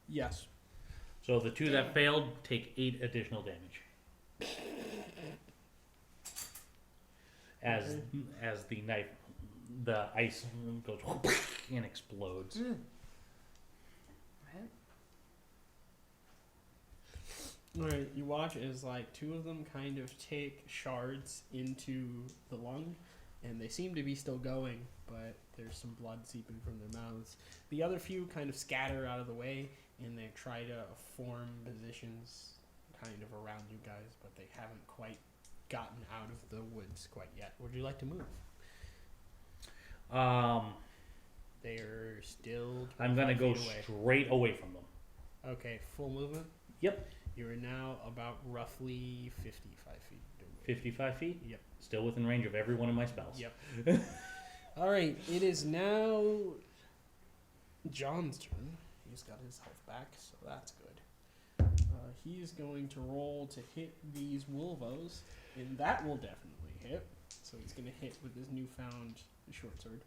Yes. So the 2 that failed take 8 additional damage. As the ice goes and explodes. Right? Alright, you watch as like 2 of them kind of take shards into the lung, and they seem to be still going, but there's some blood seeping from their mouths. The other few kind of scatter out of the way, and they try to form positions kind of around you guys, but they haven't quite gotten out of the woods quite yet. Would you like to move? They're still I'm gonna 25 go feet away. straight away from them. Okay, full movement? Yep. You are now about roughly 55 feet away. 55 feet? Yep. Still within range of every one of my spells. Yep. All right, it is now John's turn. He's got his health back, so that's good. He's going to roll to hit these Wolvos, and that will definitely hit. So he's going to hit with his newfound short sword,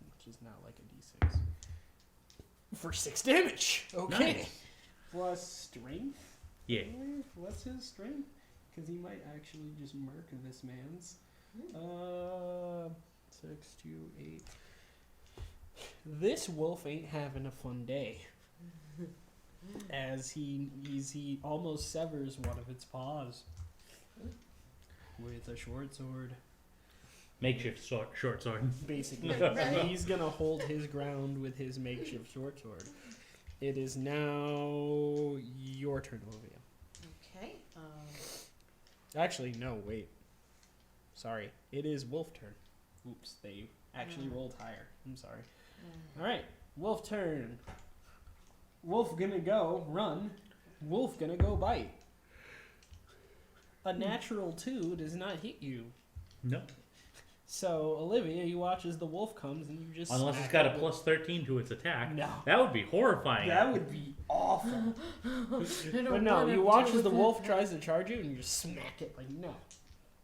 which is now like a d6. For 6 damage! Okay. Nice. Plus strength? Yeah. What's his strength? Because he might actually just murk this man's. 6, 2, 8. This wolf ain't having a fun day. As he almost severs one of its paws with a short sword. Makeshift short sword. Basically, he's gonna hold his ground with his makeshift short sword. It is now your turn, Olivia. Okay. Actually, no, wait. Sorry, it is wolf turn. Oops, they actually rolled higher. I'm sorry. All right, wolf turn. Wolf gonna go run. Wolf gonna go bite. A natural 2 does not hit you. No. So Olivia, you watch as the wolf comes and you just Unless smack it's got a it with- plus 13 to its attack. No, That would be horrifying. that would be awful. But no, you watch as the wolf tries to charge you and you just smack it like no,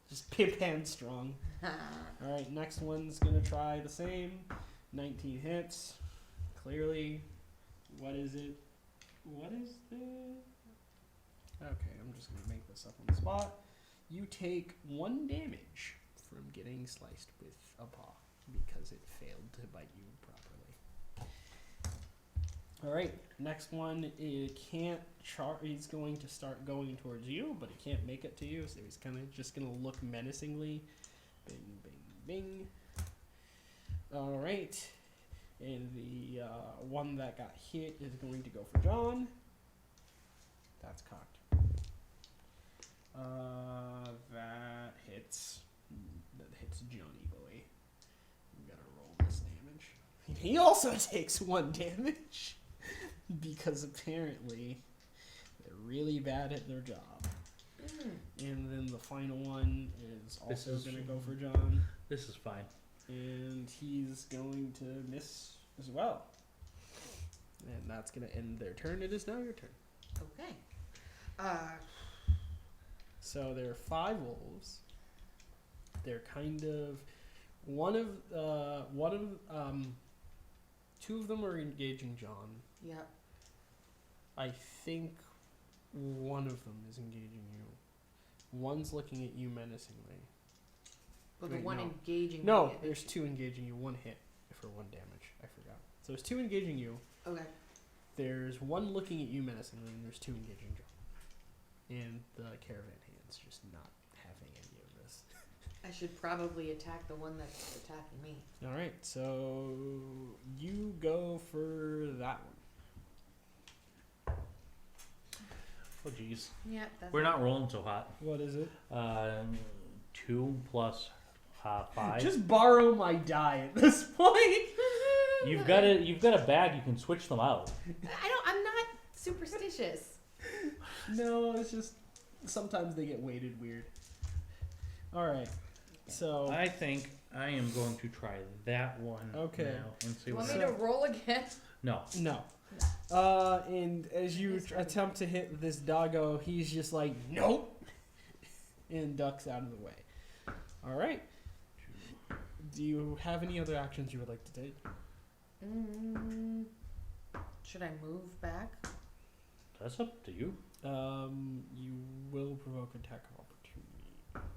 just pip hand strong. All right, next one's gonna try the same. 19 hits. Clearly, what is it? What is the? Okay, I'm just gonna make this up on the spot. You take 1 damage from getting sliced with a paw because it failed to bite you properly. All right, next one. It can't he's going to start going towards you, but he can't make it to you, so he's kind of just gonna look menacingly. Bing, bing, bing. All right, and the one that got hit is going to go for John. That's cocked. That hits. That hits Johnny boy. We gotta roll this damage. He also takes 1 damage because apparently they're really bad at their job. And then the final one is also gonna go for John, This is fine. and he's going to miss as well. And that's gonna end their turn. It is now your turn. Okay. So there are 5 wolves. They're kind of two of them are engaging John. Yeah. I think one of them is engaging you. One's looking at you menacingly. But the Wait, one no. engaging. No, me, there's 2 engaging you. 1 hit for 1 damage. I forgot. So there's 2 engaging you. Okay. There's 1 looking at you menacingly, and there's 2 engaging John. And the caravan hand's just not having any of this. I should probably attack the one that's attacking me. All right, so you go for that one. Oh, jeez. Yeah. That's We're not rolling so hot. What is it? 2 plus 5. Just borrow my die at this point. You've got a bag. You can switch them out. I'm not superstitious. No, it's just sometimes they get weighted weird. All right, so I think I am going to try that one. Okay. Now and see You what want me to roll again? No. no. And as you attempt to hit this doggo, he's just like, nope, and ducks out of the way. All right. Do you have any other actions you would like to take? Should I move back? That's up to you. You will provoke attack of opportunity.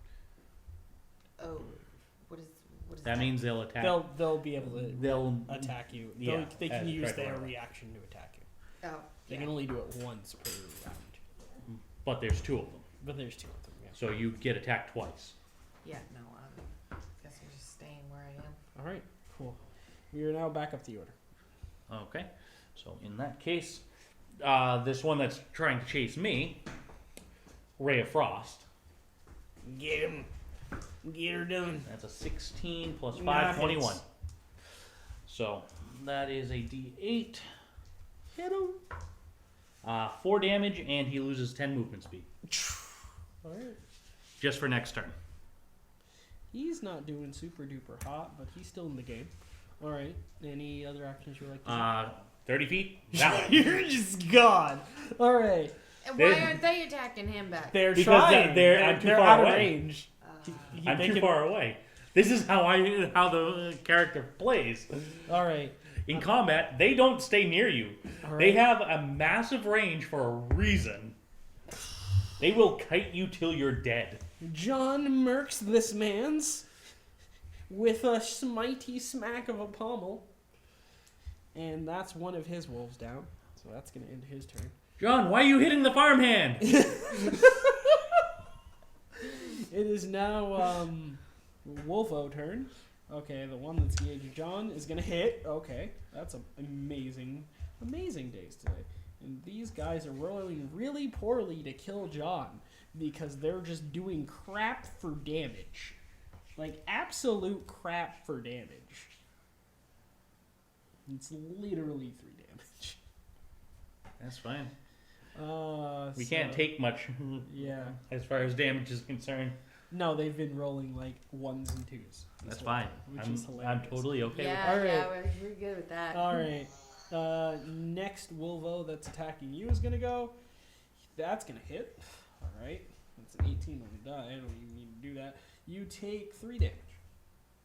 Oh, what is That means they'll attack. They'll be able to They'll attack you. Yeah, They can use right their away. reaction to attack you. Oh, They yeah. can only do it once per round. But there's 2 of them, But there's 2 of them, yeah. so you get attacked twice. Yeah, no, guess I'm just staying where I am. Alright, cool. We are now back up the order. Okay. So in that case, this one that's trying to chase me, Ray of Frost. Get him. Get her done. That's a 16 plus 5, Nice. 21. So that is a D8. Hit him. 4 damage, and he loses 10 movement speed. Alright. Just for next turn. He's not doing super duper hot, but he's still in the game. Alright. Any other actions you would like to 30 feet? That way. You're just gone. Alright. And They- why aren't they attacking him back? They're Because trying. I'm too they're far out away. of range. I'm they too can- far away. This is how the character plays. Alright. In combat, they don't stay near you. Alright. They have a massive range for a reason. They will kite you till you're dead. John murks this man's with a smitey smack of a pommel. And that's one of his wolves down. So that's going to end his turn. John, why are you hitting the farmhand? It is now Wolfo turn. Okay, the one that's engaged John is going to hit. Okay, that's amazing days today. And these guys are rolling really poorly to kill John because they're just doing crap for damage. Like, absolute crap for damage. It's literally 3 damage. That's fine. We So- can't take much Yeah. as far as damage is concerned. No, they've been rolling like 1s and 2s. this That's whole fine. time, which I'm, is I'm hilarious. totally okay with Yeah, All yeah, right. we're good with that. All right. Next Wolvo that's attacking you is gonna go. That's gonna hit. All right. That's an 18 on the die. I don't even need to do that. You take 3 damage.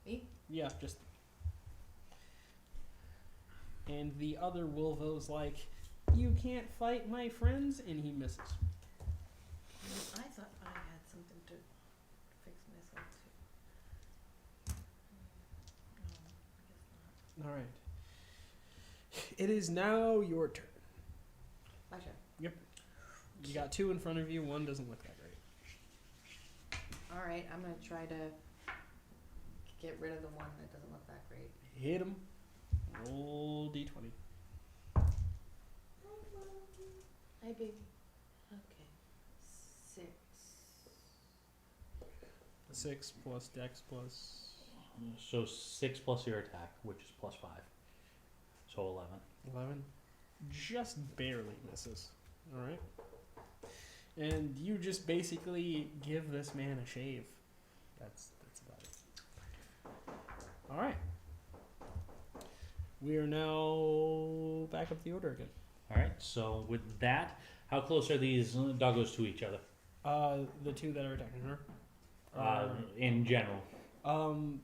Me? Yeah, just. And the other Wolvo's like, you can't fight my friends, and he misses. I thought I had something to fix myself too. No, I guess not. All right. It is now your turn. My turn. You got 2 in front of you. 1 doesn't look that great. All right, I'm gonna try to get rid of the one that doesn't look that great. Hit him. Roll d20. Hi, baby. Okay. 6. 6 plus dex plus. So 6 plus your attack, which is plus 5. So 11. 11. Just barely misses. Alright. And you just basically give this man a shave. That's about it. Alright. We are now back up the order again. All right. So with that, how close are these doggos to each other? The 2 that are attacking her. In general,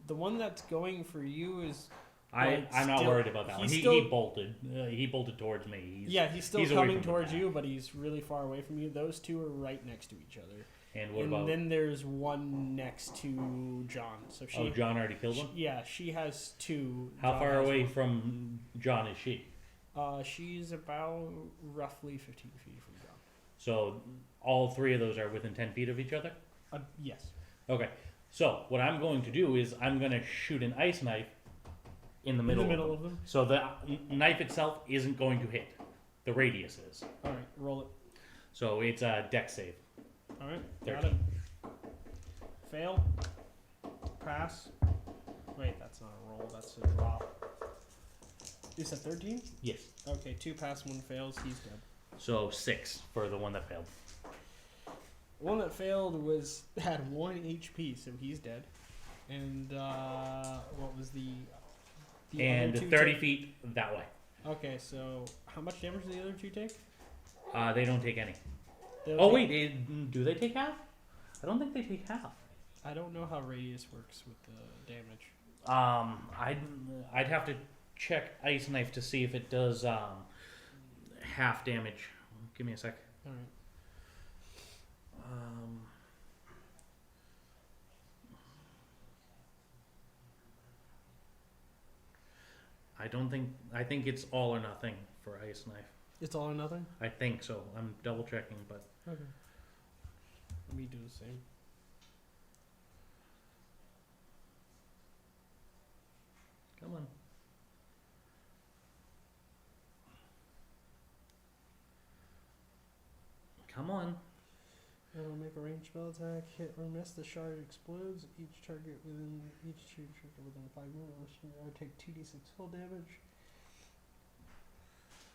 The one that's going for you is. I'm not still- worried about that one. he's He still- bolted. He bolted towards me. He's still he's away coming from the towards pack. you, but he's really far away from you. Those 2 are right next to each other. And what And about? then there's one next to John. So she. Oh, John already killed him. Yeah, she has 2. How John far has away one. from John is she? She's about roughly 15 feet from John. So all 3 of those are within 10 feet of each other. Yes. Okay. So what I'm going to do is I'm going to shoot an ice knife in the middle. of them. So the knife itself isn't going to hit. The radius is. All right, roll it. So it's a dex save. All right, got 13. it. Fail. Pass. Wait, that's not a roll. That's a drop. You said 13? Yes. Okay, 2 pass, 1 fails. He's dead. So 6 for the one that failed. One that failed had 1 HP, so he's dead. And what was the And other two 30 take? feet that way. Okay, so how much damage do the other 2 take? They don't take any. They'll Oh take- wait, do they take half? I don't think they take half. I don't know how radius works with the damage. I'd have to check Ice Knife to see if it does half damage. Give me a sec. All right. I think it's all or nothing for Ice Knife. It's all or nothing? I think so. I'm double checking, but Okay. Let me do the same. come on. Come on. It'll make a ranged spell attack, hit or miss. The shard explodes. Each target within 5 minutes will take 2d6 full damage.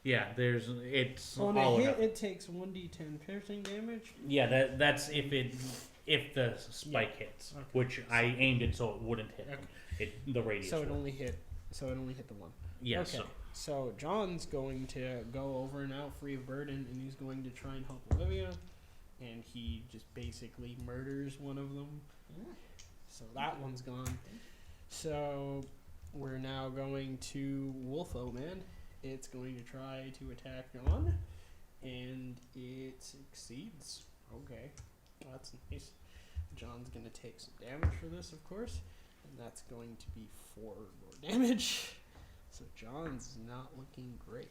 Yeah, it's On all a or hit, nothing. it takes 1d10 piercing damage. Yeah, that's if the spike hits, Okay. which I aimed it so it wouldn't hit. Okay. The radius. So it would. only hit. So it only hit the one. Yes. Okay. So John's going to go over and out free of burden, and he's going to try and help Olivia, and he just basically murders one of them. So that one's gone. So we're now going to Wolfo Man. It's going to try to attack John, and it succeeds. Okay, that's nice. John's going to take some damage for this, of course, and that's going to be 4 more damage. So John's not looking great.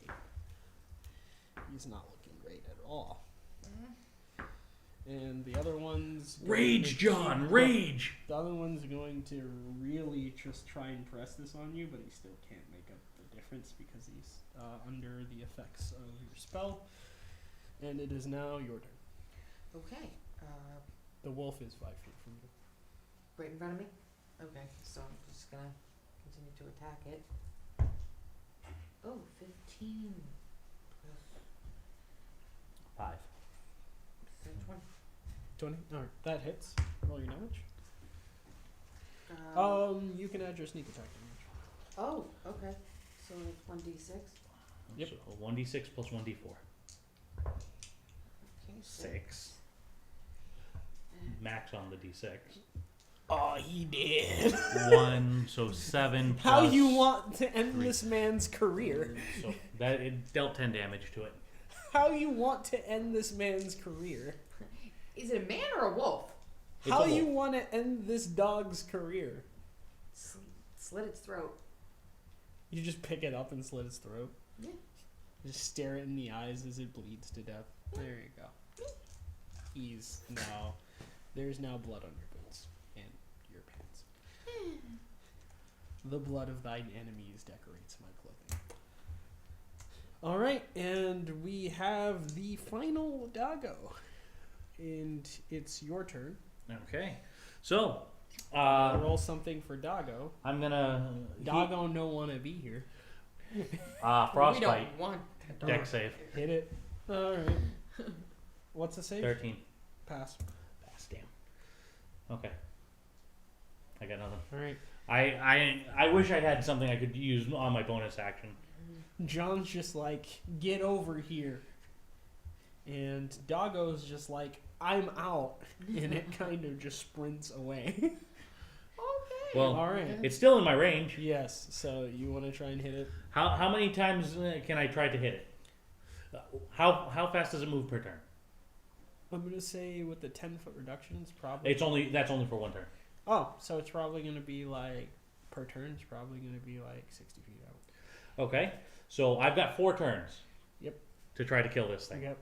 He's not looking great at all. And the other one's going Rage, to John, keep- rage. The other one's going to really just try and press this on you, but he still can't make up the difference because he's under the effects of your spell. And it is now your turn. Okay. The wolf is 5 feet from you. Right in front of me? Okay, so I'm just gonna continue to attack it. Oh, 15 plus 5. 20. 20? Alright, that hits. Roll your damage. You can add your sneak attack damage. Oh, okay. So it's 1d6. Yep. So 1d6 plus 1d4. Okay, 6. Max on the d6. Oh, he did. 1, so 7 plus. How you want to end 3. this man's career? So that it dealt 10 damage to it. How you want to end this man's career? Is it a man or a wolf? It's How a you wolf. want to end this dog's career? Slit its throat. You just pick it up and slit its throat. Yeah. Just stare it in the eyes as it bleeds to death. There you go. There's now blood on your boots and your pants. The blood of thine enemies decorates my clothing. Alright, and we have the final doggo. And it's your turn. Okay. So, Roll something for Doggo. I'm gonna. Doggo no wanna be here. We Frostbite. don't want a dog. Deck save. Hit it. Alright. What's the save? 13. Pass. Pass, damn. Okay. I got nothing. Alright. I wish I had something I could use on my bonus action. John's just like, get over here. And Doggo's just like, I'm out. And it kind of just sprints away. Okay. Well, Alright. it's still in my range. Yes, so you want to try and hit it? How many times can I try to hit it? How fast does it move per turn? I'm going to say with the 10-foot reductions, probably. That's only for one turn. Oh, so it's probably going to be like, per turn, it's probably going to be like 60 feet out. Okay, so I've got 4 turns. Yep. To try to kill this thing. Yep.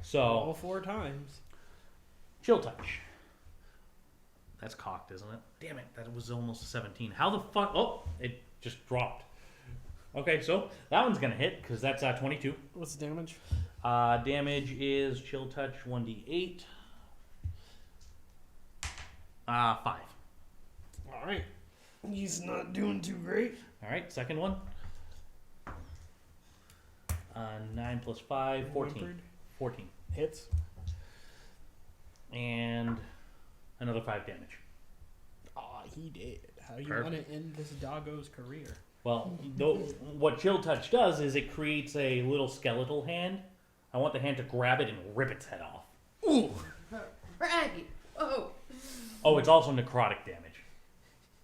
So All 4 times. chill touch. That's cocked, isn't it? Damn it, that was almost a 17. How the fuck? Oh, it just dropped. Okay, so that one's gonna hit because that's 22. What's the damage? Damage is chill touch 1d8. 5. Alright. He's not doing too great. All right, second one. 9 plus 5, 14. Whimpered. 14. Hits. And another 5 damage. Aw, he did. How you Perfect. want to end this doggo's career? Well, what Chill Touch does is it creates a little skeletal hand. I want the hand to grab it and rip its head off. Ooh. Right. Oh. Oh, it's also necrotic damage.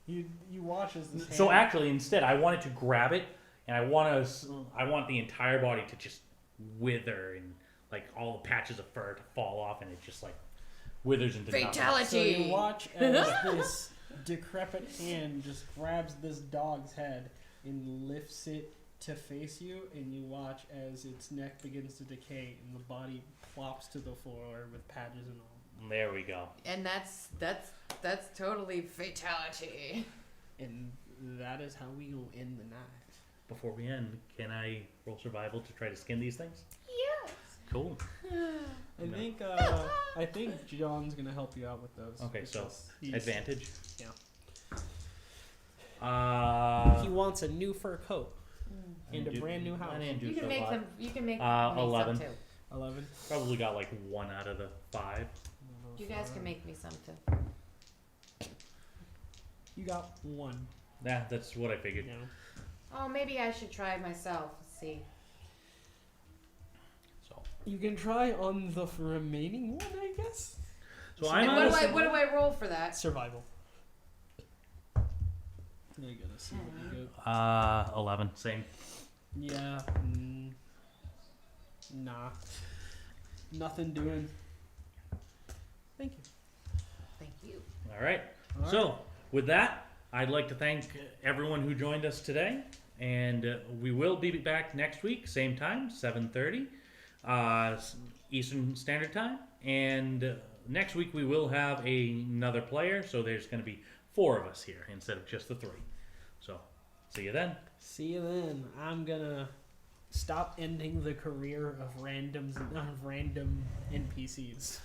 You watch as this. So hand- actually, instead, I wanted to grab it, and I want the entire body to just wither, and like all the patches of fur to fall off, and it just like withers into nothing. Fatality. So you watch as this decrepit hand just grabs this dog's head and lifts it to face you, and you watch as its neck begins to decay and the body plops to the floor with patches and all. There we go. And that's totally fatality. And that is how we will end the night. Before we end, can I roll survival to try to skin these things? Yes. Cool. I think John's gonna help you out with those. Okay, so because he's- advantage. Yeah. He Uh, wants a new fur coat and a brand new house. I didn't do You can so make hot. them. You can make. 11. Me some too. 11. Probably got like 1 out of the 5. You guys can make me some too. You got 1. Yeah, that's what I figured. You know. Oh, maybe I should try myself. Let's see. So, You can try on the remaining one, I guess. so And I'm what do I roll for that? Survival. I gotta see what you get. 11. Same. Yeah. Nah. Nothing doing. Thank you. Thank you. All right. All So, with that, I'd like to thank everyone who joined us today, and we will be back next week, same time, 7:30 Eastern Standard Time. And next week we will have another player, so there's going to be 4 of us here instead of just the 3. So, see you then. See you then. I'm gonna stop ending the career of random NPCs.